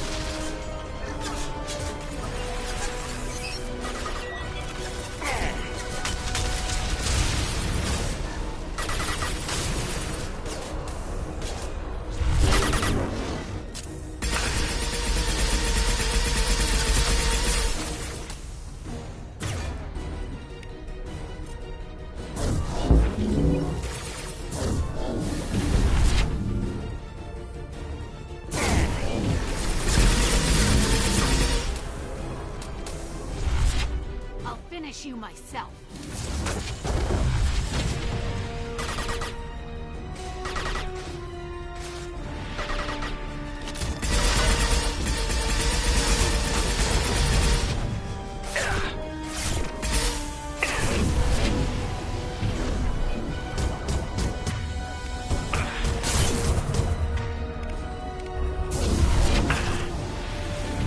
I'll finish you myself.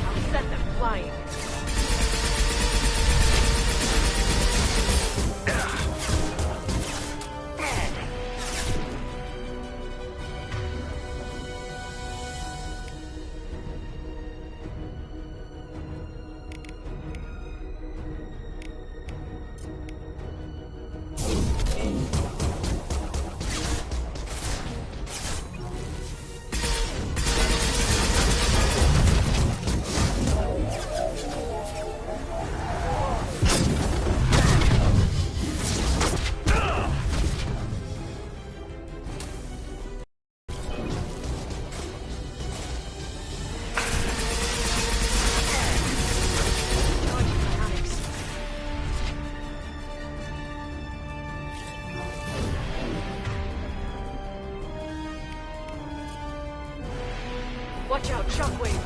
I'll set them flying. Watch out, Shockwave!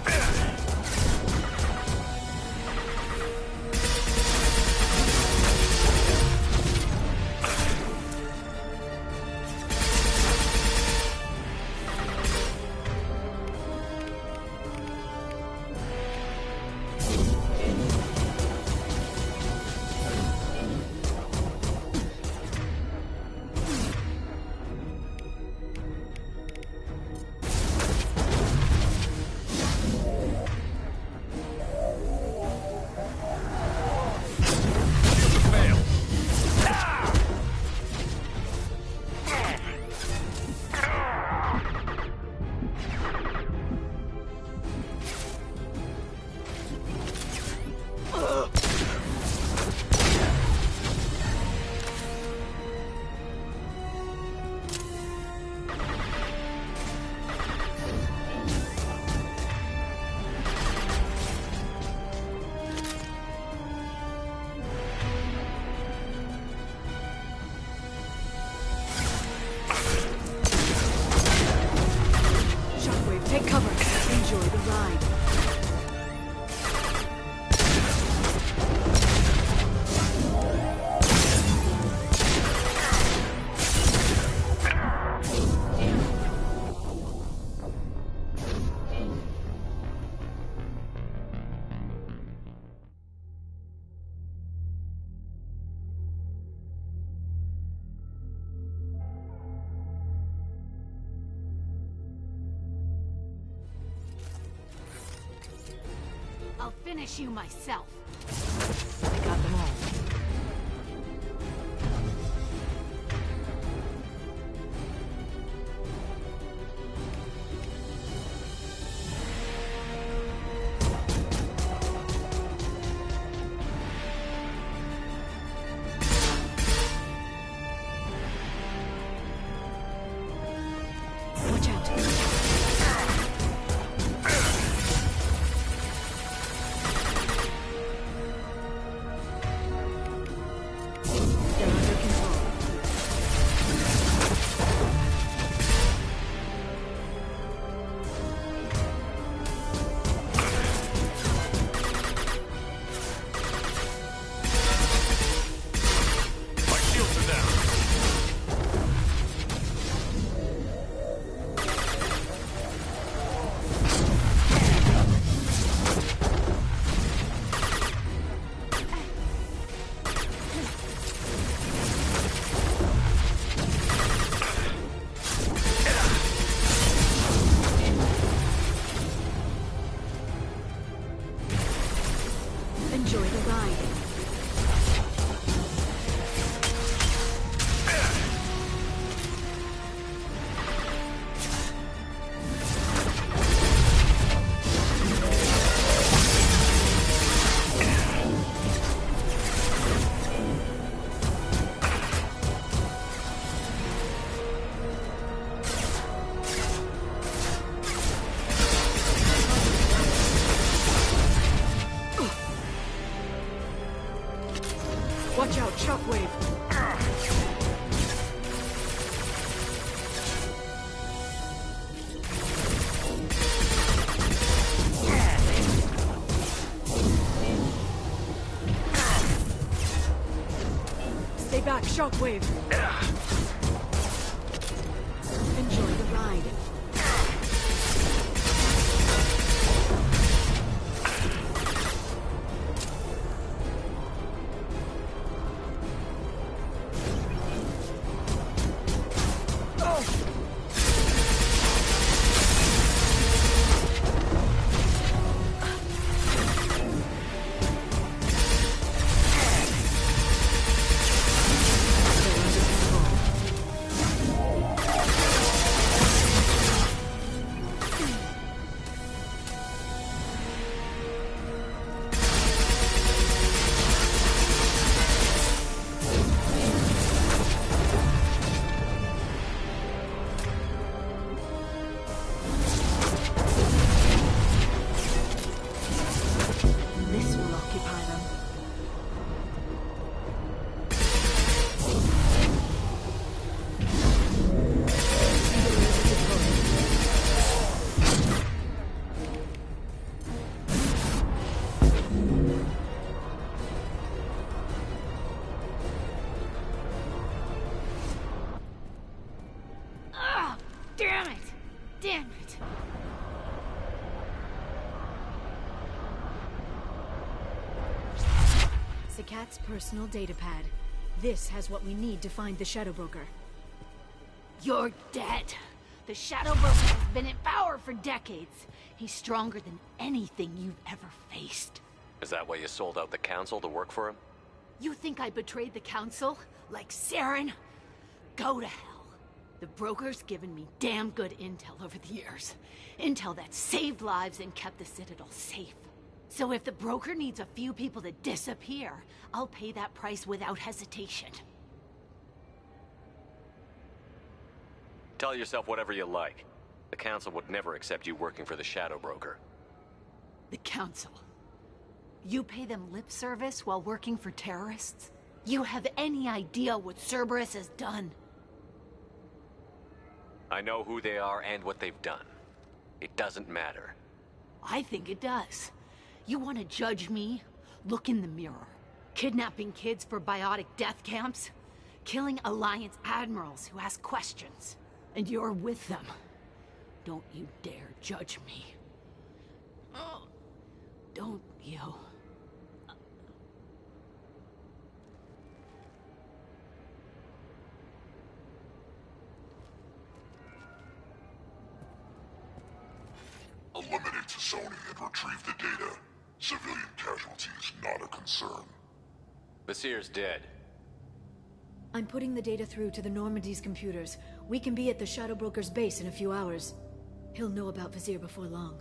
Shockwave, take cover. Enjoy the ride. I'll finish you myself. I got them all. Watch out. Shockwave! Enjoy the ride. Damn it! Damn it! Sakat's personal data pad. This has what we need to find the Shadow Broker. You're dead. The Shadow Broker has been in power for decades. He's stronger than anything you've ever faced. Is that why you sold out the Council to work for him? You think I betrayed the Council? Like Saren? Go to hell. The Broker's given me damn good intel over the years. Intel that saved lives and kept the Citadel safe. So if the Broker needs a few people to disappear, I'll pay that price without hesitation. Tell yourself whatever you like. The Council would never accept you working for the Shadow Broker. The Council? You pay them lip service while working for terrorists? You have any idea what Cerberus has done? I know who they are and what they've done. It doesn't matter. I think it does. You want to judge me? Look in the mirror. Kidnapping kids for biotic death camps? Killing Alliance admirals who ask questions. And you're with them. Don't you dare judge me. Oh, don't you? Eliminate Sony and retrieve the data. Civilian casualties not a concern. Vasir's dead. I'm putting the data through to the Normandy's computers. We can be at the Shadow Broker's base in a few hours. He'll know about Vasir before long.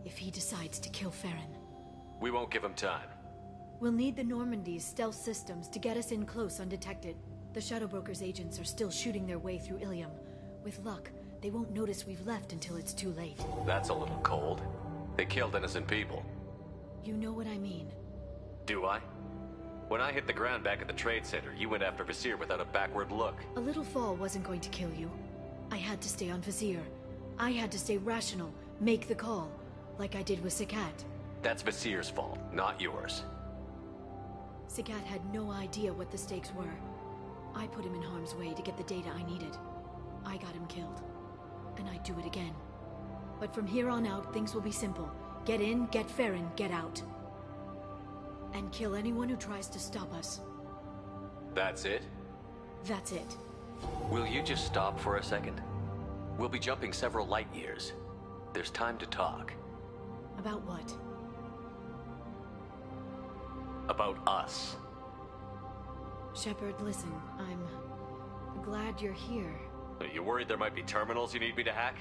If he decides to kill Farron. We won't give him time. We'll need the Normandy's stealth systems to get us in close undetected. The Shadow Broker's agents are still shooting their way through Ilium. With luck, they won't notice we've left until it's too late. That's a little cold. They killed innocent people. You know what I mean. Do I? When I hit the ground back at the trade center, you went after Vasir without a backward look. A little fall wasn't going to kill you. I had to stay on Vasir. I had to stay rational, make the call, like I did with Sakat. That's Vasir's fault, not yours. Sakat had no idea what the stakes were. I put him in harm's way to get the data I needed. I got him killed. And I'd do it again. But from here on out, things will be simple. Get in, get Farron, get out. And kill anyone who tries to stop us. That's it? That's it. Will you just stop for a second? We'll be jumping several light years. There's time to talk. About what? About us. Shepard, listen, I'm glad you're here. Are you worried there might be terminals you need me to hack?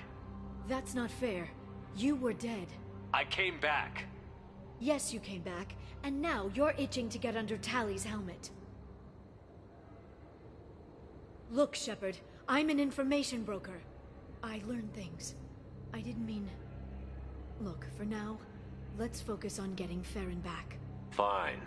That's not fair. You were dead. I came back. Yes, you came back, and now you're itching to get under Tally's helmet. Look, Shepard, I'm an information broker. I learn things. I didn't mean... Look, for now, let's focus on getting Farron back. Fine.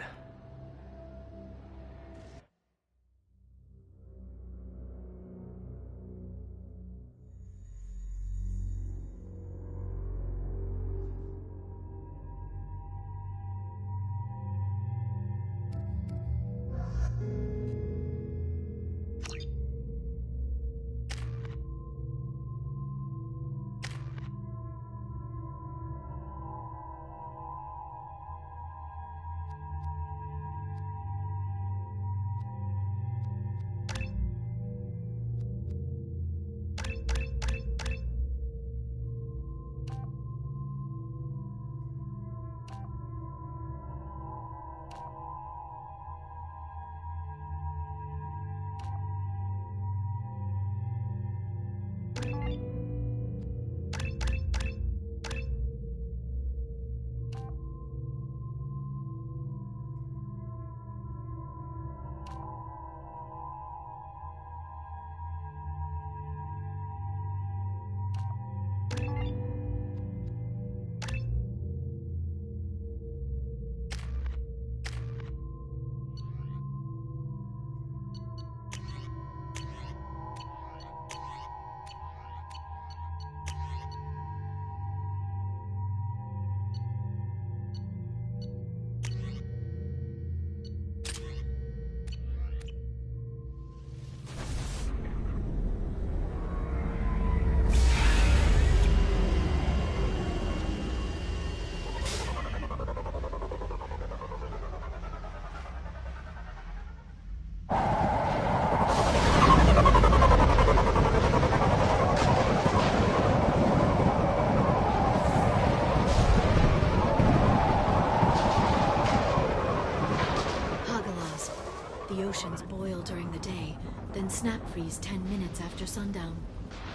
freeze 10 minutes after sundown.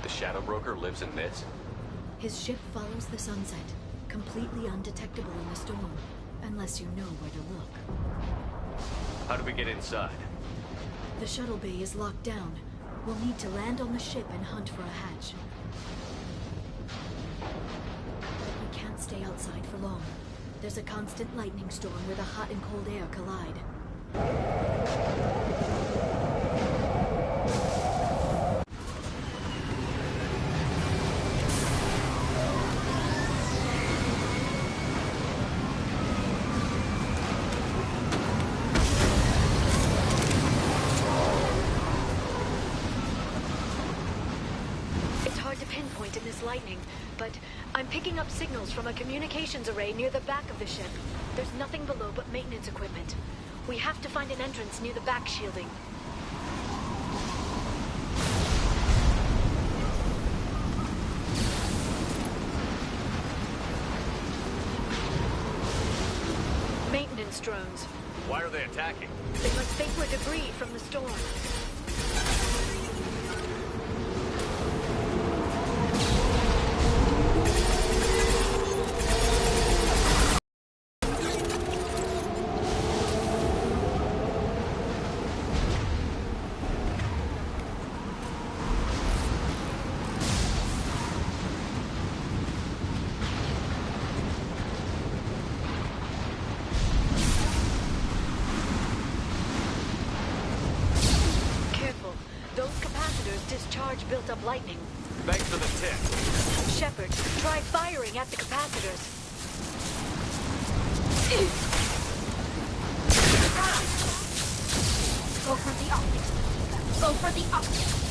The Shadow Broker lives in this? His ship follows the sunset, completely undetectable in the storm, unless you know where to look. How do we get inside? The shuttle bay is locked down. We'll need to land on the ship and hunt for a hatch. But we can't stay outside for long. There's a constant lightning storm where the hot and cold air collide. Lightning, but I'm picking up signals from a communications array near the back of the ship. There's nothing below but maintenance equipment. We have to find an entrance near the back shielding. Maintenance drones. Why are they attacking? They must think we're debris from the storm. Built up lightning. Thanks for the tip. Shepard, try firing at the capacitors. Go for the optics. Go for the optics.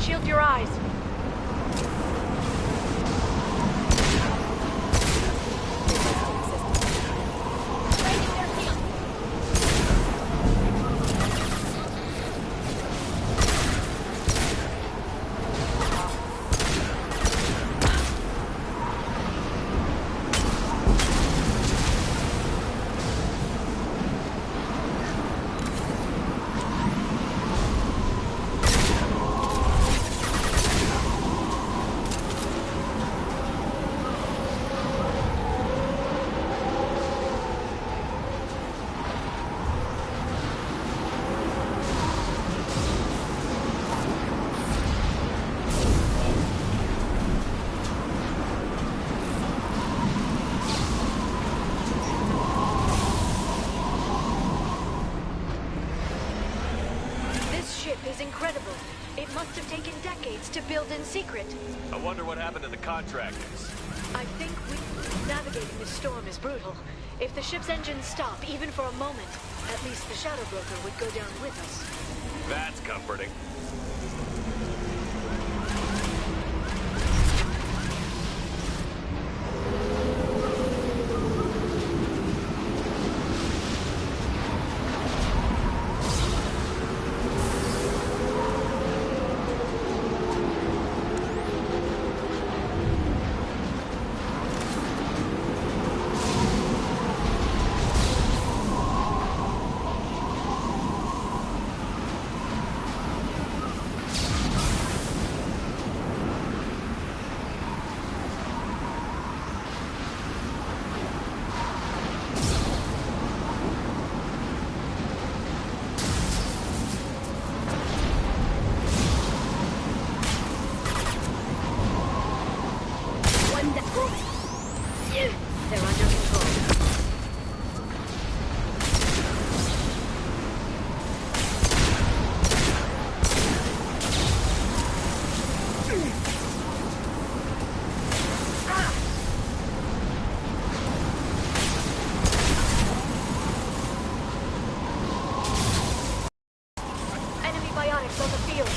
Shield your eyes. Is incredible. It must have taken decades to build in secret. I wonder what happened to the contractors. I think navigating the storm is brutal. If the ship's engines stop, even for a moment, at least the Shadow Broker would go down with us. That's comforting. They're under control. Enemy biotics on the field.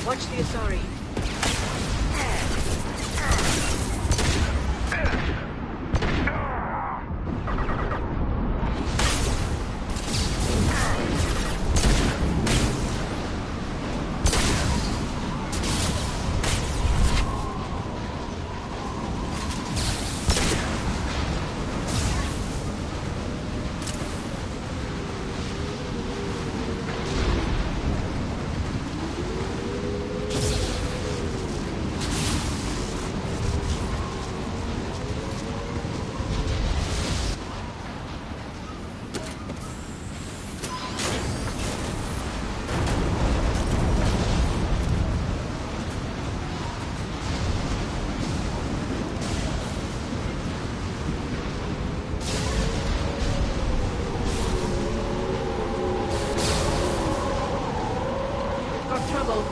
Watch the Asari. have trouble.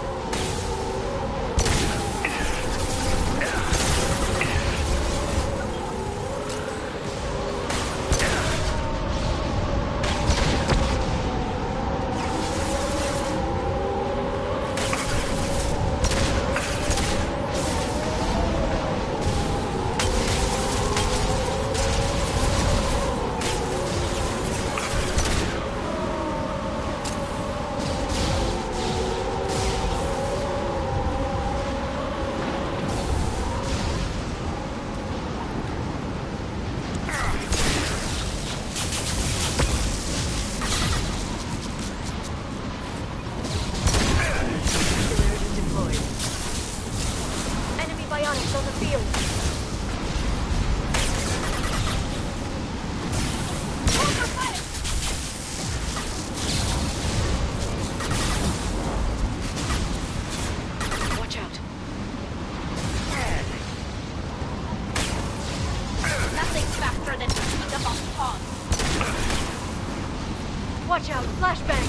Watch out! Flashbang!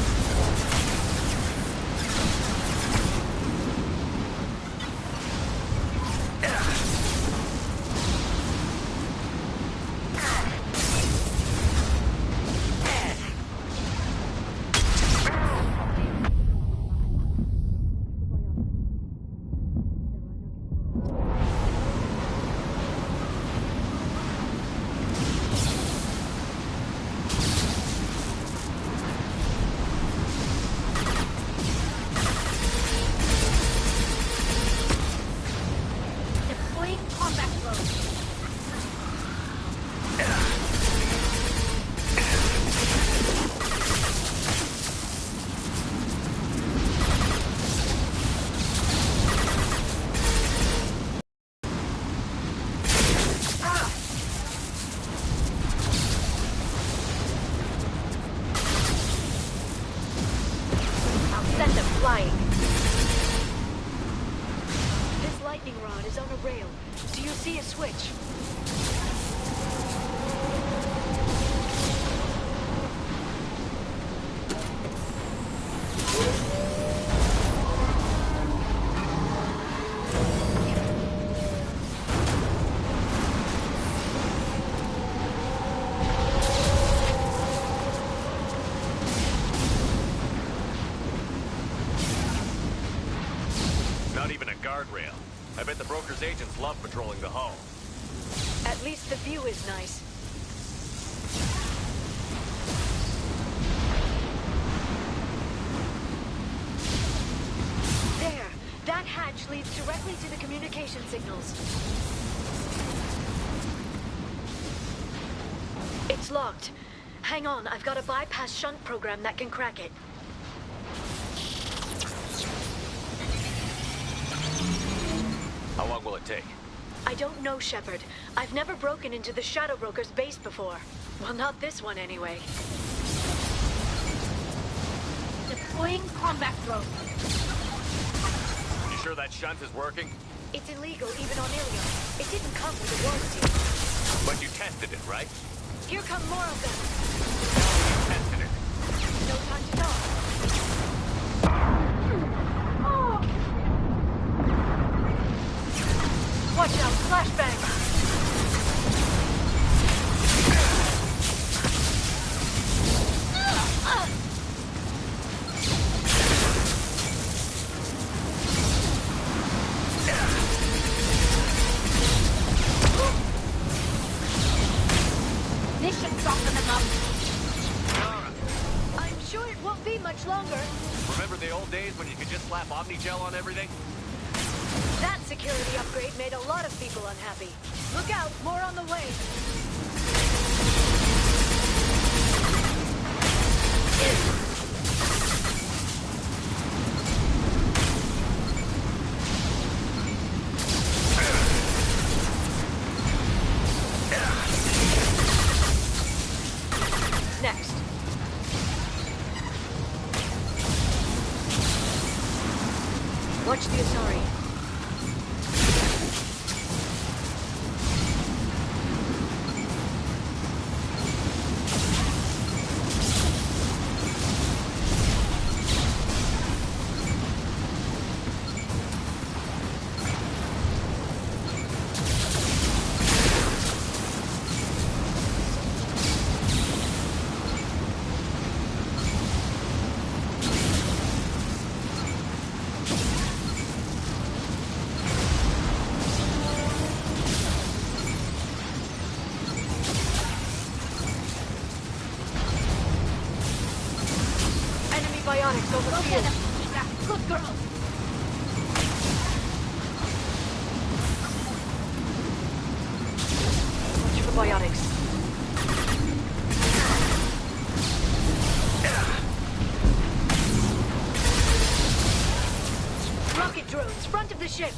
This lightning rod is on a rail. Do you see a switch? Not even a guardrail. I bet the broker's agents love patrolling the hull. At least the view is nice. There! That hatch leads directly to the communication signals. It's locked. Hang on, I've got a bypass shunt program that can crack it. How long will it take? I don't know, Shepard. I've never broken into the Shadow Broker's base before. Well, not this one anyway. Deploying combat drone. You sure that shunt is working? It's illegal even on Ilium. It didn't come with a warranty. But you tested it, right? Here come more of them. You tested it. No time to talk. Watch out, flashbang! This should soften them up. I'm sure it won't be much longer. Remember the old days when you could just slap Omnigel on everything? That security upgrade made a lot of people unhappy. Look out, more on the way. Next. Watch the Asari. biotics on the field. Good girl. Watch for biotics. Rocket drones, front of the ship.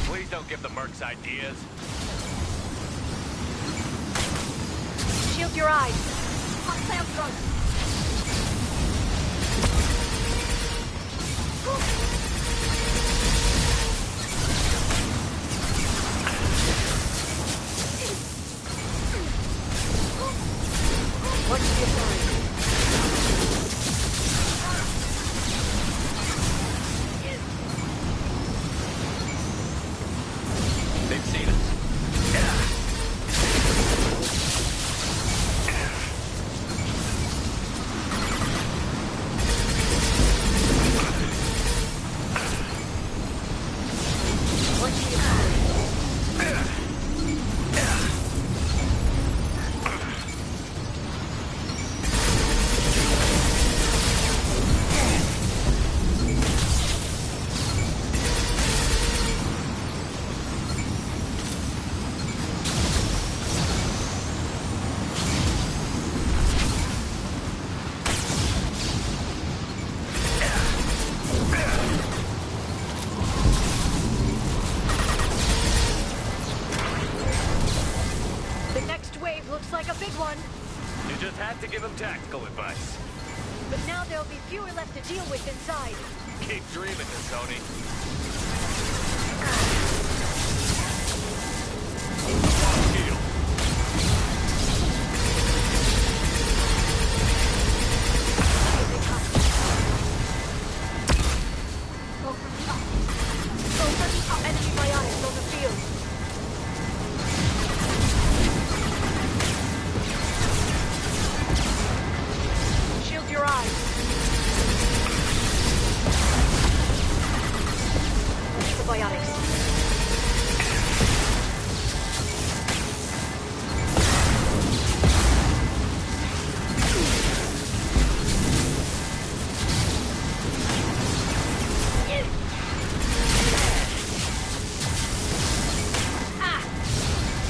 Please don't give the mercs ideas. Shield your eyes. Hostile drone. Watch your side. They've seen us. Looks like a big one. You just had to give him tactical advice. But now there'll be fewer left to deal with inside. Keep dreaming, Tony. Enemy biotics on the field. Shield your eyes. Watch for biotics.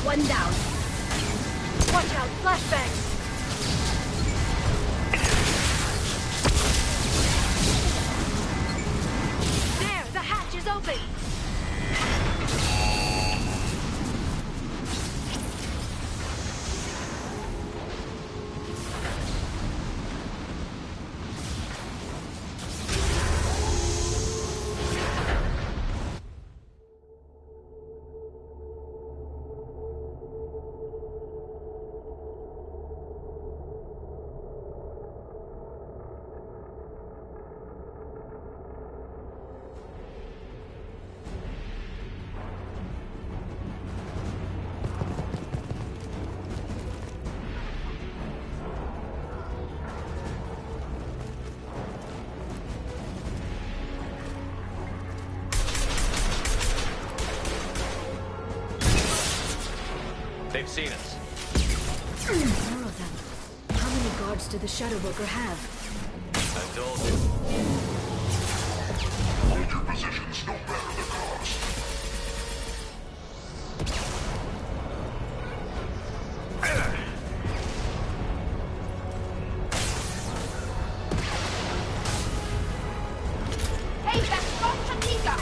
One down. Watch out, flashbangs. There, the hatch is open. They've seen us. More of them. How many guards did the Shadow Broker have? I told you. Hold your positions no matter the cost. Hey, that's from Tatika!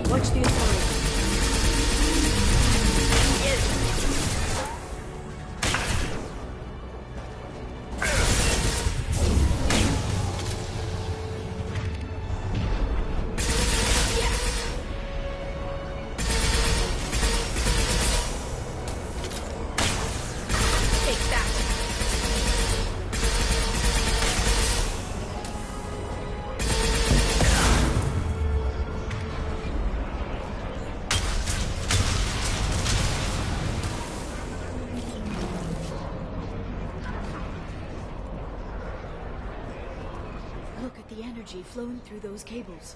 Watch the Asari. Flowing through those cables.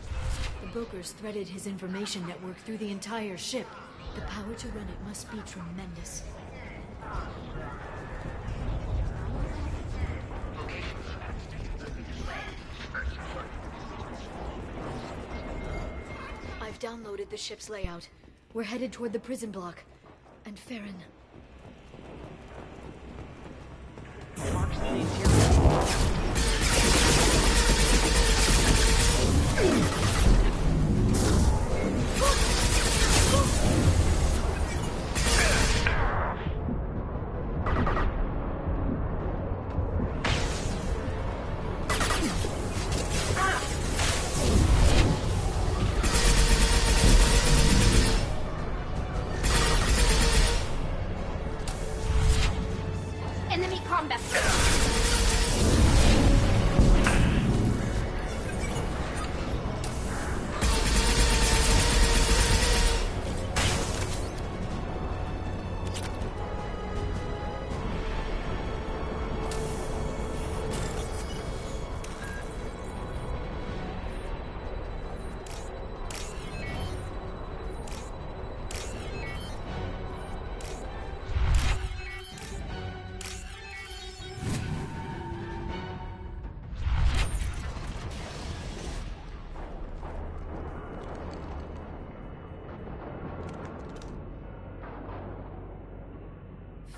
The brokers threaded his information network through the entire ship. The power to run it must be tremendous. I've downloaded the ship's layout. We're headed toward the prison block. And Farron. Marks the interior. Enemy combat.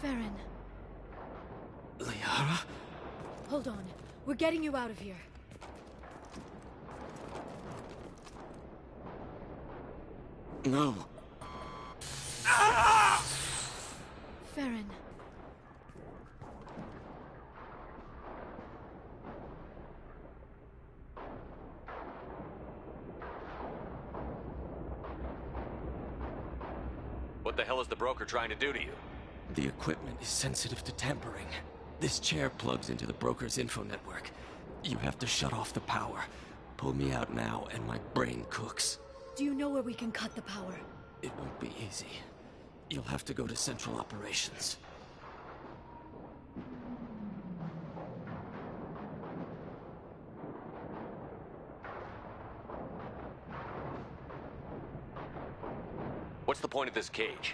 Farron. Liara? Hold on. We're getting you out of here. No. Farron. What the hell is the broker trying to do to you? The equipment is sensitive to tampering. This chair plugs into the broker's info network. You have to shut off the power. Pull me out now, and my brain cooks. Do you know where we can cut the power? It won't be easy. You'll have to go to Central Operations. What's the point of this cage?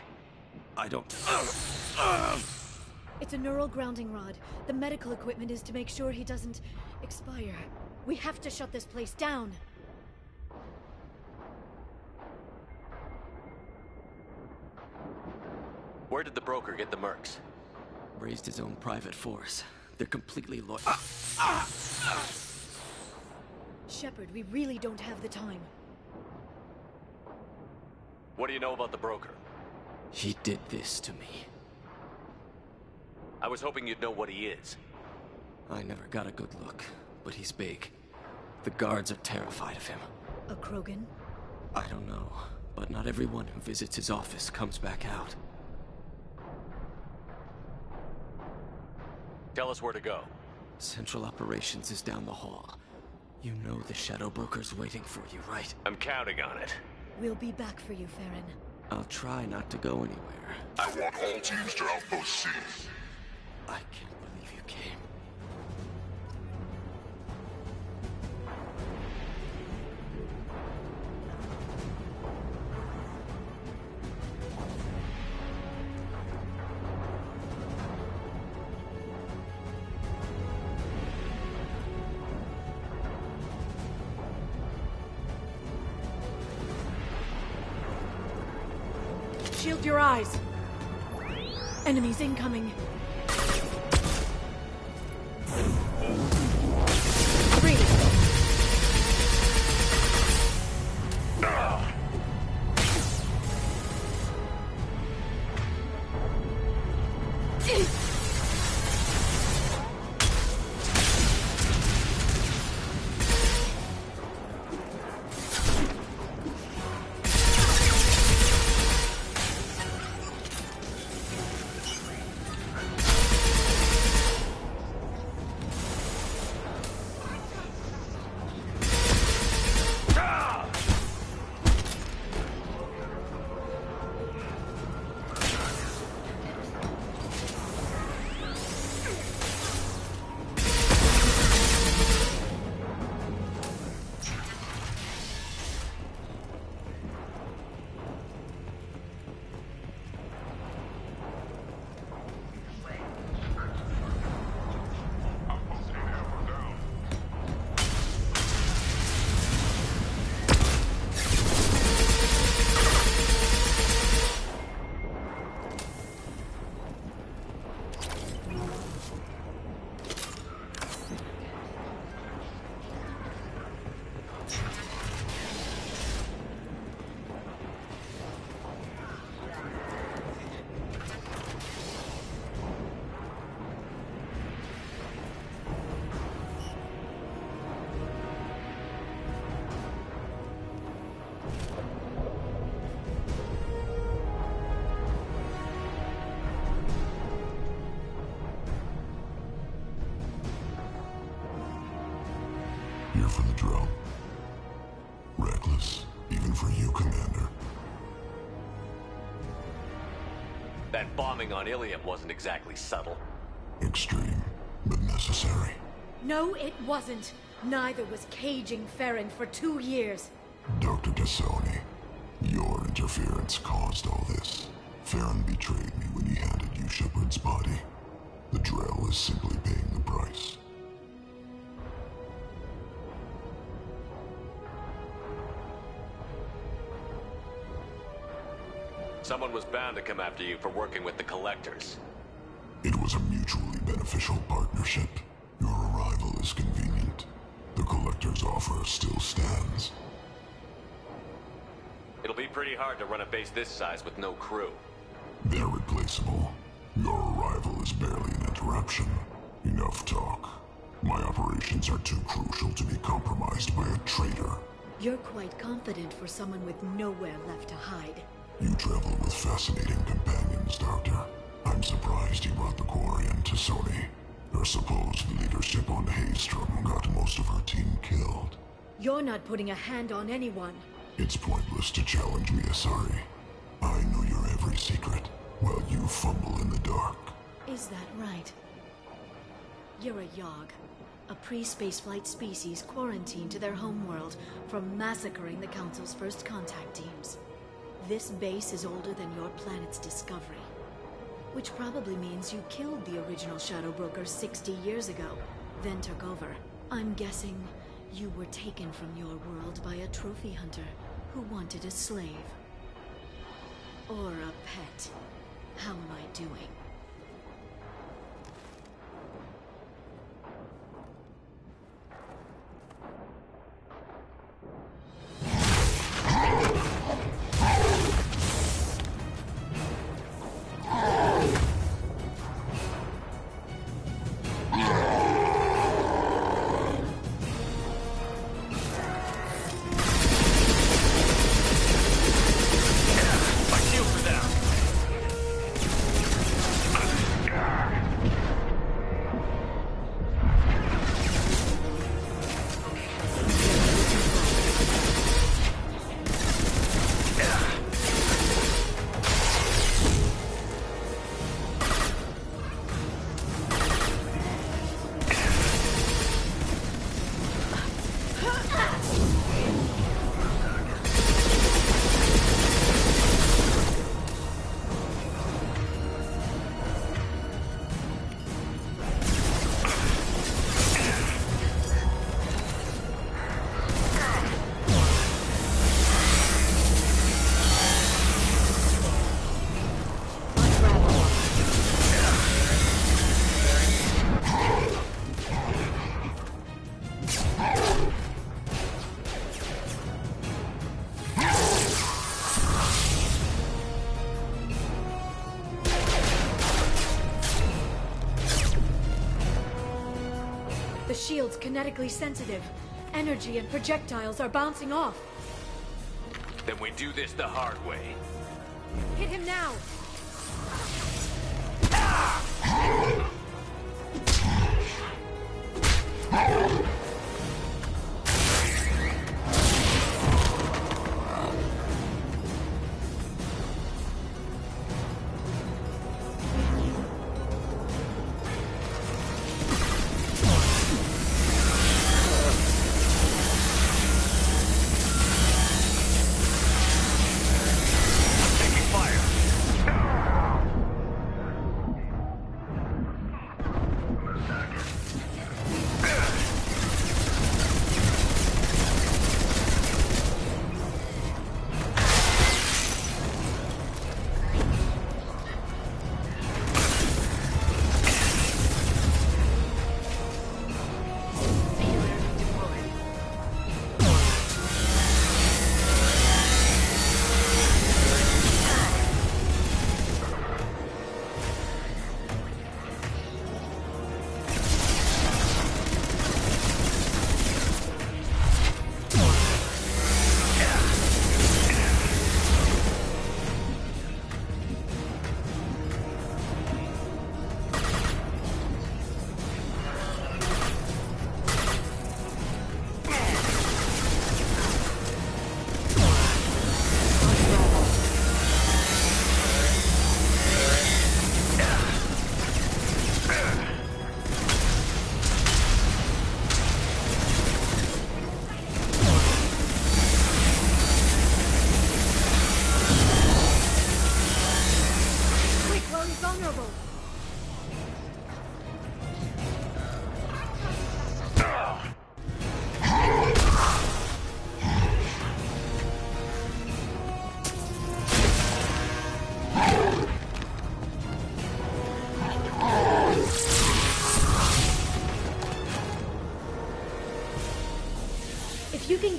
I don't... It's a neural grounding rod. The medical equipment is to make sure he doesn't expire. We have to shut this place down. Where did the broker get the mercs? Raised his own private force. They're completely loyal. Shepard, we really don't have the time. What do you know about the broker? He did this to me. I was hoping you'd know what he is. I never got a good look, but he's big. The guards are terrified of him. A Krogan? I don't know, but not everyone who visits his office comes back out. Tell us where to go. Central Operations is down the hall. You know the Shadow Broker's waiting for you, right? I'm counting on it. We'll be back for you, Farron. I'll try not to go anywhere. I want all teams to Outpost C. I can't believe you came. Shield your eyes. Enemies incoming. 3. for the Drell. Reckless, even for you, Commander. That bombing on Ilium wasn't exactly subtle. Extreme, but necessary. No, it wasn't. Neither was caging Farron for 2 years. Dr. T'Soni, your interference caused all this. Farron betrayed me when he handed you Shepard's body. The Drell is simply paying the price. Someone was bound to come after you for working with the Collectors. It was a mutually beneficial partnership. Your arrival is convenient. The Collector's offer still stands. It'll be pretty hard to run a base this size with no crew. They're replaceable. Your arrival is barely an interruption. Enough talk. My operations are too crucial to be compromised by a traitor. You're quite confident for someone with nowhere left to hide. You travel with fascinating companions, Doctor. I'm surprised you brought the Quarian to T'Soni. Her supposed leadership on Haystrom got most of her team killed. You're not putting a hand on anyone. It's pointless to challenge me, Asari. I know your every secret, while you fumble in the dark. Is that right? You're a Yogg, a pre-spaceflight species quarantined to their homeworld from massacring the Council's first contact teams. This base is older than your planet's discovery. Which probably means you killed the original Shadow Brokers 60 years ago, then took over. I'm guessing you were taken from your world by a trophy hunter who wanted a slave. Or a pet. How am I doing? The shield's kinetically sensitive. Energy and projectiles are bouncing off. Then we do this the hard way. Hit him now!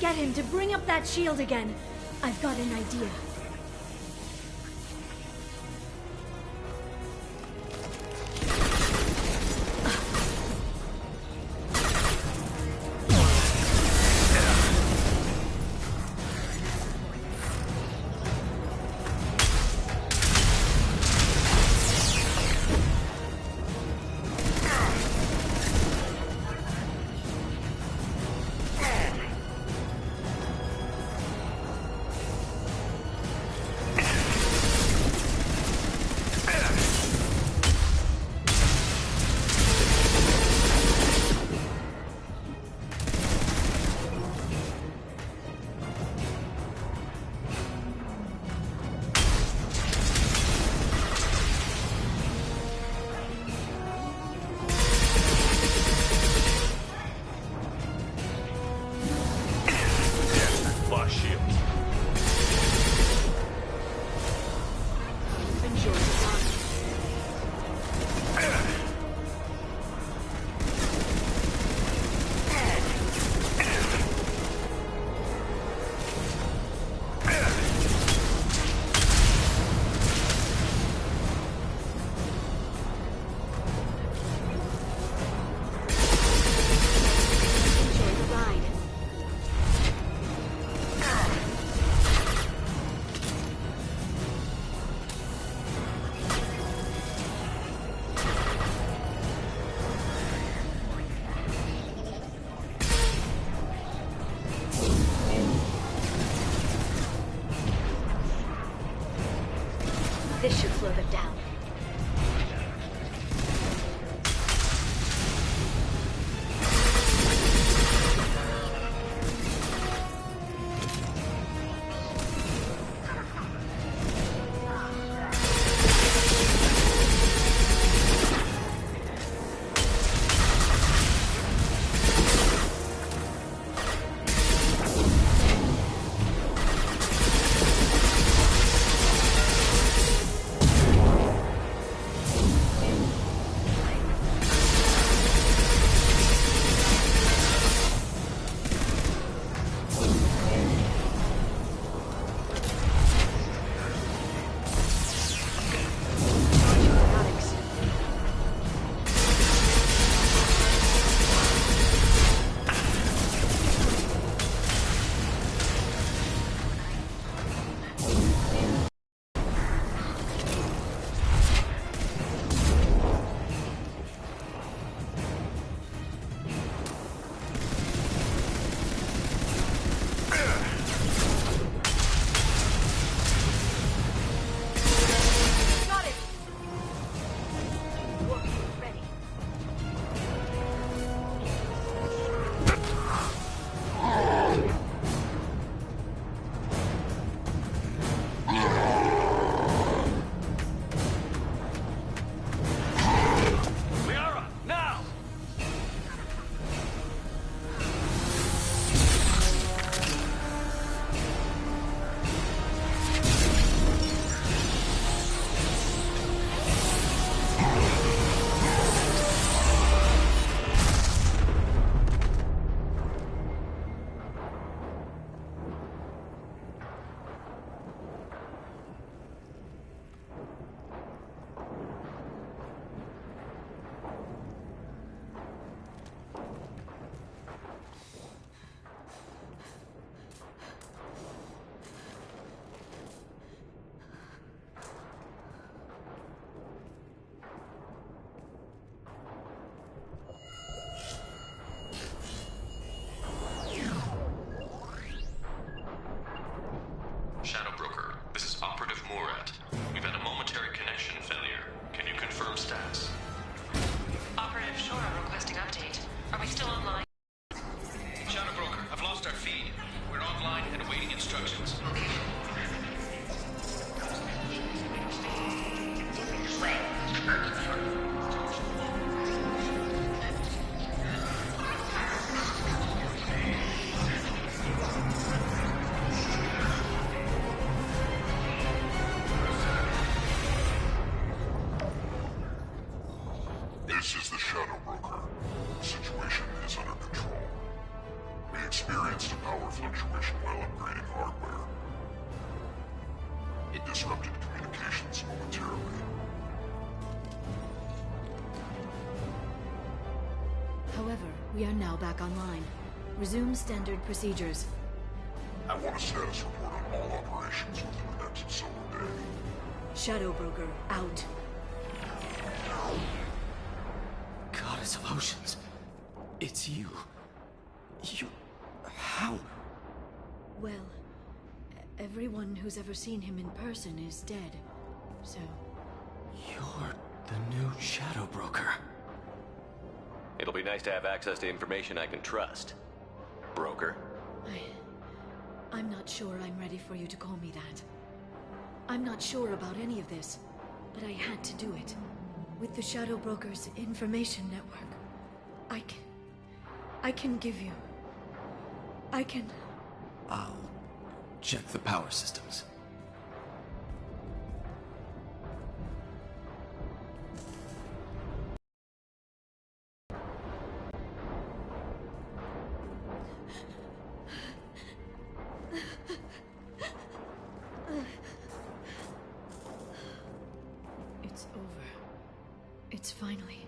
get him to bring up that shield again, I've got an idea. This should slow them down. Shadow Broker, this is Operative Murat. We've had a momentary connection failure. Can you confirm status? Operative Shora requesting update. Are we still online? Shadow Broker, I've lost our feed. We're offline and awaiting instructions. This is the Shadow Broker. The situation is under control. We experienced a power fluctuation It disrupted communications momentarily. However, we are now back online. Resume standard procedures. I want a status report on all operations within the next solar day. Shadow Broker, out. Goddess of Oceans. It's you. How? Well, everyone who's ever seen him in person is dead. So... You're the new Shadow Broker. It'll be nice to have access to information I can trust. Broker? I'm not sure I'm ready for you to call me that. I'm not sure about any of this, but I had to do it. With the Shadow Broker's information network, I can give you... I'll check the power systems. It's over. It's finally...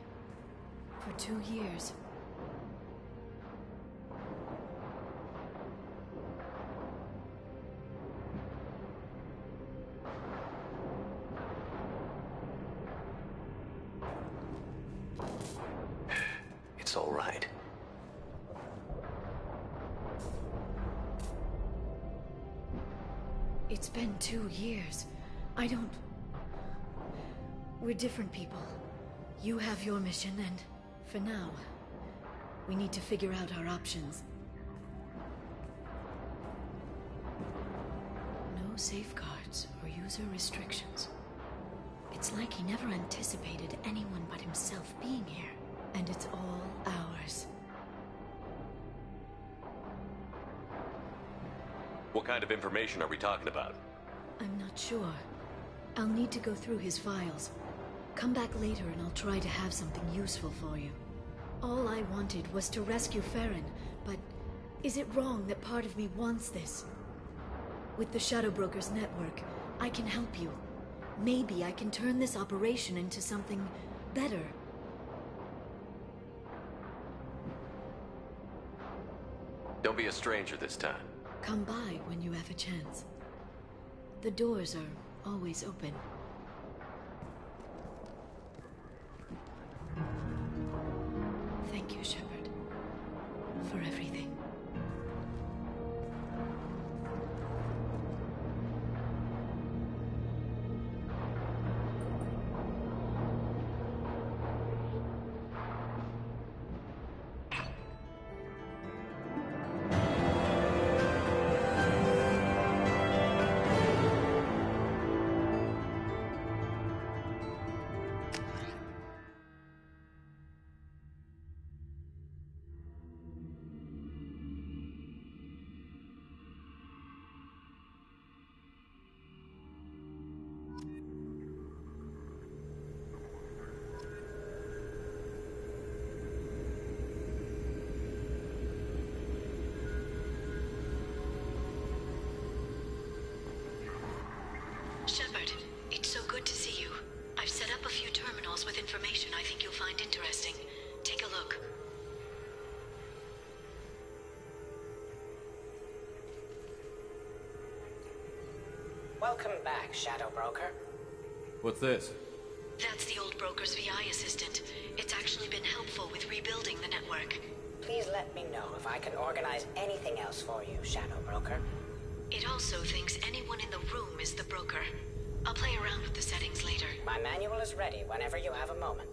For 2 years. It's all right. It's been 2 years. I don't... We're different people. You have your mission, and for now, we need to figure out our options. No safeguards or user restrictions. It's like he never anticipated anyone but himself being here, and it's all ours. What kind of information are we talking about? I'm not sure. I'll need to go through his files. Come back later and I'll try to have something useful for you. All I wanted was to rescue Farron, but is it wrong that part of me wants this? With the Shadow Broker's network, I can help you. Maybe I can turn this operation into something better. Don't be a stranger this time. Come by when you have a chance. The doors are always open. Thank you, Shepard, for everything. Shepard, it's so good to see you. I've set up a few terminals with information I think you'll find interesting. Take a look. Welcome back, Shadow Broker. What's this? That's the old broker's VI assistant. It's actually been helpful with rebuilding the network. Please let me know if I can organize anything else for you, Shadow Broker. It also thinks anyone in the room is the broker. I'll play around with the settings later. My manual is ready whenever you have a moment.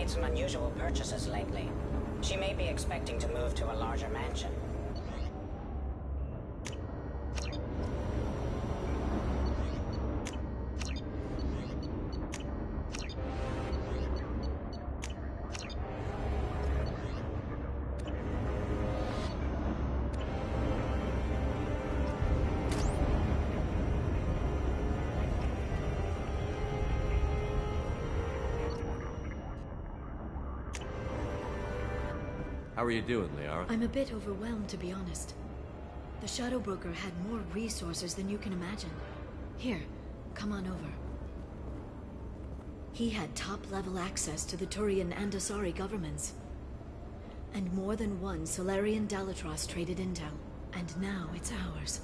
made some unusual purchases lately. She may be expecting to move to a larger mansion. How are you doing, Liara? I'm a bit overwhelmed, to be honest. The Shadow Broker had more resources than you can imagine. Here, come on over. He had top-level access to the Turian and Asari governments. And more than one Solarian Dalatrass traded intel. And now it's ours.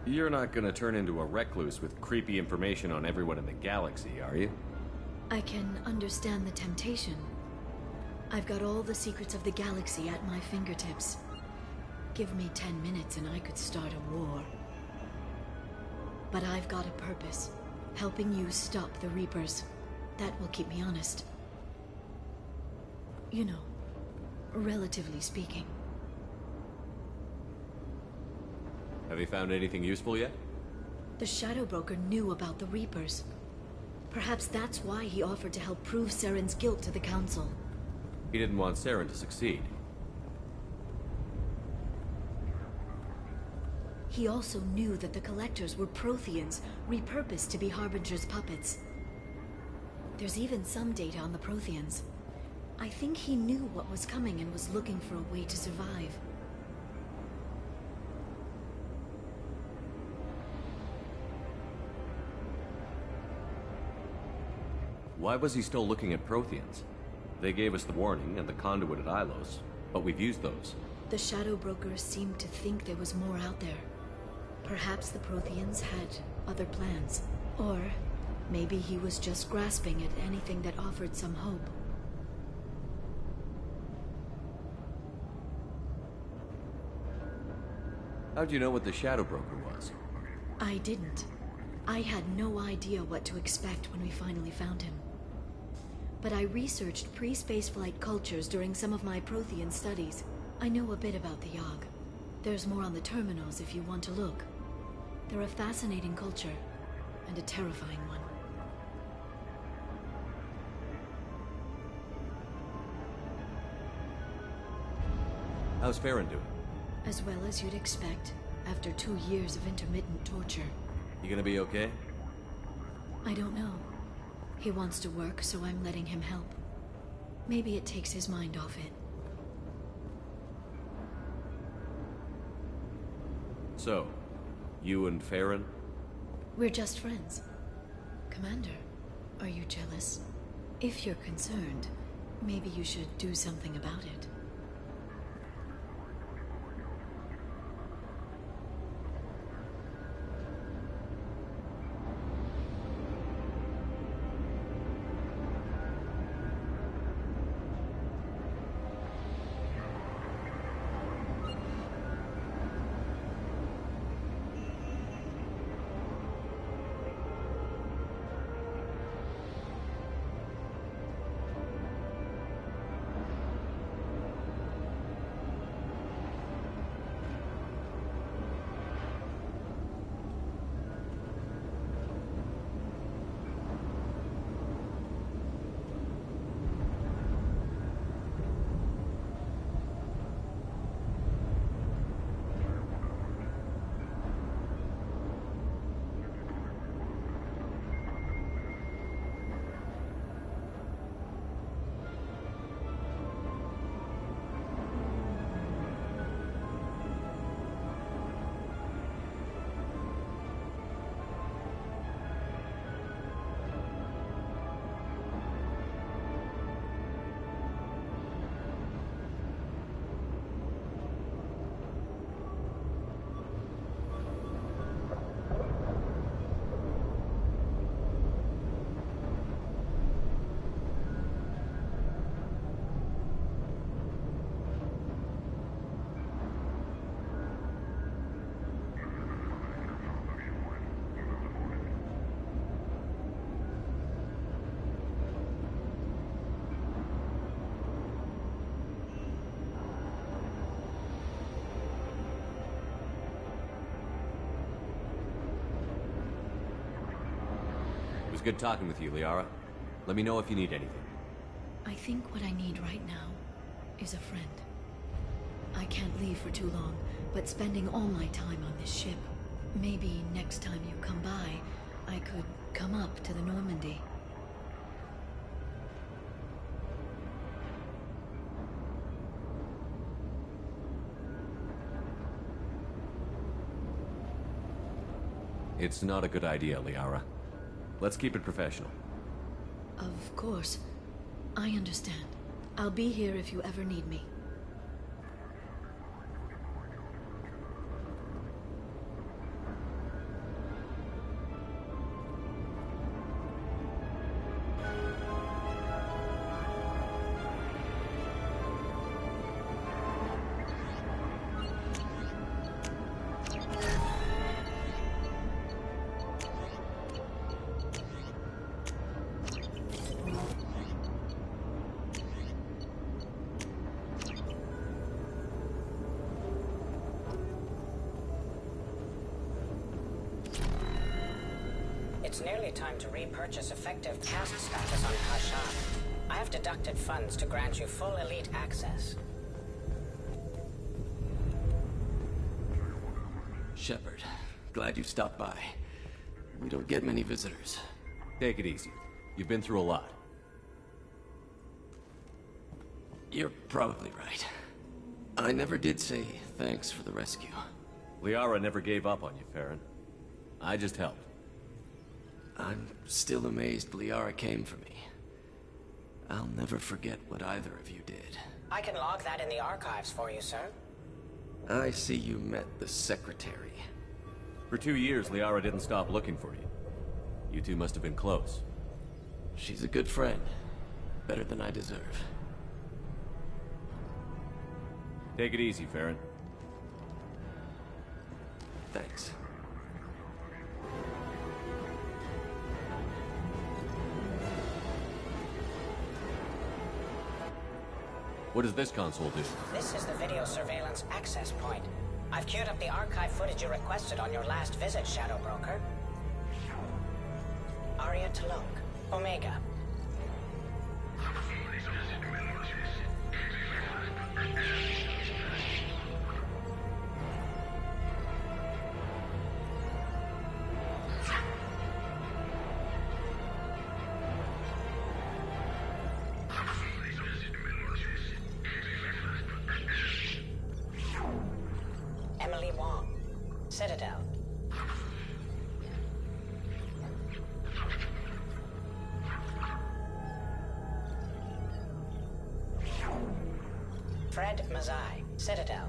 You're not gonna turn into a recluse with creepy information on everyone in the galaxy, are you? I can understand the temptation. I've got all the secrets of the galaxy at my fingertips. Give me 10 minutes and I could start a war. But I've got a purpose. Helping you stop the Reapers. That will keep me honest. You know, relatively speaking. Have you found anything useful yet? The Shadow Broker knew about the Reapers. Perhaps that's why he offered to help prove Saren's guilt to the Council. He didn't want Saren to succeed. He also knew that the Collectors were Protheans, repurposed to be Harbinger's puppets. There's even some data on the Protheans. I think he knew what was coming and was looking for a way to survive. Why was he still looking at Protheans? They gave us the warning and the conduit at Ilos, but we've used those. The Shadow Brokers seemed to think there was more out there. Perhaps the Protheans had other plans. Or maybe he was just grasping at anything that offered some hope. How'd you know what the Shadow Broker was? I didn't. I had no idea what to expect when we finally found him. But I researched pre-spaceflight cultures during some of my Prothean studies. I know a bit about the Yogg. There's more on the terminals if you want to look. They're a fascinating culture, and a terrifying one. How's Farron doing? As well as you'd expect, after 2 years of intermittent torture. You gonna be okay? I don't know. He wants to work, so I'm letting him help. Maybe it takes his mind off it. So, you and Farron? We're just friends. Commander, are you jealous? If you're concerned, maybe you should do something about it. was good talking with you, Liara. Let me know if you need anything. I think what I need right now is a friend. I can't leave for too long, but spending all my time on this ship. Maybe next time you come by, I could come up to the Normandy. It's not a good idea, Liara. Let's keep it professional. Of course. I understand. I'll be here if you ever need me. It's nearly time to repurchase effective caste status on Kashan. I have deducted funds to grant you full elite access. Shepard, glad you stopped by. We don't get many visitors. Take it easy. You've been through a lot. You're probably right. I never did say thanks for the rescue. Liara never gave up on you, Farron. I just helped. I'm still amazed Liara came for me. I'll never forget what either of you did. I can log that in the archives for you, sir. I see you met the Secretary. For 2 years, Liara didn't stop looking for you. You two must have been close. She's a good friend. Better than I deserve. Take it easy, Farron. Thanks. What does this console do? This is the video surveillance access point. I've queued up the archive footage you requested on your last visit, Shadow Broker. Arya T'Loak, Omega. Emily Wong, Citadel. Fred Mazai, Citadel.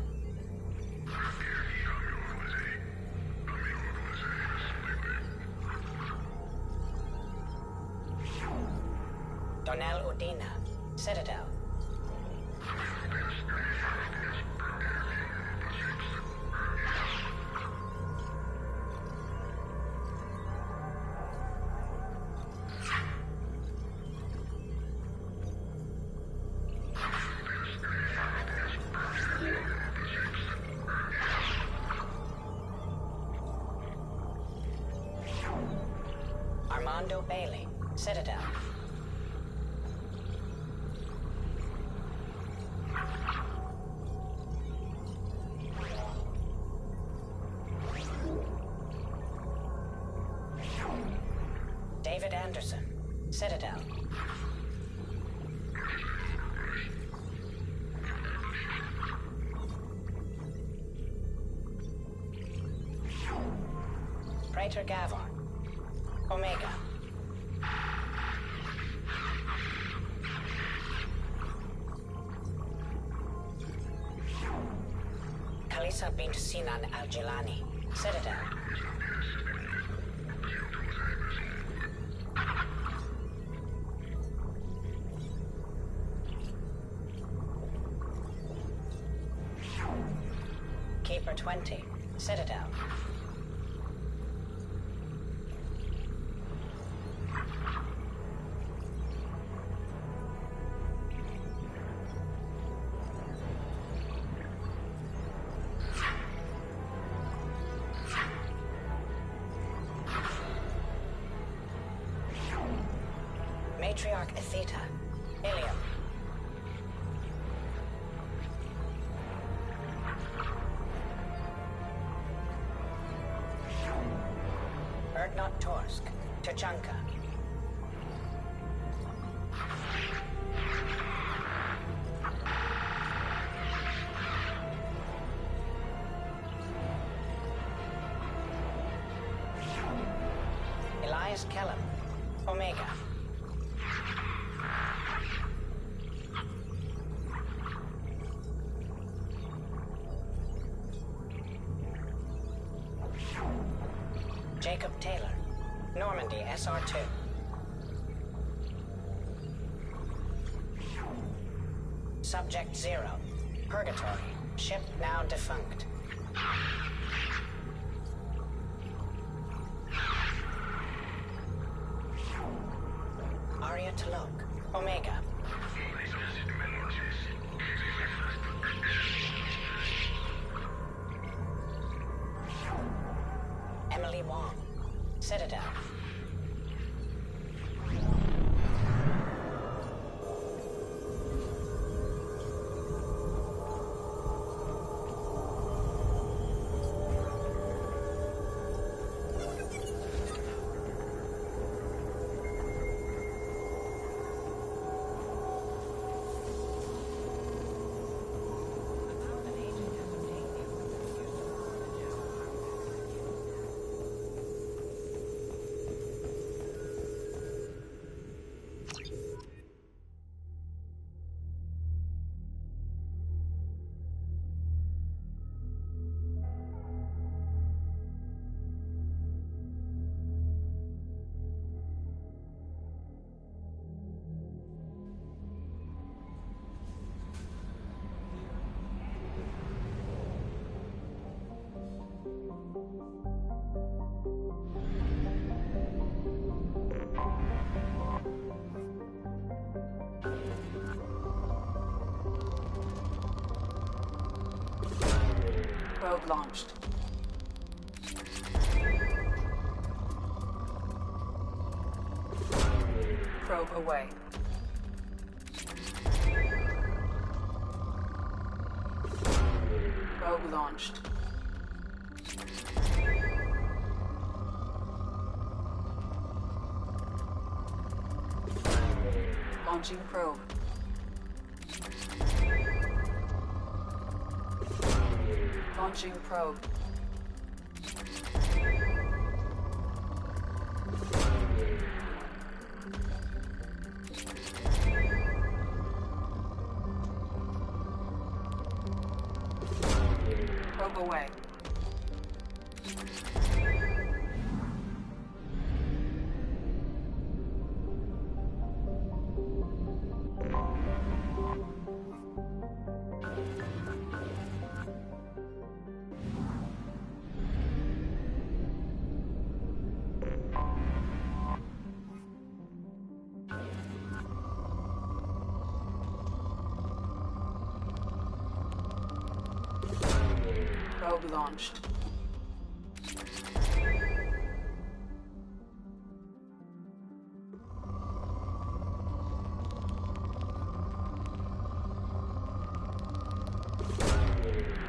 Donnell Udina, Citadel. Armando Bailey, Citadel. David Anderson, Citadel. Praetor Gavon, Omega. Kalisa bint Sinan Al-Jilani, Citadel. Keeper 20, Citadel. Matriarch Atheta. Ilium. Erdnot Torsk. Tuchanka. Elias Kellum. Omega. Jacob Taylor. Normandy SR2. Subject 0. Purgatory. Ship now defunct. Arya Talok. Omega. Emily Wong. Citadel. Probe launched. Probe away. Probe launched. Launching probe. Launching probe. Probe away. Probe launched.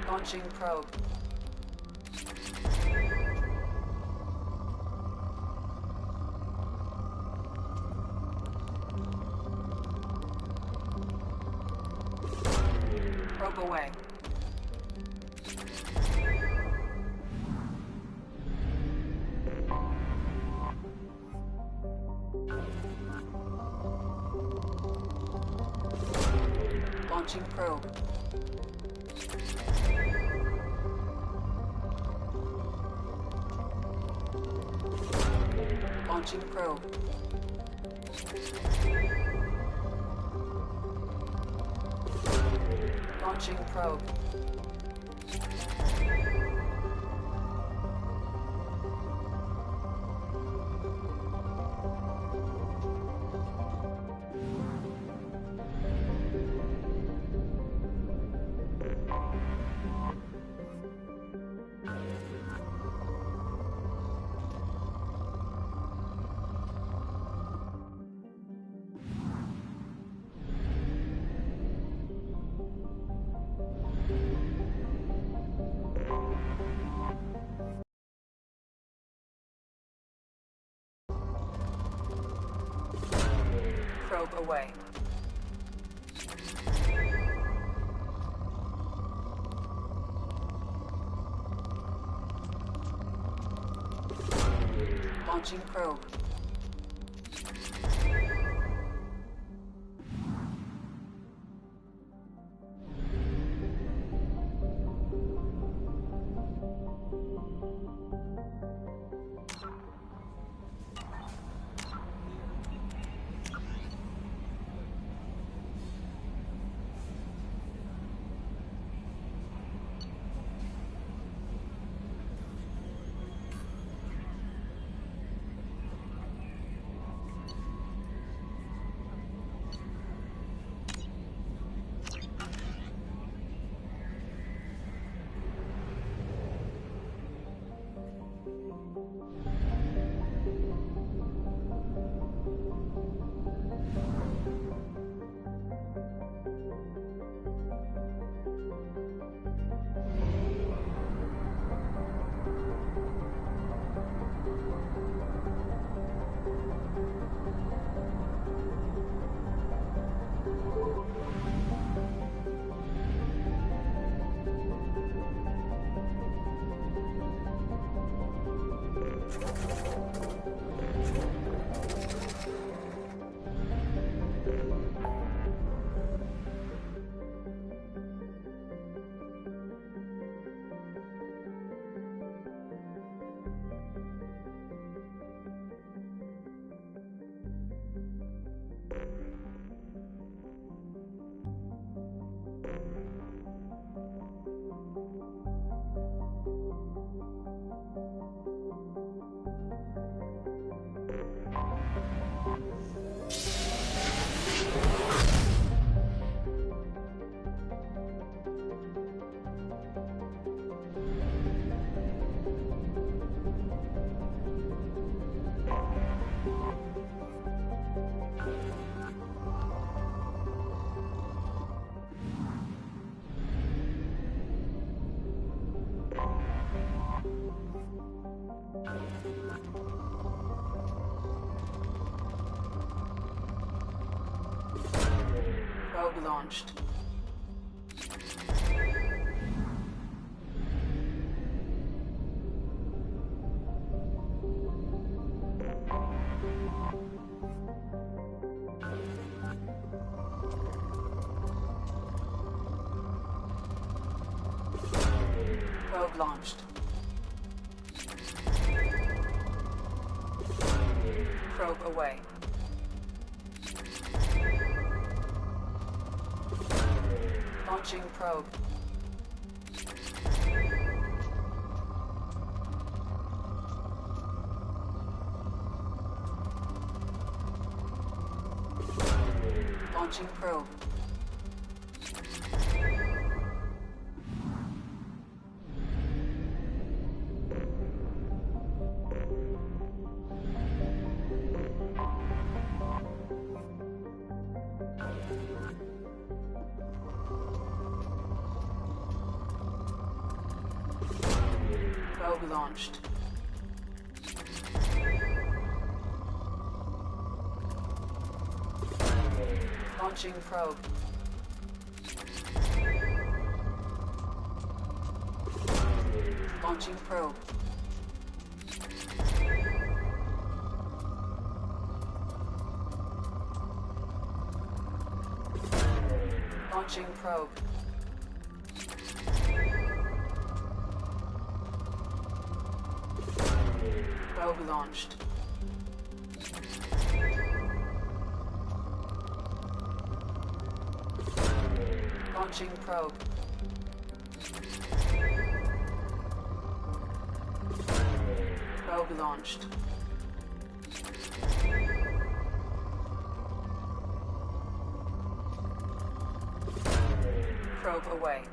Launching probe. Probe away. Launching probe. Launching probe. Launching probe. Probe away. Launching probe. Probe launched. Probe launched. Probe away. Launching probe. Launching probe. Probe launched. Launching probe. Launching probe. Launching probe. Probe launched. Launching probe. Probe launched. Probe away.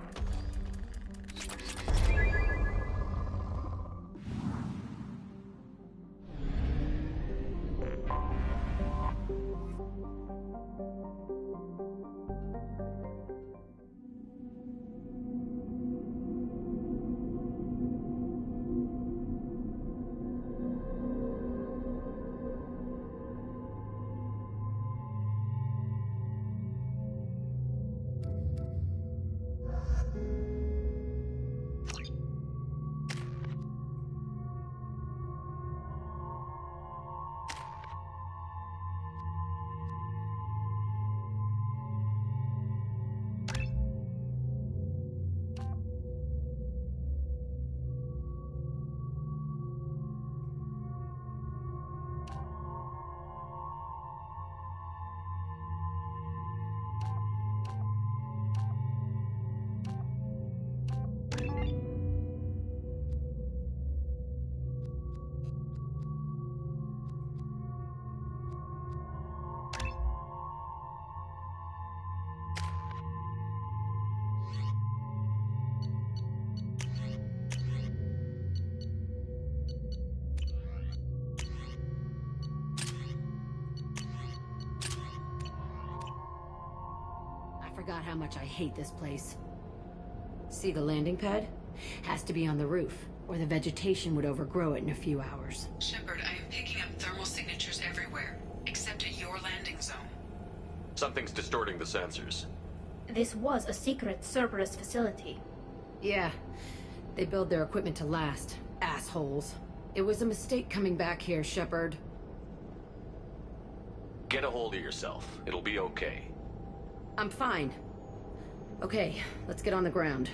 forgot how much I hate this place. See the landing pad? Has to be on the roof, or the vegetation would overgrow it in a few hours. Shepard, I am picking up thermal signatures everywhere, except at your landing zone. Something's distorting the sensors. This was a secret Cerberus facility. Yeah. They build their equipment to last. Assholes. It was a mistake coming back here, Shepard. Get a hold of yourself. It'll be okay. I'm fine. Okay, let's get on the ground.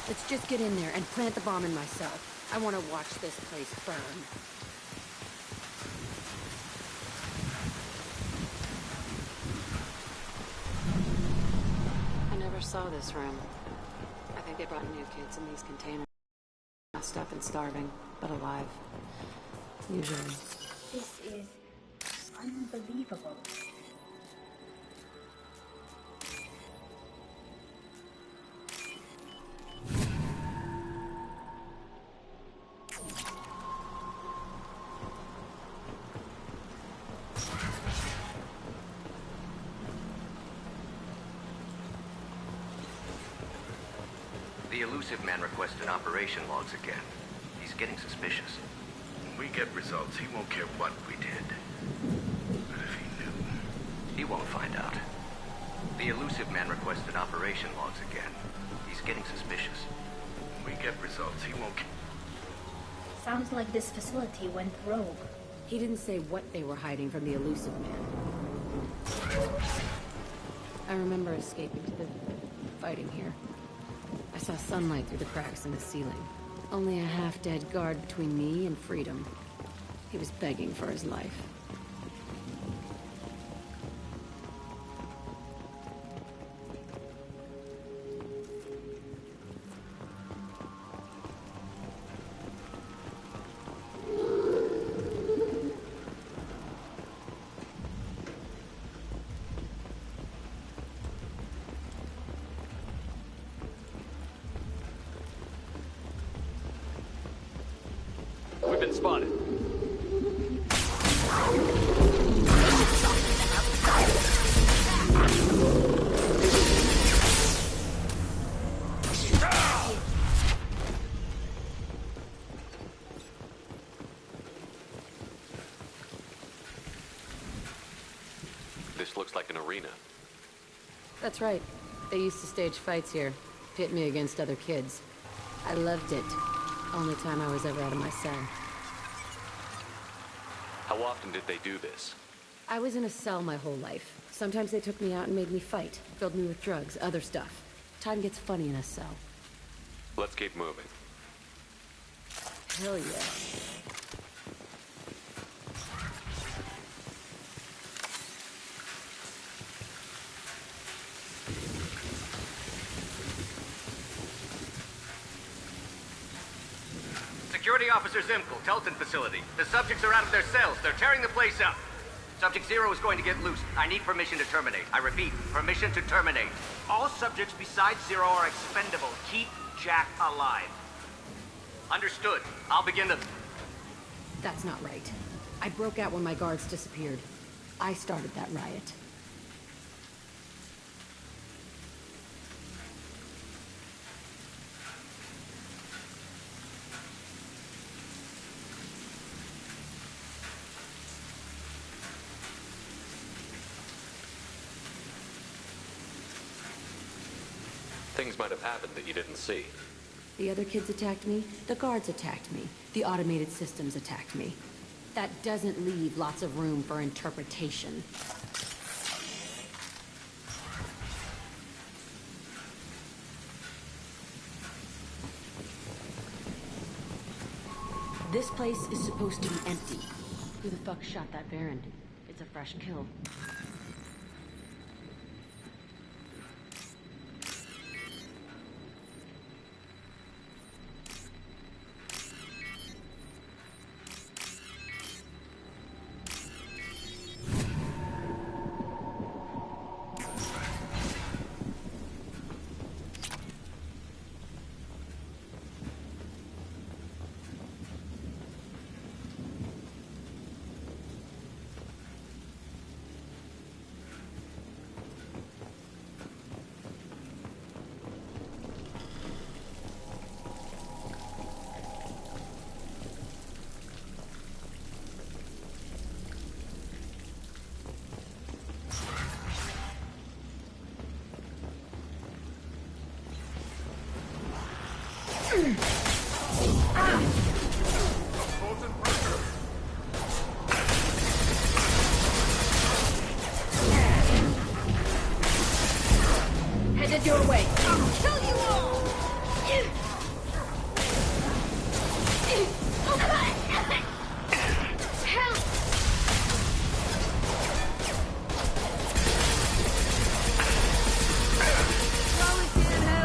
Let's just get in there and plant the bomb in myself. I want to watch this place burn. I never saw this room. I think they brought new kids in these containers. Messed up and starving, but alive. Usually. This is unbelievable. The elusive man requested operation logs again. He's getting suspicious. When we get results, he won't care what we did. But if he knew... He won't find out. The elusive man requested operation logs again. He's getting suspicious. When we get results, he won't care. Sounds like this facility went rogue. He didn't say what they were hiding from the elusive man. I remember escaping to the fighting here. I saw sunlight through the cracks in the ceiling. Only a half-dead guard between me and freedom. He was begging for his life. We've been spotted. This looks like an arena. That's right. They used to stage fights here. Pit me against other kids. I loved it. Only time I was ever out of my cell. How often did they do this? I was in a cell my whole life. Sometimes they took me out and made me fight. Filled me with drugs, other stuff. Time gets funny in a cell. Let's keep moving. Hell yeah. Security Officer Zimkel, Telton facility. The subjects are out of their cells. They're tearing the place up. Subject Zero is going to get loose. I need permission to terminate. I repeat, permission to terminate. All subjects besides Zero are expendable. Keep Jack alive. Understood. I'll begin the... That's not right. I broke out when my guards disappeared. I started that riot. things might have happened that you didn't see. The other kids attacked me, the guards attacked me, the automated systems attacked me. That doesn't leave lots of room for interpretation. This place is supposed to be empty. Who the fuck shot that Baron? It's a fresh kill. Headed your way. I'll kill you all! Help! Chloe can't help!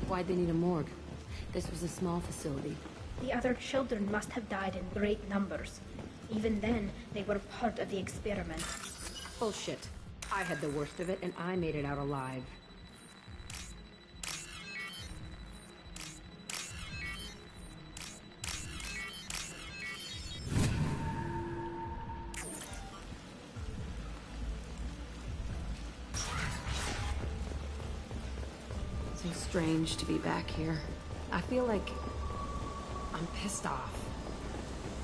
Why'd they need a morgue? This was a small facility. The other children must have died in great numbers. Even then, they were part of the experiment. Bullshit. I had the worst of it, and I made it out alive. So strange to be back here. I feel like I'm pissed off.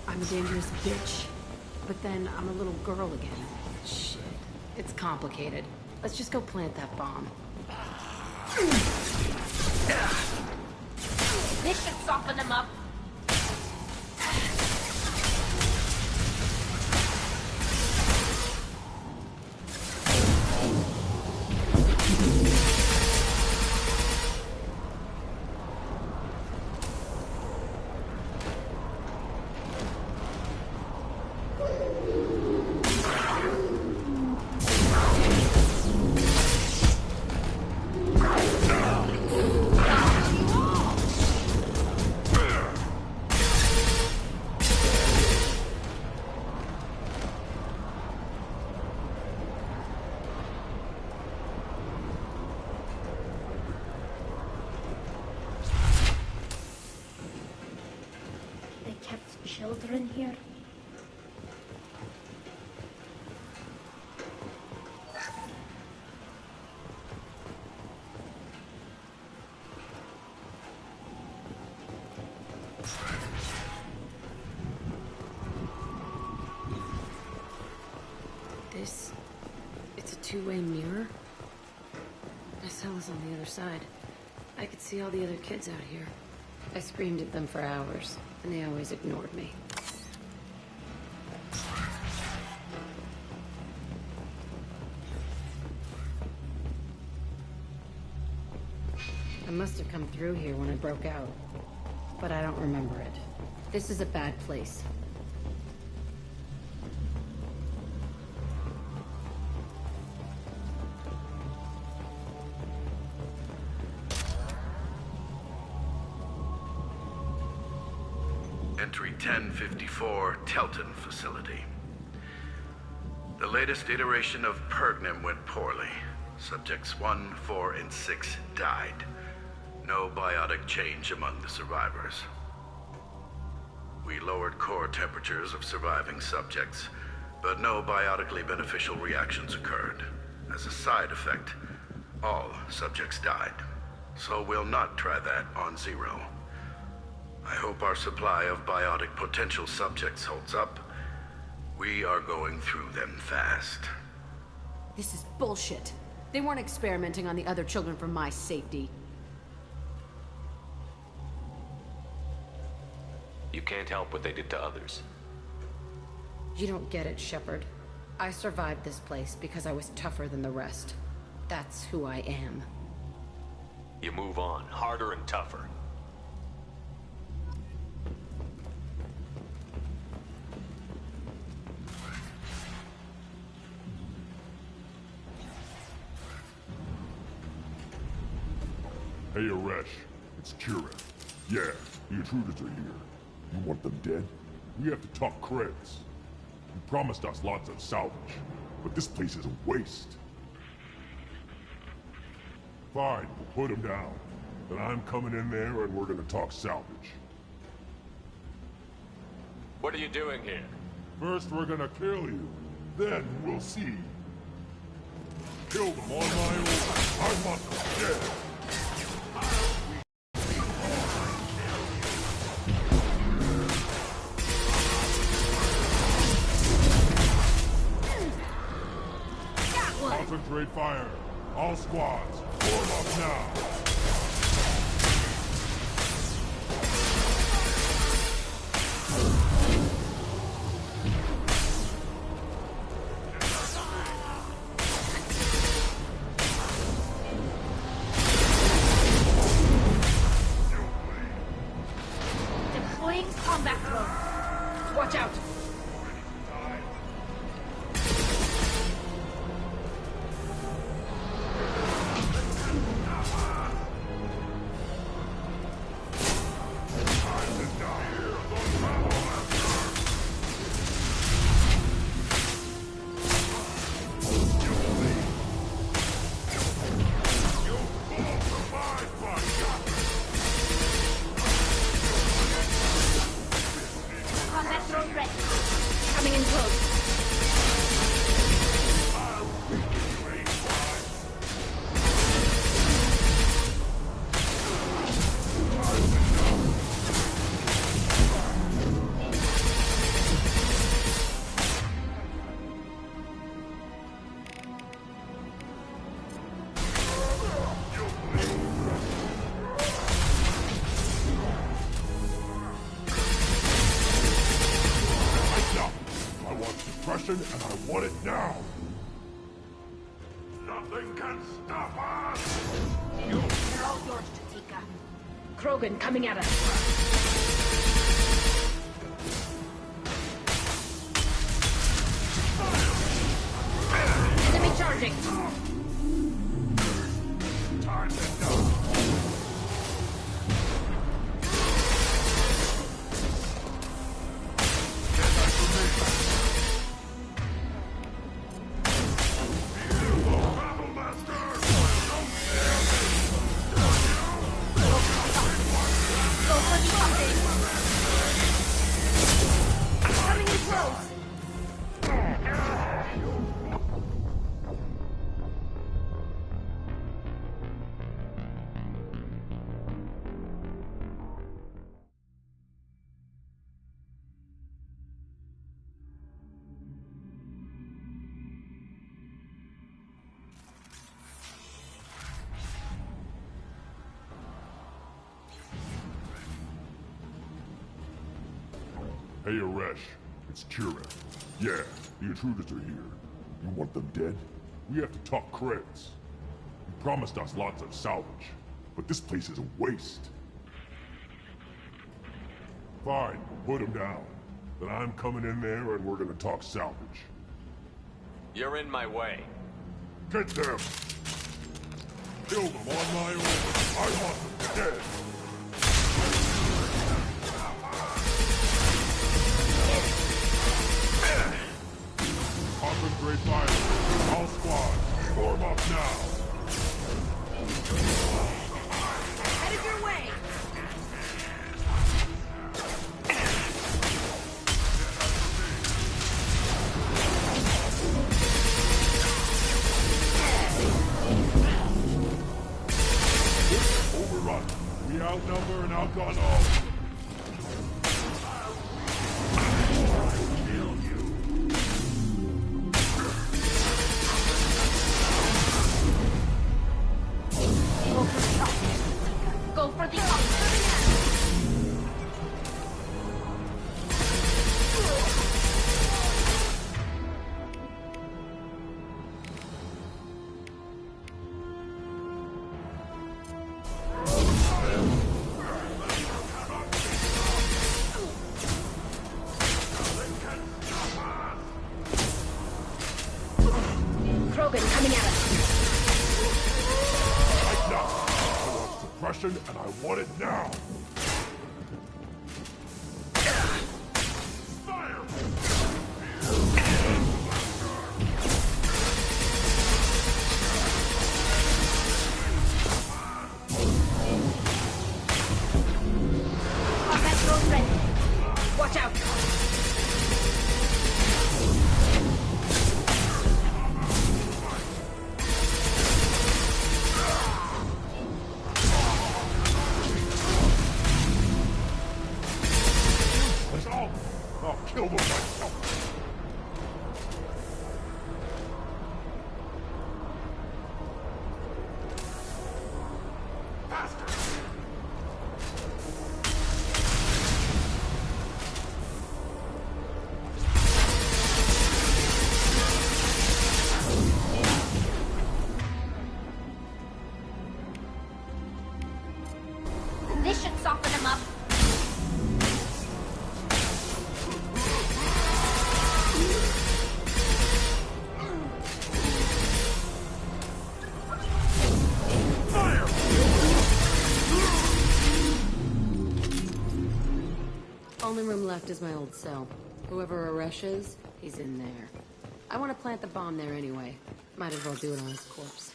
I'm a dangerous bitch. But then I'm a little girl again. Shit. It's complicated. Let's just go plant that bomb. This should soften them up. children here? It's a two-way mirror? My cell is on the other side. I could see all the other kids out here. I screamed at them for hours, and they always ignored me. I must have come through here when I broke out, but I don't remember it. This is a bad place. Entry 1054, Telton facility. The latest iteration of Pergnum went poorly. Subjects 1, 4, and 6 died. No biotic change among the survivors. We lowered core temperatures of surviving subjects, but no biotically beneficial reactions occurred. As a side effect, all subjects died. So we'll not try that on Zero. I hope our supply of biotic potential subjects holds up. We are going through them fast. This is bullshit. They weren't experimenting on the other children for my safety. You can't help what they did to others. You don't get it, Shepard. I survived this place because I was tougher than the rest. That's who I am. You move on, harder and tougher. Hey, Aresh. It's Kira. Yeah, the intruders are here. You want them dead? We have to talk creds. You promised us lots of salvage, but this place is a waste. Fine, we'll put them down. Then I'm coming in there and we're gonna talk salvage. What are you doing here? First we're gonna kill you. Then we'll see. Kill them on my order. I want them dead. Concentrate fire. All squads, form up now. Deploying combat drone. Watch out. Coming in close. And I want it now. Nothing can stop us. You're all yours, Jatika. Krogan coming at us. Enemy charging. Time to die. Hey, Aresh. It's Kira. Yeah, the intruders are here. You want them dead? We have to talk creds. You promised us lots of salvage, but this place is a waste. Fine, put him down. Then I'm coming in there and we're gonna talk salvage. You're in my way. Get them! Kill them on my orders. I want them dead! Concentrate fire. All squads, form up now. Headed your way! Overrun. We outnumber and outgun all. Go for the opposite. Krogan coming at us. Right now. I want suppression and I want it now. Combat drone ready. Watch out. Let's all. I'll kill them myself. This should soften him up. Only room left is my old cell. Whoever Aresh is, he's in there. I want to plant the bomb there anyway. Might as well do it on his corpse.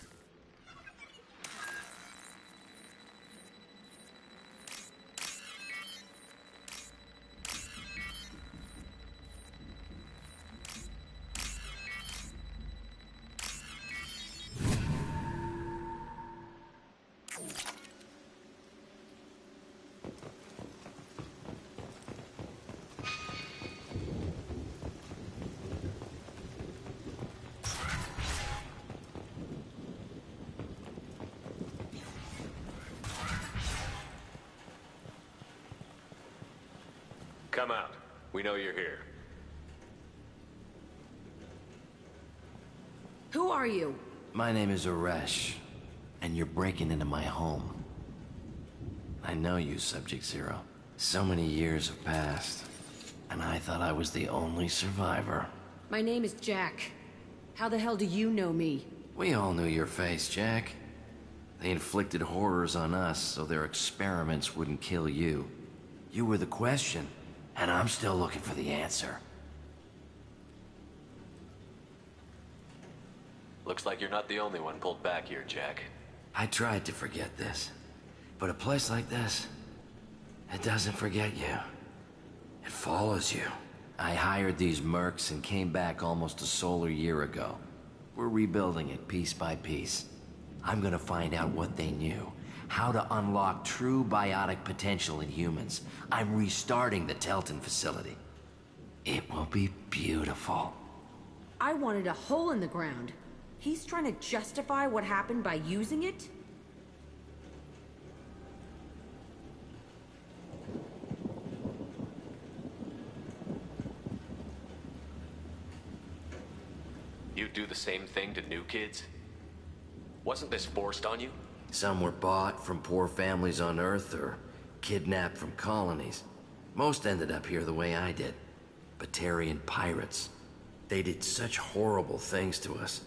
Come out. We know you're here. Who are you? My name is Aresh, and you're breaking into my home. I know you, Subject Zero. So many years have passed, and I thought I was the only survivor. My name is Jack. How the hell do you know me? We all knew your face, Jack. They inflicted horrors on us so their experiments wouldn't kill you. You were the question, and I'm still looking for the answer. Looks like you're not the only one pulled back here, Jack. I tried to forget this, but a place like this, it doesn't forget you. It follows you. I hired these mercs and came back almost a solar year ago. We're rebuilding it piece by piece. I'm gonna find out what they knew. How to unlock true biotic potential in humans. I'm restarting the Telton facility. It will be beautiful. I wanted a hole in the ground. He's trying to justify what happened by using it? You'd do the same thing to new kids? Wasn't this forced on you? Some were bought from poor families on Earth or kidnapped from colonies. Most ended up here the way I did. Batarian pirates. They did such horrible things to us.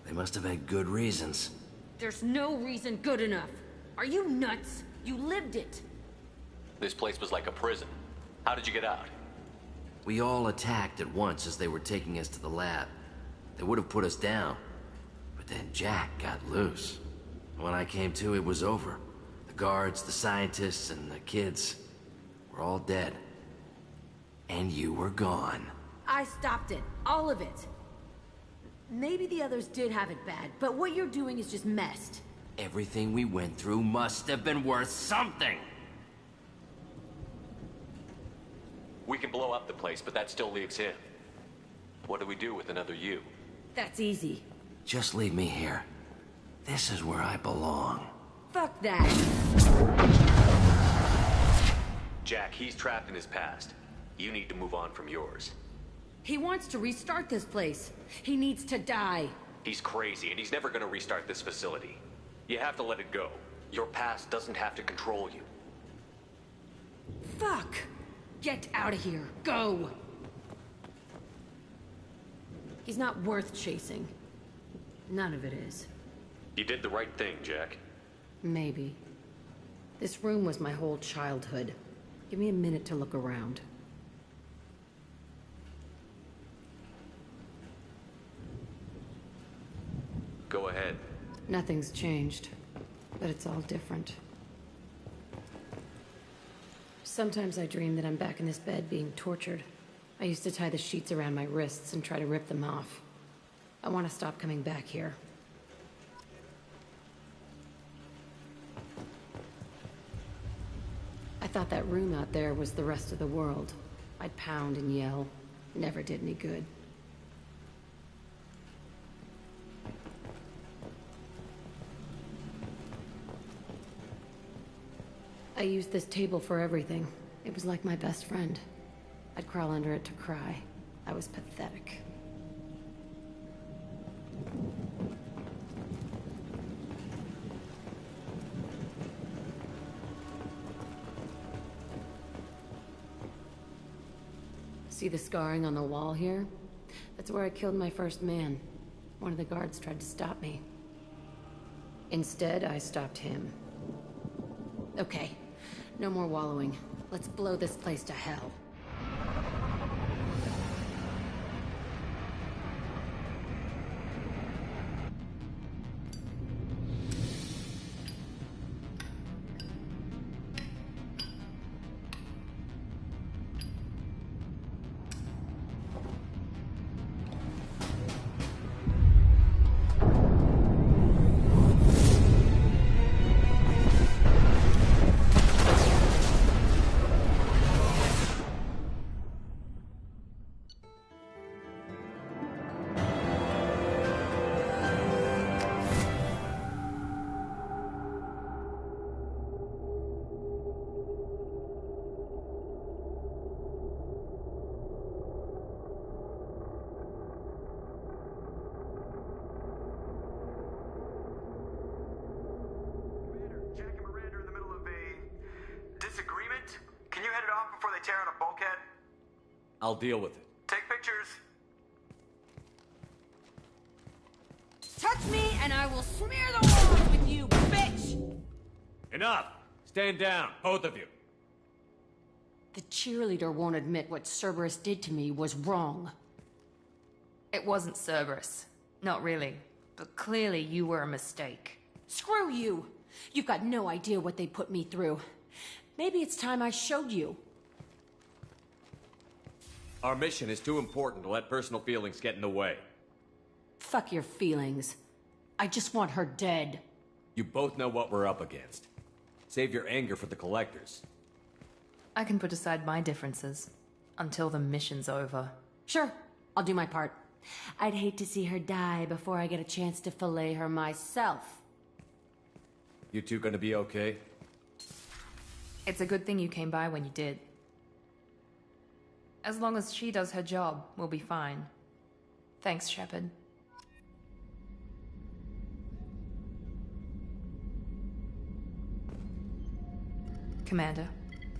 They must have had good reasons. There's no reason good enough. Are you nuts? You lived it. This place was like a prison. How did you get out? We all attacked at once as they were taking us to the lab. They would have put us down. But then Jack got loose. When I came to, it was over. The guards, the scientists, and the kids were all dead. And you were gone. I stopped it. All of it. Maybe the others did have it bad, but what you're doing is just messed. Everything we went through must have been worth something! We can blow up the place, but that still leaves him. What do we do with another you? That's easy. Just leave me here. This is where I belong. Fuck that. Jack, he's trapped in his past. You need to move on from yours. He wants to restart this place. He needs to die. He's crazy, and he's never gonna restart this facility. You have to let it go. Your past doesn't have to control you. Fuck! Get out of here. Go! He's not worth chasing. None of it is. You did the right thing, Jack. Maybe. This room was my whole childhood. Give me a minute to look around. Go ahead. Nothing's changed, but it's all different. Sometimes I dream that I'm back in this bed being tortured. I used to tie the sheets around my wrists and try to rip them off. I want to stop coming back here. I thought that room out there was the rest of the world. I'd pound and yell. Never did any good. I used this table for everything. It was like my best friend. I'd crawl under it to cry. I was pathetic. See the scarring on the wall here? That's where I killed my first man. One of the guards tried to stop me. Instead, I stopped him. Okay. No more wallowing. Let's blow this place to hell. I'll deal with it. Take pictures. Touch me and I will smear the walls with you, bitch! Enough! Stand down, both of you. The cheerleader won't admit what Cerberus did to me was wrong. It wasn't Cerberus. Not really. But clearly you were a mistake. Screw you! You've got no idea what they put me through. Maybe it's time I showed you. Our mission is too important to let personal feelings get in the way. Fuck your feelings. I just want her dead. You both know what we're up against. Save your anger for the collectors. I can put aside my differences until the mission's over. Sure, I'll do my part. I'd hate to see her die before I get a chance to fillet her myself. You two gonna be okay? It's a good thing you came by when you did. As long as she does her job, we'll be fine. Thanks, Shepard. Commander,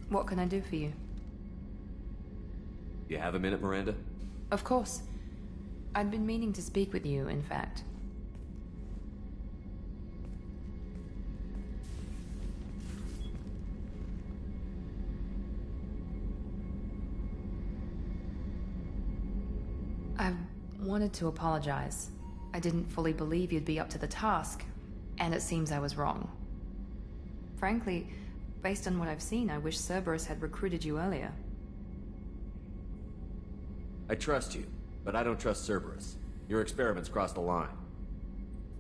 what can I do for you? You have a minute, Miranda? Of course. I'd been meaning to speak with you, in fact. I wanted to apologize. I didn't fully believe you'd be up to the task, and it seems I was wrong. Frankly, based on what I've seen, I wish Cerberus had recruited you earlier. I trust you, but I don't trust Cerberus. Your experiments crossed the line.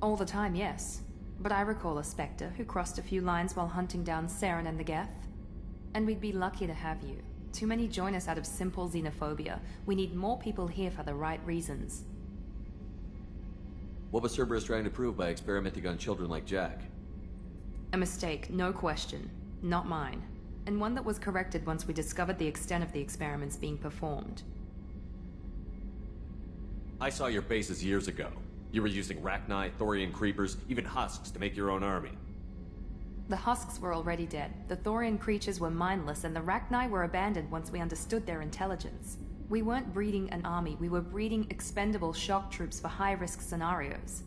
All the time, yes. But I recall a Spectre who crossed a few lines while hunting down Saren and the Geth. And we'd be lucky to have you. Too many join us out of simple xenophobia. We need more people here for the right reasons. What was Cerberus trying to prove by experimenting on children like Jack? A mistake, no question. Not mine. And one that was corrected once we discovered the extent of the experiments being performed. I saw your bases years ago. You were using Rachni, Thorian creepers, even husks to make your own army. The husks were already dead, the Thorian creatures were mindless, and the Rachni were abandoned once we understood their intelligence. We weren't breeding an army, we were breeding expendable shock troops for high-risk scenarios.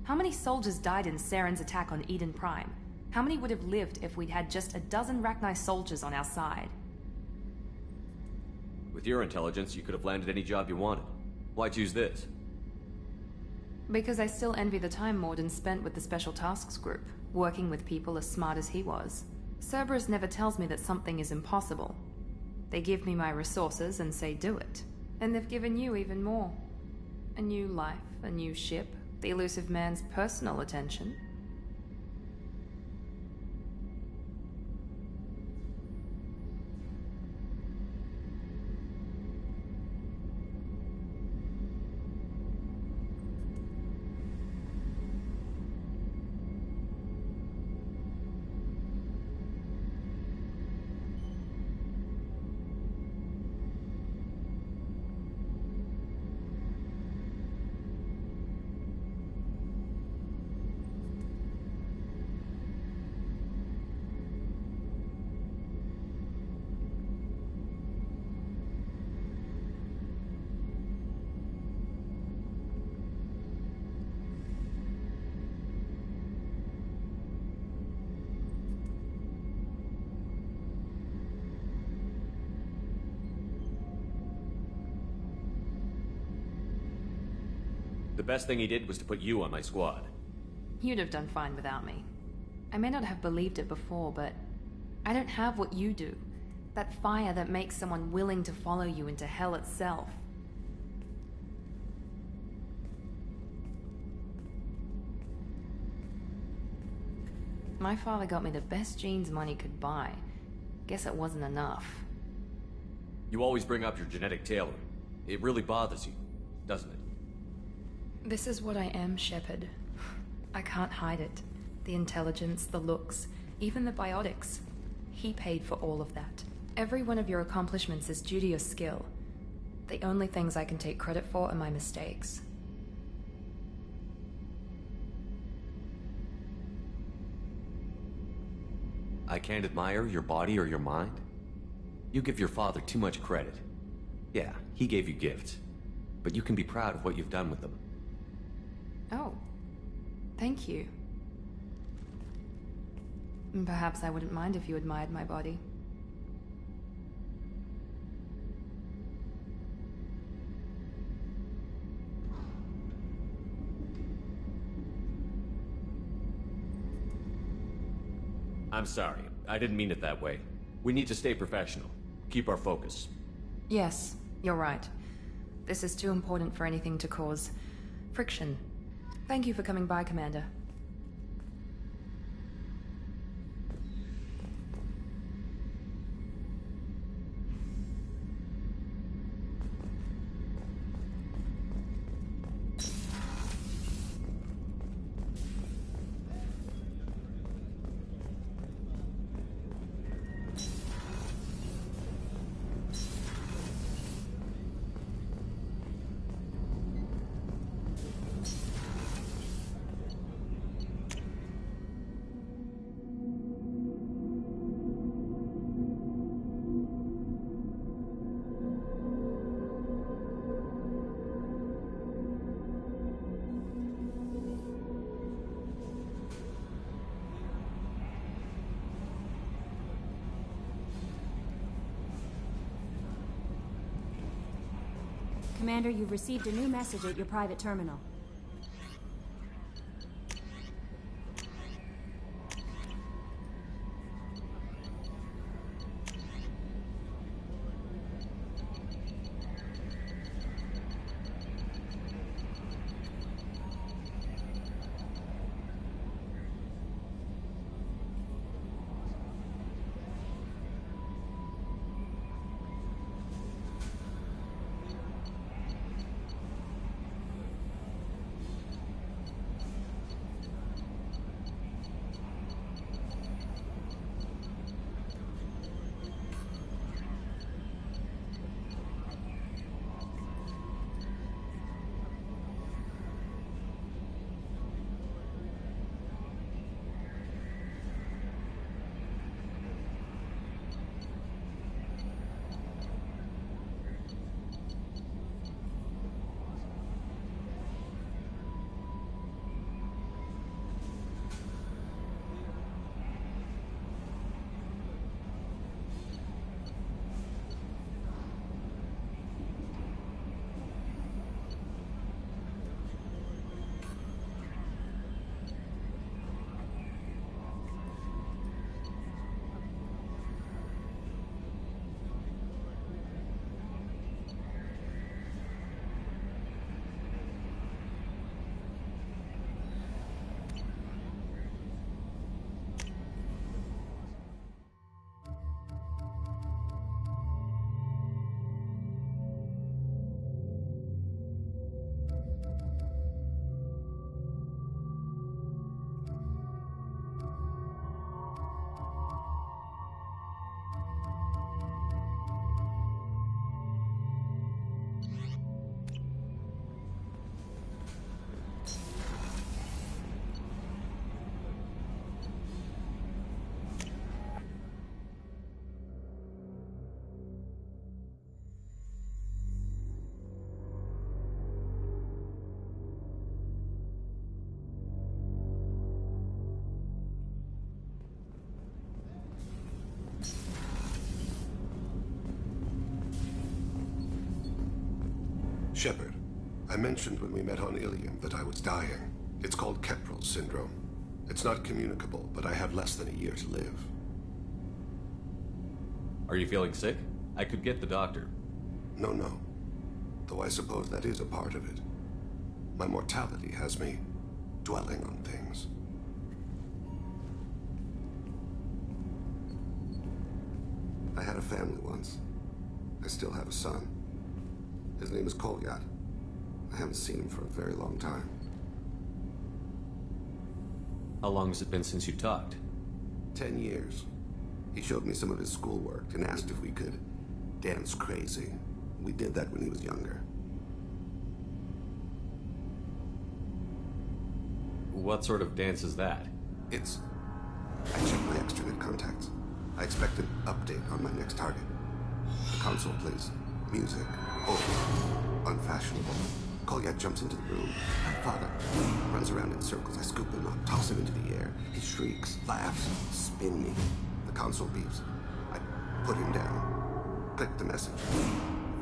How many soldiers died in Saren's attack on Eden Prime? How many would have lived if we'd had just a dozen Rachni soldiers on our side? With your intelligence, you could have landed any job you wanted. Why choose this? Because I still envy the time Morden spent with the Special Tasks Group, working with people as smart as he was. Cerberus never tells me that something is impossible. They give me my resources and say do it. And they've given you even more. A new life, a new ship, the elusive man's personal attention. The best thing he did was to put you on my squad. You'd have done fine without me. I may not have believed it before, but I don't have what you do. That fire that makes someone willing to follow you into hell itself. My father got me the best genes money could buy. Guess it wasn't enough. You always bring up your genetic tailoring. It really bothers you, doesn't it? This is what I am, Shepard. I can't hide it. The intelligence, the looks, even the biotics. He paid for all of that. Every one of your accomplishments is due to your skill. The only things I can take credit for are my mistakes. I can't admire your body or your mind? You give your father too much credit. Yeah, he gave you gifts. But you can be proud of what you've done with them. Oh. Thank you. Perhaps I wouldn't mind if you admired my body. I'm sorry. I didn't mean it that way. We need to stay professional. Keep our focus. Yes, you're right. This is too important for anything to cause friction. Thank you for coming by, Commander. Commander, you've received a new message at your private terminal. Shepard, I mentioned when we met on Ilium that I was dying. It's called Kepral's syndrome. It's not communicable, but I have less than a year to live. Are you feeling sick? I could get the doctor. No. Though I suppose that is a part of it. My mortality has me dwelling on things. I had a family once. I still have a son. His name is Kolyat. I haven't seen him for a very long time. How long has it been since you talked? 10 years. He showed me some of his schoolwork and asked if we could dance crazy. We did that when he was younger. What sort of dance is that? I checked my extranet contacts. I expect an update on my next target. The console plays music. Old. Unfashionable. Kolyat jumps into the room. My father runs around in circles. I scoop him up, toss him into the air. He shrieks, laughs, spin me. The console beeps. I put him down. Click the message.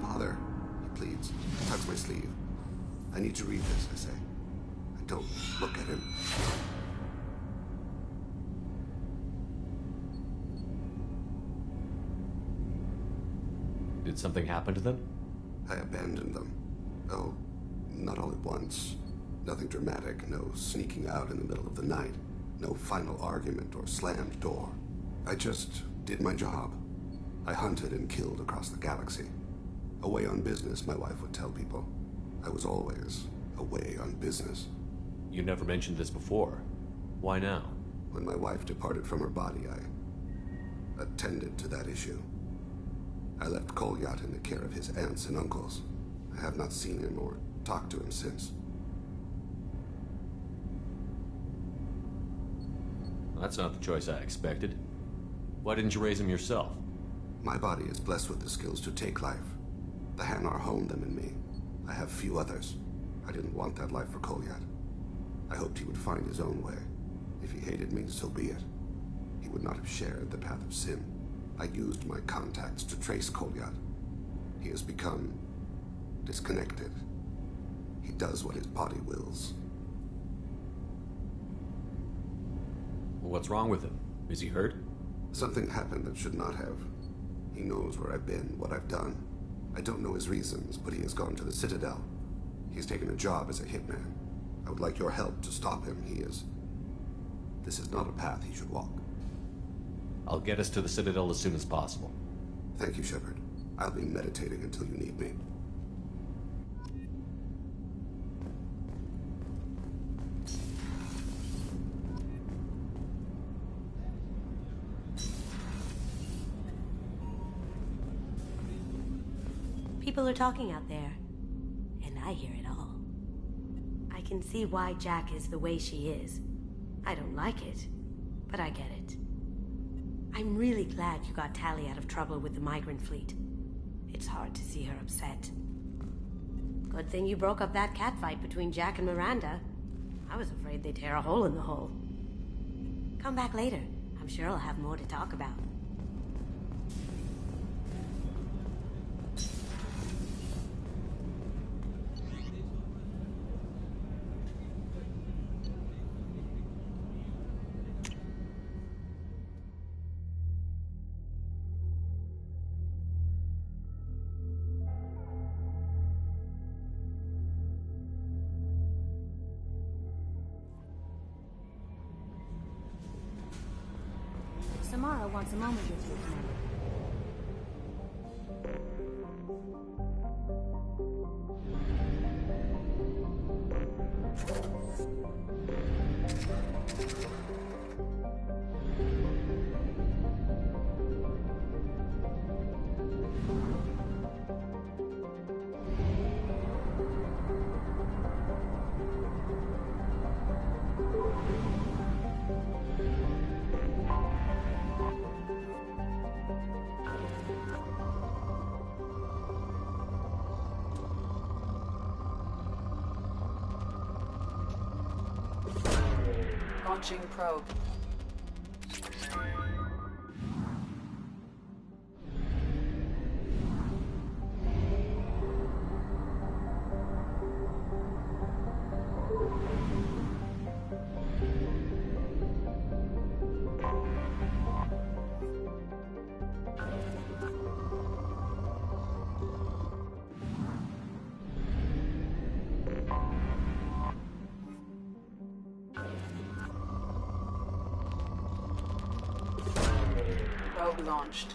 Father, he pleads. Tugs my sleeve. I need to read this, I say. I don't look at him. Did something happen to them? I abandoned them. Oh, not all at once. Nothing dramatic, no sneaking out in the middle of the night, no final argument or slammed door. I just did my job. I hunted and killed across the galaxy. Away on business, my wife would tell people. I was always away on business. You never mentioned this before. Why now? When my wife departed from her body, I attended to that issue. I left Kolyat in the care of his aunts and uncles. I have not seen him or talked to him since. That's not the choice I expected. Why didn't you raise him yourself? My body is blessed with the skills to take life. The Hanar honed them in me. I have few others. I didn't want that life for Kolyat. I hoped he would find his own way. If he hated me, so be it. He would not have shared the path of sin. I used my contacts to trace Kolyat. He has become disconnected. He does what his body wills. What's wrong with him? Is he hurt? Something happened that should not have. He knows where I've been, what I've done. I don't know his reasons, but he has gone to the Citadel. He's taken a job as a hitman. I would like your help to stop him. This is not a path he should walk. I'll get us to the Citadel as soon as possible. Thank you, Shepard. I'll be meditating until you need me. People are talking out there, and I hear it all. I can see why Jack is the way she is. I don't like it, but I get it. I'm really glad you got Tali out of trouble with the migrant fleet. It's hard to see her upset. Good thing you broke up that catfight between Jack and Miranda. I was afraid they'd tear a hole in the hull. Come back later. I'm sure I'll have more to talk about. Samara wants a moment with you, Commander. Launching probe. Probe launched.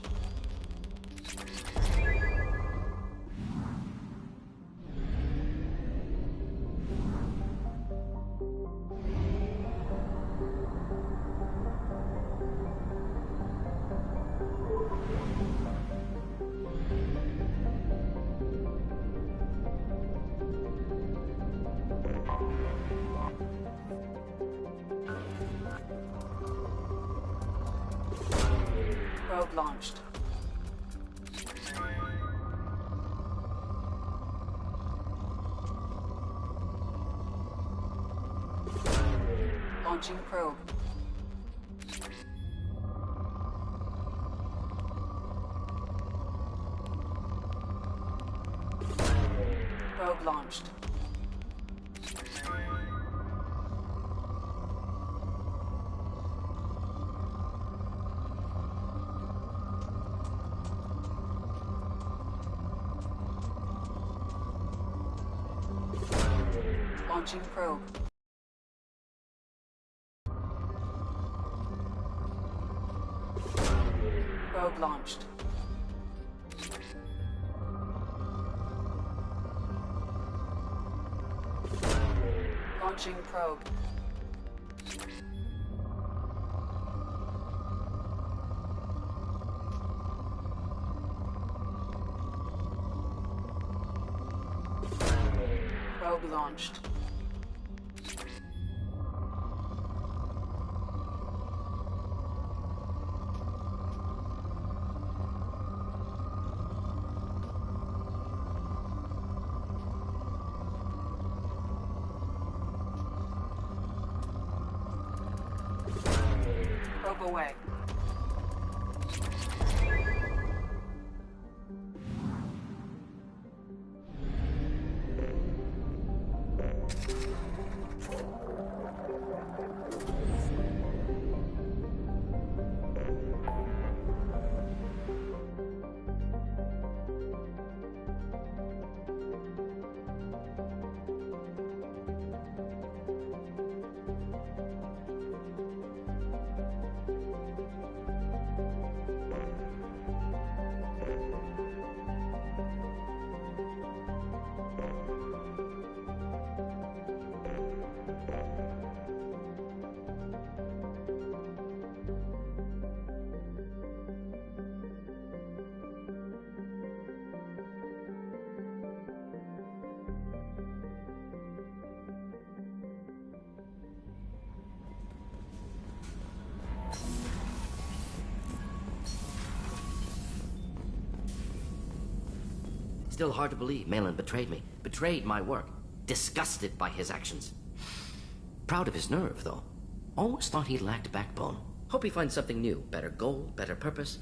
Probe launched. Launching probe. Probe launched. Launching probe. Probe launched. Launching probe. Probe launched. Probe away. still hard to believe Malin betrayed me. Betrayed my work. Disgusted by his actions. Proud of his nerve, though. Always thought he lacked backbone. Hope he finds something new. Better goal, better purpose.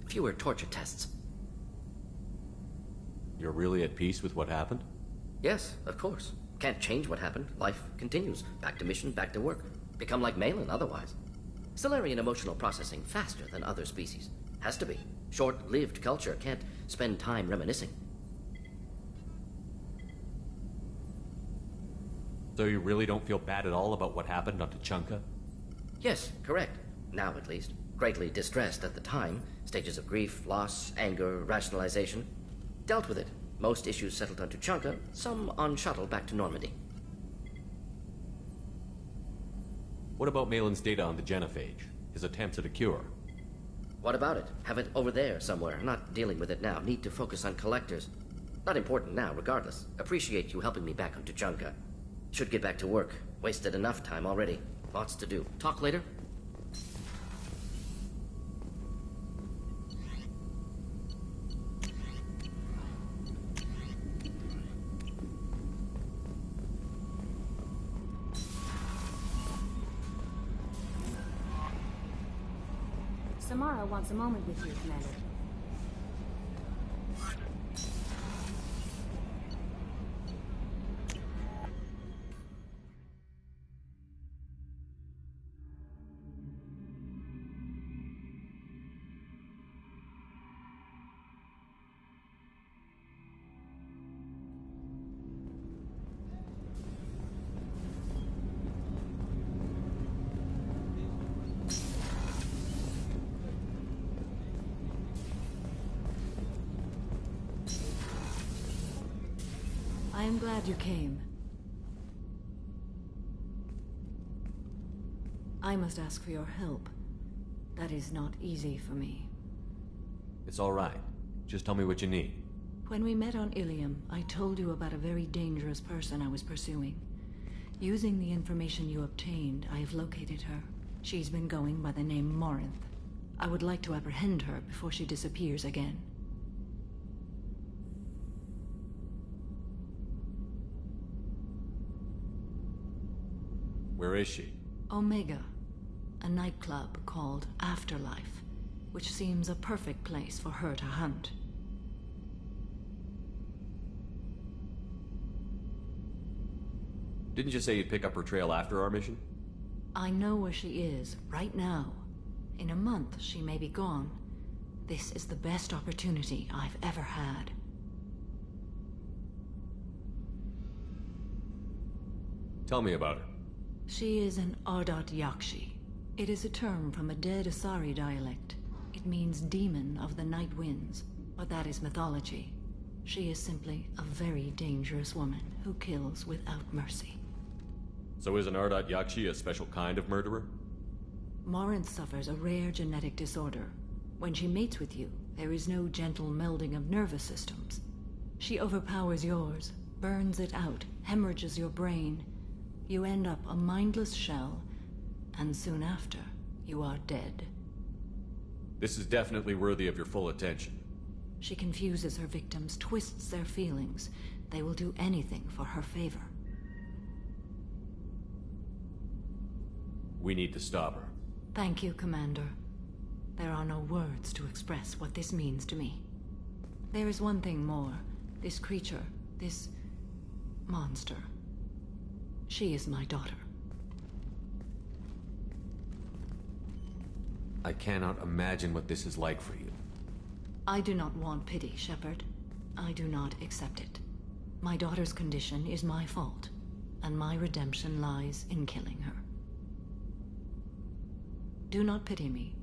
Fewer torture tests. You're really at peace with what happened? Yes, of course. Can't change what happened. Life continues. Back to mission, back to work. Become like Malin otherwise. Solarian emotional processing faster than other species. Has to be. Short-lived culture can't spend time reminiscing. So you really don't feel bad at all about what happened on Tuchanka? Yes, correct. Now at least. Greatly distressed at the time. Stages of grief, loss, anger, rationalization. Dealt with it. Most issues settled on Tuchanka, some on shuttle back to Normandy. What about Malin's data on the genophage? His attempts at a cure? What about it? Have it over there somewhere. Not dealing with it now. Need to focus on collectors. Not important now, regardless. Appreciate you helping me back on Tuchanka. Should get back to work. Wasted enough time already. Lots to do. Talk later? Samara wants a moment with you, Commander. I am glad you came. I must ask for your help. That is not easy for me. It's all right. Just tell me what you need. When we met on Ilium, I told you about a very dangerous person I was pursuing. Using the information you obtained, I have located her. She's been going by the name Morinth. I would like to apprehend her before she disappears again. Where is she? Omega, a nightclub called Afterlife, which seems a perfect place for her to hunt. Didn't you say you'd pick up her trail after our mission? I know where she is, right now. In a month, she may be gone. This is the best opportunity I've ever had. Tell me about her. She is an Ardat Yakshi. It is a term from a dead Asari dialect. It means demon of the night winds, but that is mythology. She is simply a very dangerous woman who kills without mercy. So is an Ardat Yakshi a special kind of murderer? Morinth suffers a rare genetic disorder. When she mates with you, there is no gentle melding of nervous systems. She overpowers yours, burns it out, hemorrhages your brain. You end up a mindless shell, and soon after, you are dead. This is definitely worthy of your full attention. She confuses her victims, twists their feelings. They will do anything for her favor. We need to stop her. Thank you, Commander. There are no words to express what this means to me. There is one thing more. This creature, this monster. She is my daughter. I cannot imagine what this is like for you. I do not want pity, Shepard. I do not accept it. My daughter's condition is my fault, and my redemption lies in killing her. Do not pity me.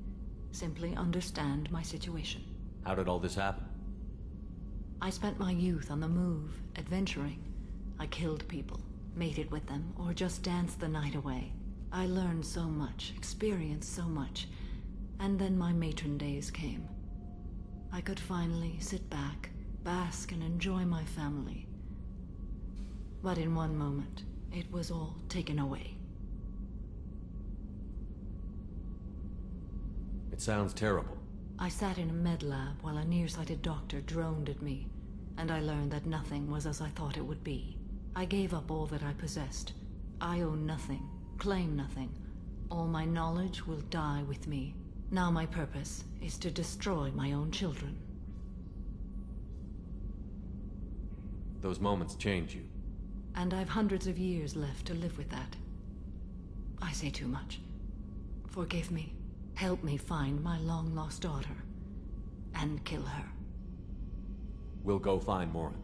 Simply understand my situation. How did all this happen? I spent my youth on the move, adventuring. I killed people, mated with them, or just danced the night away. I learned so much, experienced so much, and then my matron days came. I could finally sit back, bask and enjoy my family. But in one moment, it was all taken away. It sounds terrible. I sat in a med lab while a nearsighted doctor droned at me. and I learned that nothing was as I thought it would be. I gave up all that I possessed. I own nothing, claim nothing. All my knowledge will die with me. Now my purpose is to destroy my own children. Those moments change you. And I've hundreds of years left to live with that. I say too much. Forgive me. Help me find my long-lost daughter. And kill her. We'll go find Morinth.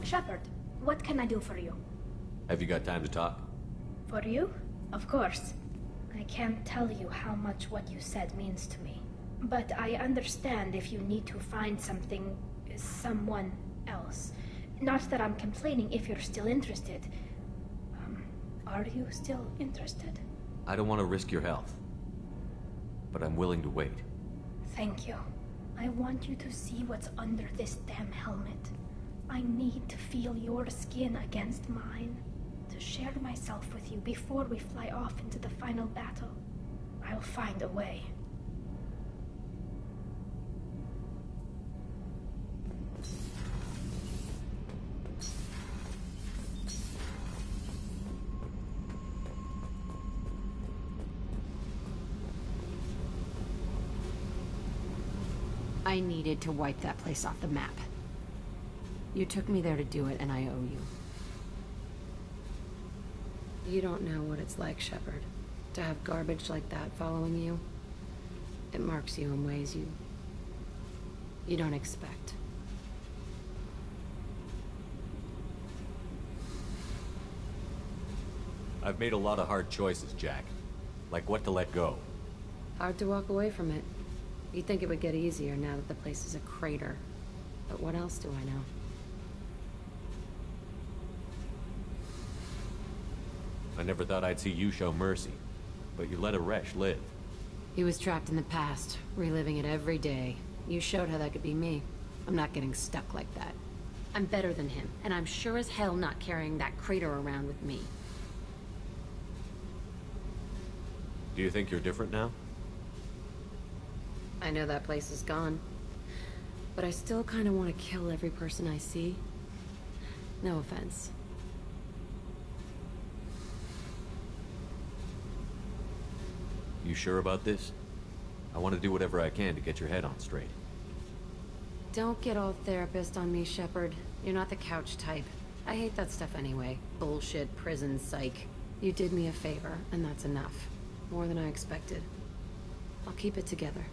Shepard, what can I do for you? Have you got time to talk? For you? Of course. I can't tell you how much what you said means to me. But I understand if you need to find someone else. Not that I'm complaining if you're still interested. Are you still interested? I don't want to risk your health. But I'm willing to wait. Thank you. I want you to see what's under this damn helmet. I need to feel your skin against mine, to share myself with you before we fly off into the final battle. I'll find a way. I needed to wipe that place off the map. You took me there to do it, and I owe you. You don't know what it's like, Shepard, to have garbage like that following you. It marks you in ways you don't expect. I've made a lot of hard choices, Jack. Like what to let go. Hard to walk away from it. You'd think it would get easier now that the place is a crater. But what else do I know? I never thought I'd see you show mercy, but you let Aresh live. He was trapped in the past, reliving it every day. You showed how that could be me. I'm not getting stuck like that. I'm better than him, and I'm sure as hell not carrying that crater around with me. Do you think you're different now? I know that place is gone, but I still kind of want to kill every person I see. No offense. You sure about this? I want to do whatever I can to get your head on straight. Don't get all therapist on me, Shepard. You're not the couch type. I hate that stuff anyway. Bullshit, prison, psych. You did me a favor, and that's enough. More than I expected. I'll keep it together.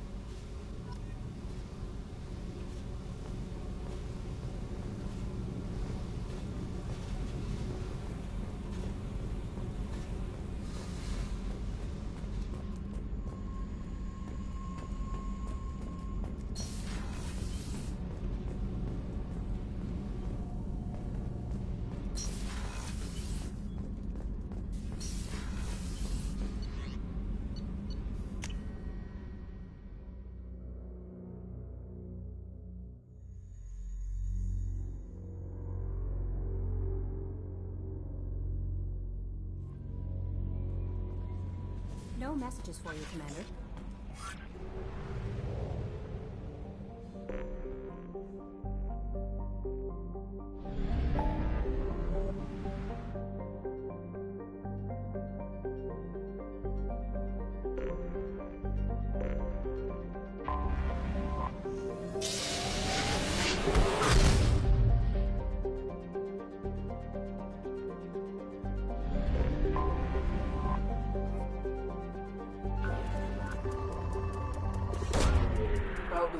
No messages for you, Commander.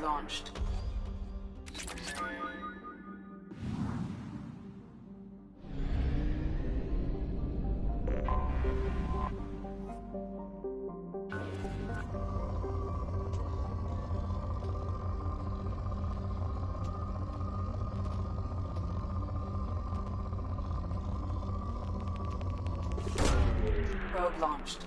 Launched. Payload launched.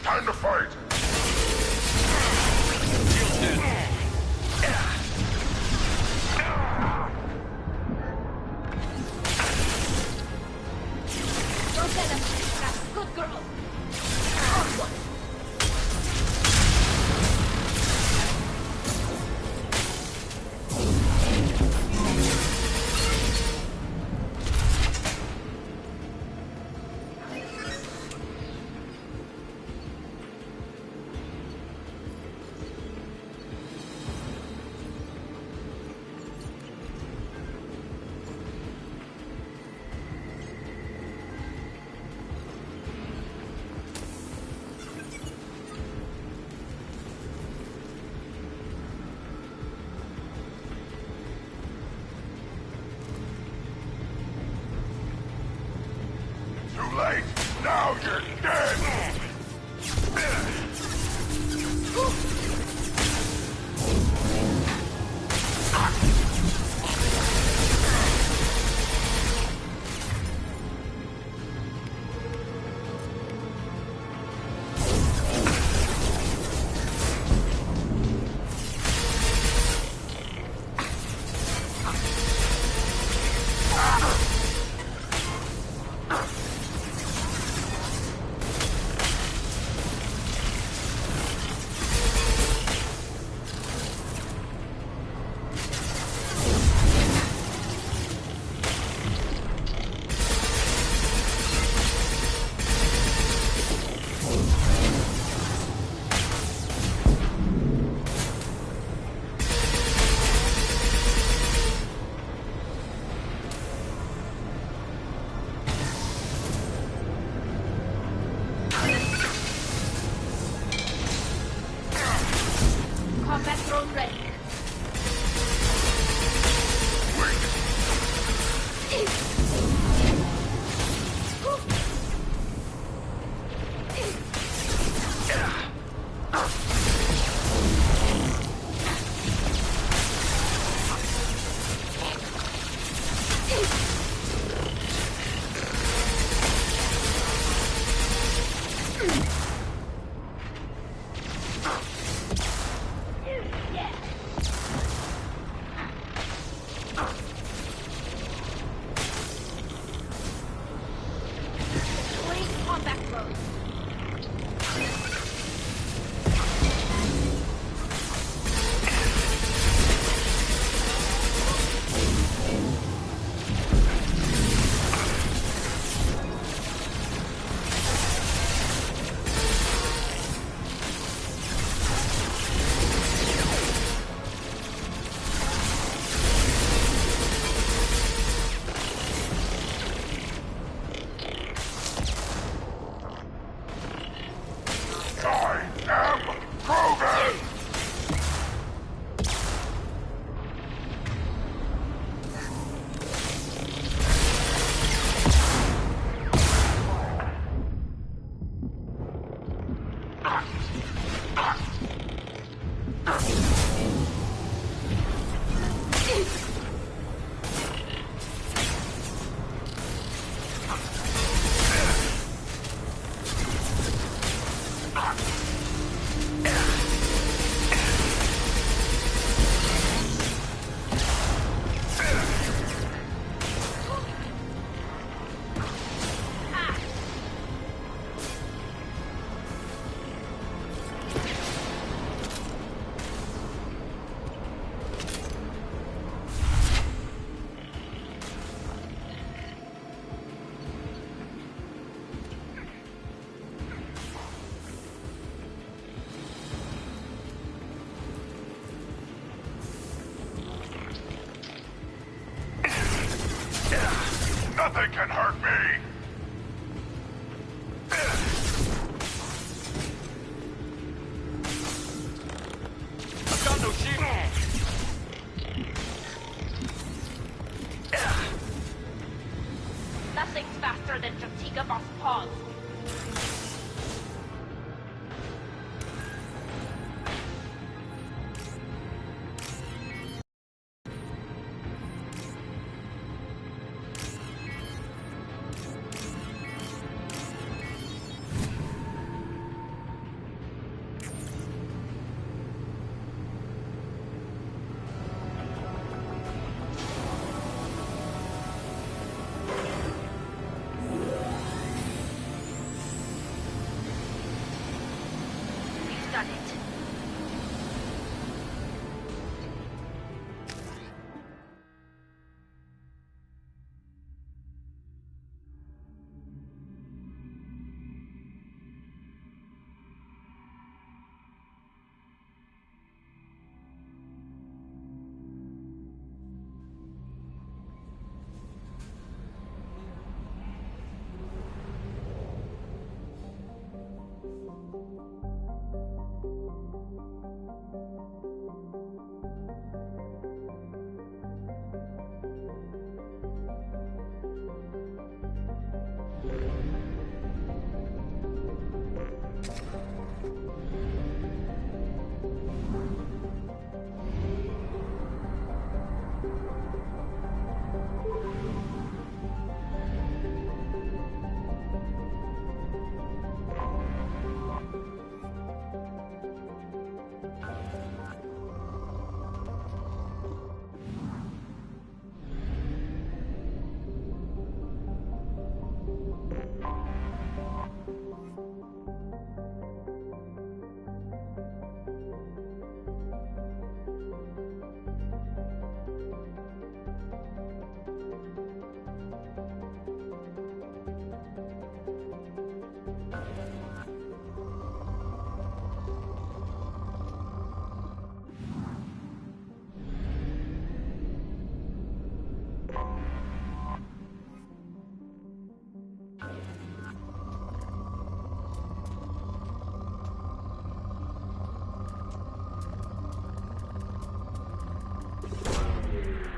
Time to fight! Don't let him take that. Good girl. Too late! Now you're dead! Nothing can hurt me! I've got no shield! Nothing's faster than Jatiga Boss Paws.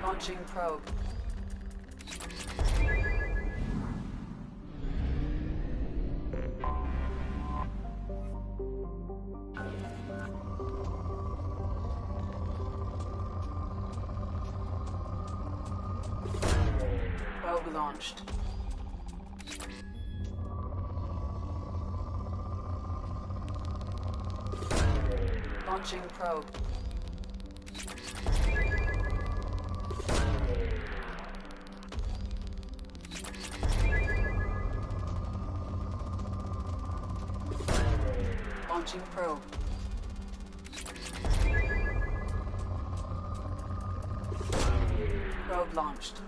Launching probe. Probe launched. Launching probe. Launching probe. Probe launched.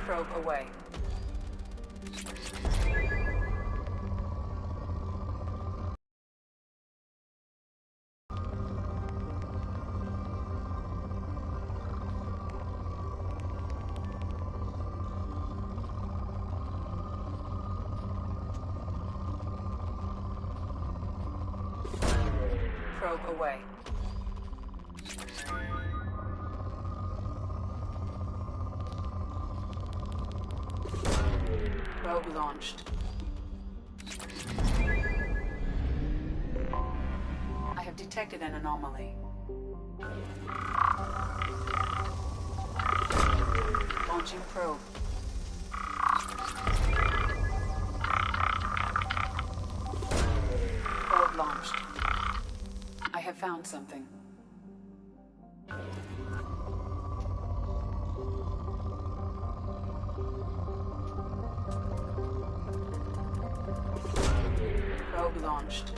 Probe away. Probe away. Probe launched. I have detected an anomaly. Launching probe. Probe launched. I have found something. Probe launched.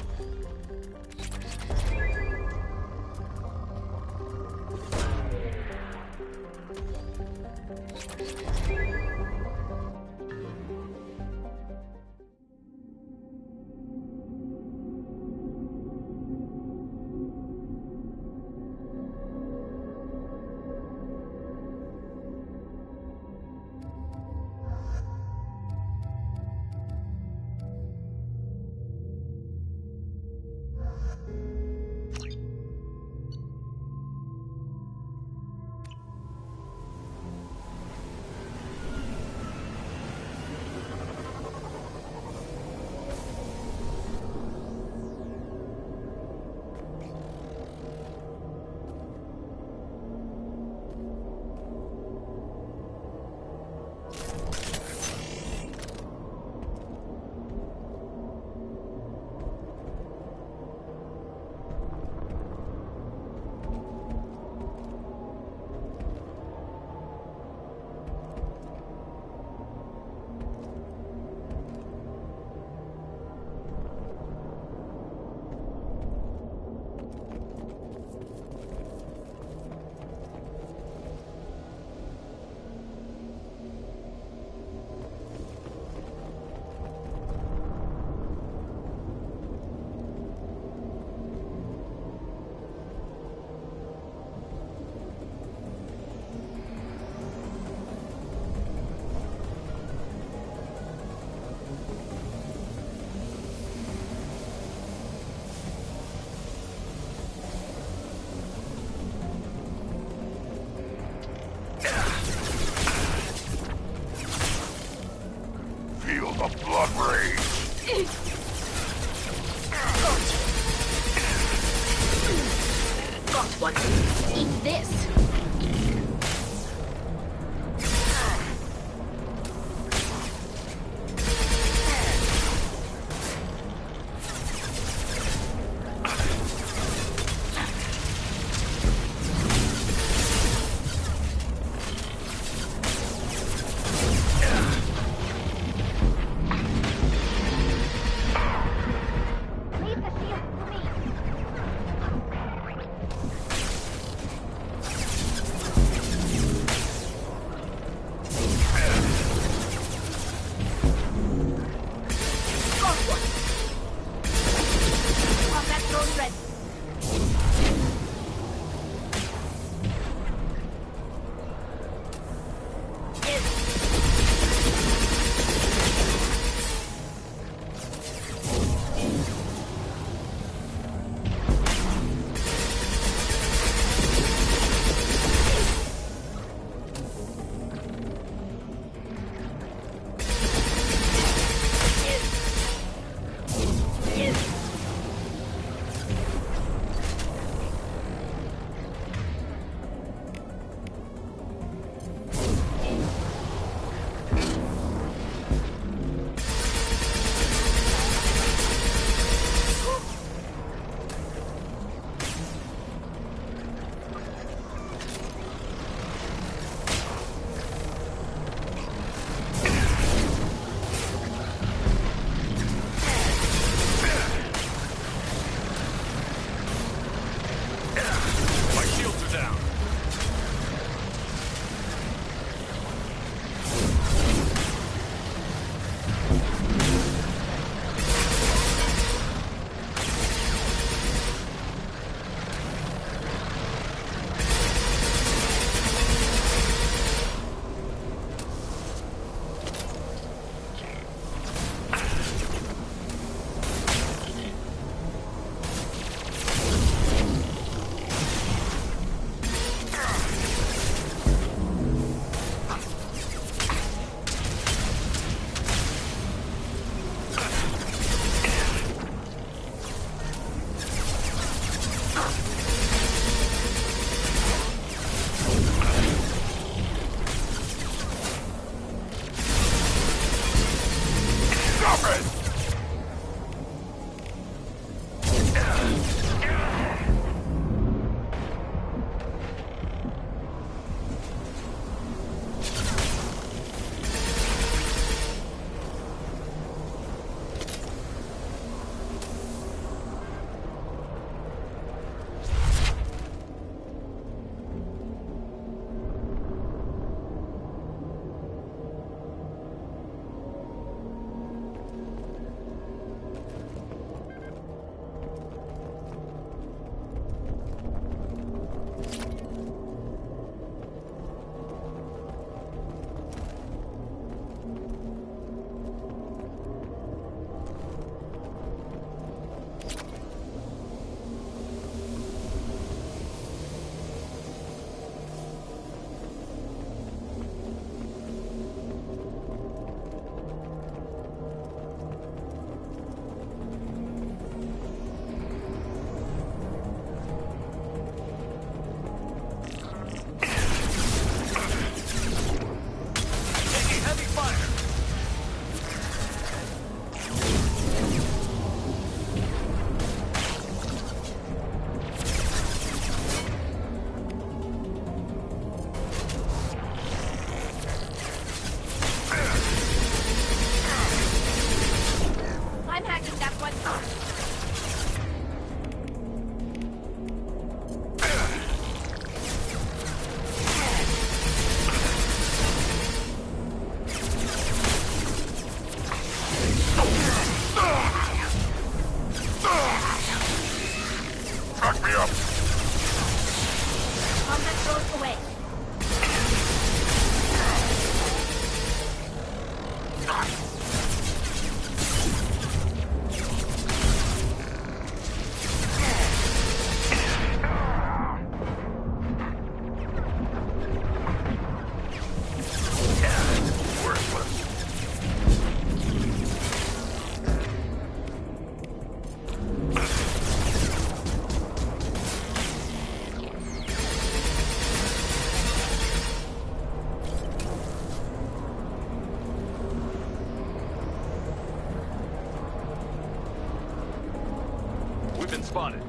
been spotted.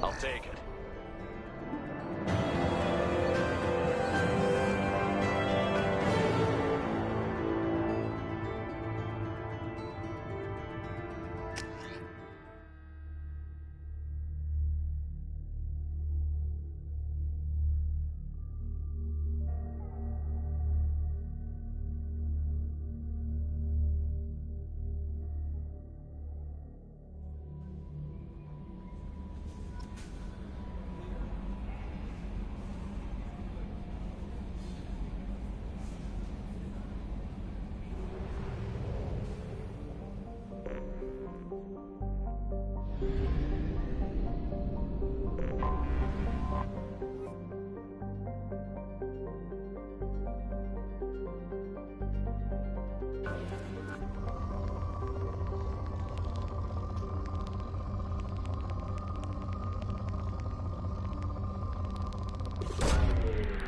I'll take it.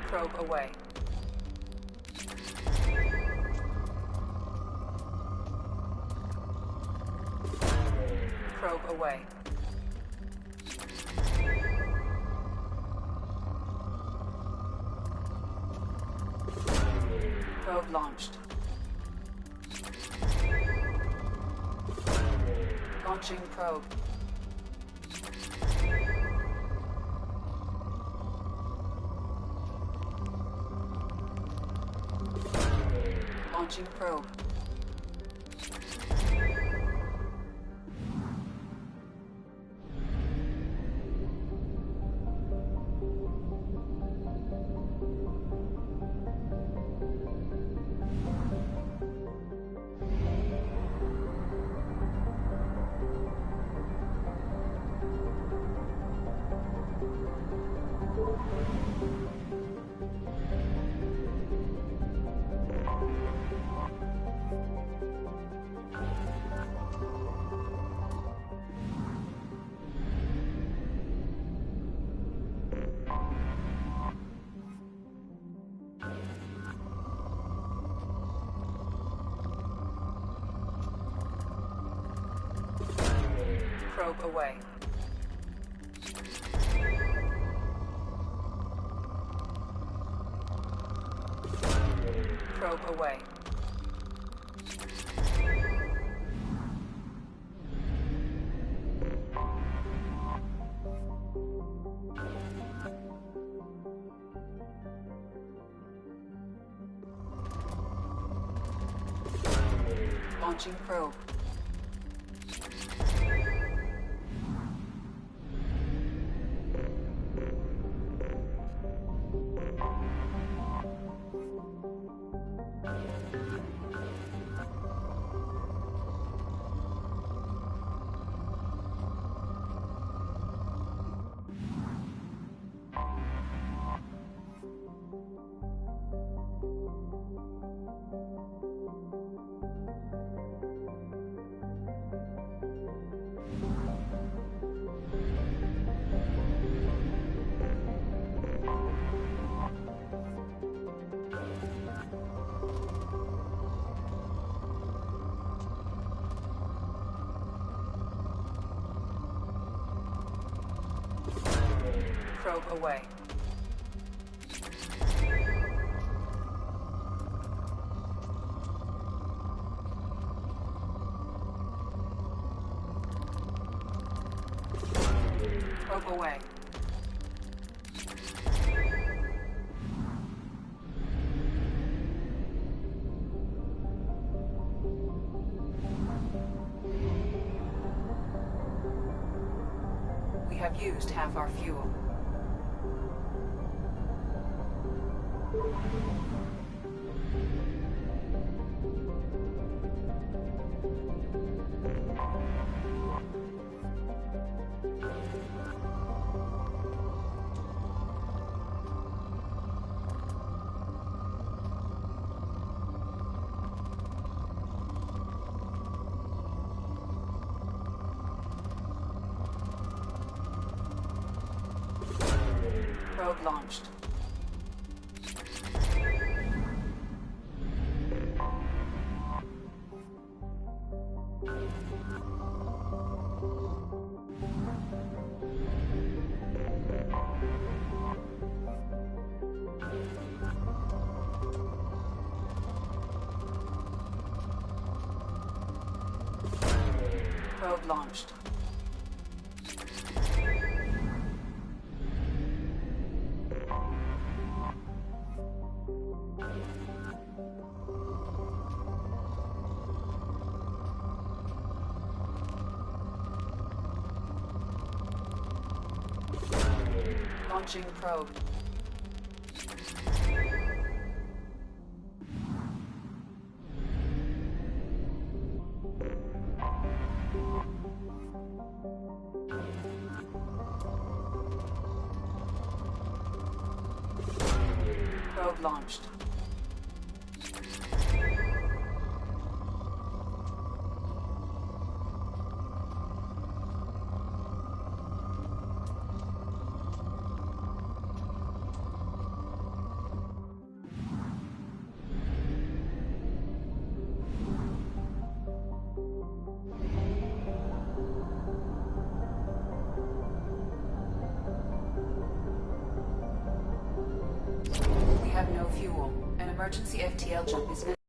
Probe away. Probe away. Probe launched. Launching probe. Launching probe. Probe away. Probe away. Launching probe. Probe away. Probe away. We have used half our fuel. Probe launched. Probe launched. Launching probe. Probe launched. We have no fuel. An emergency FTL jump is necessary.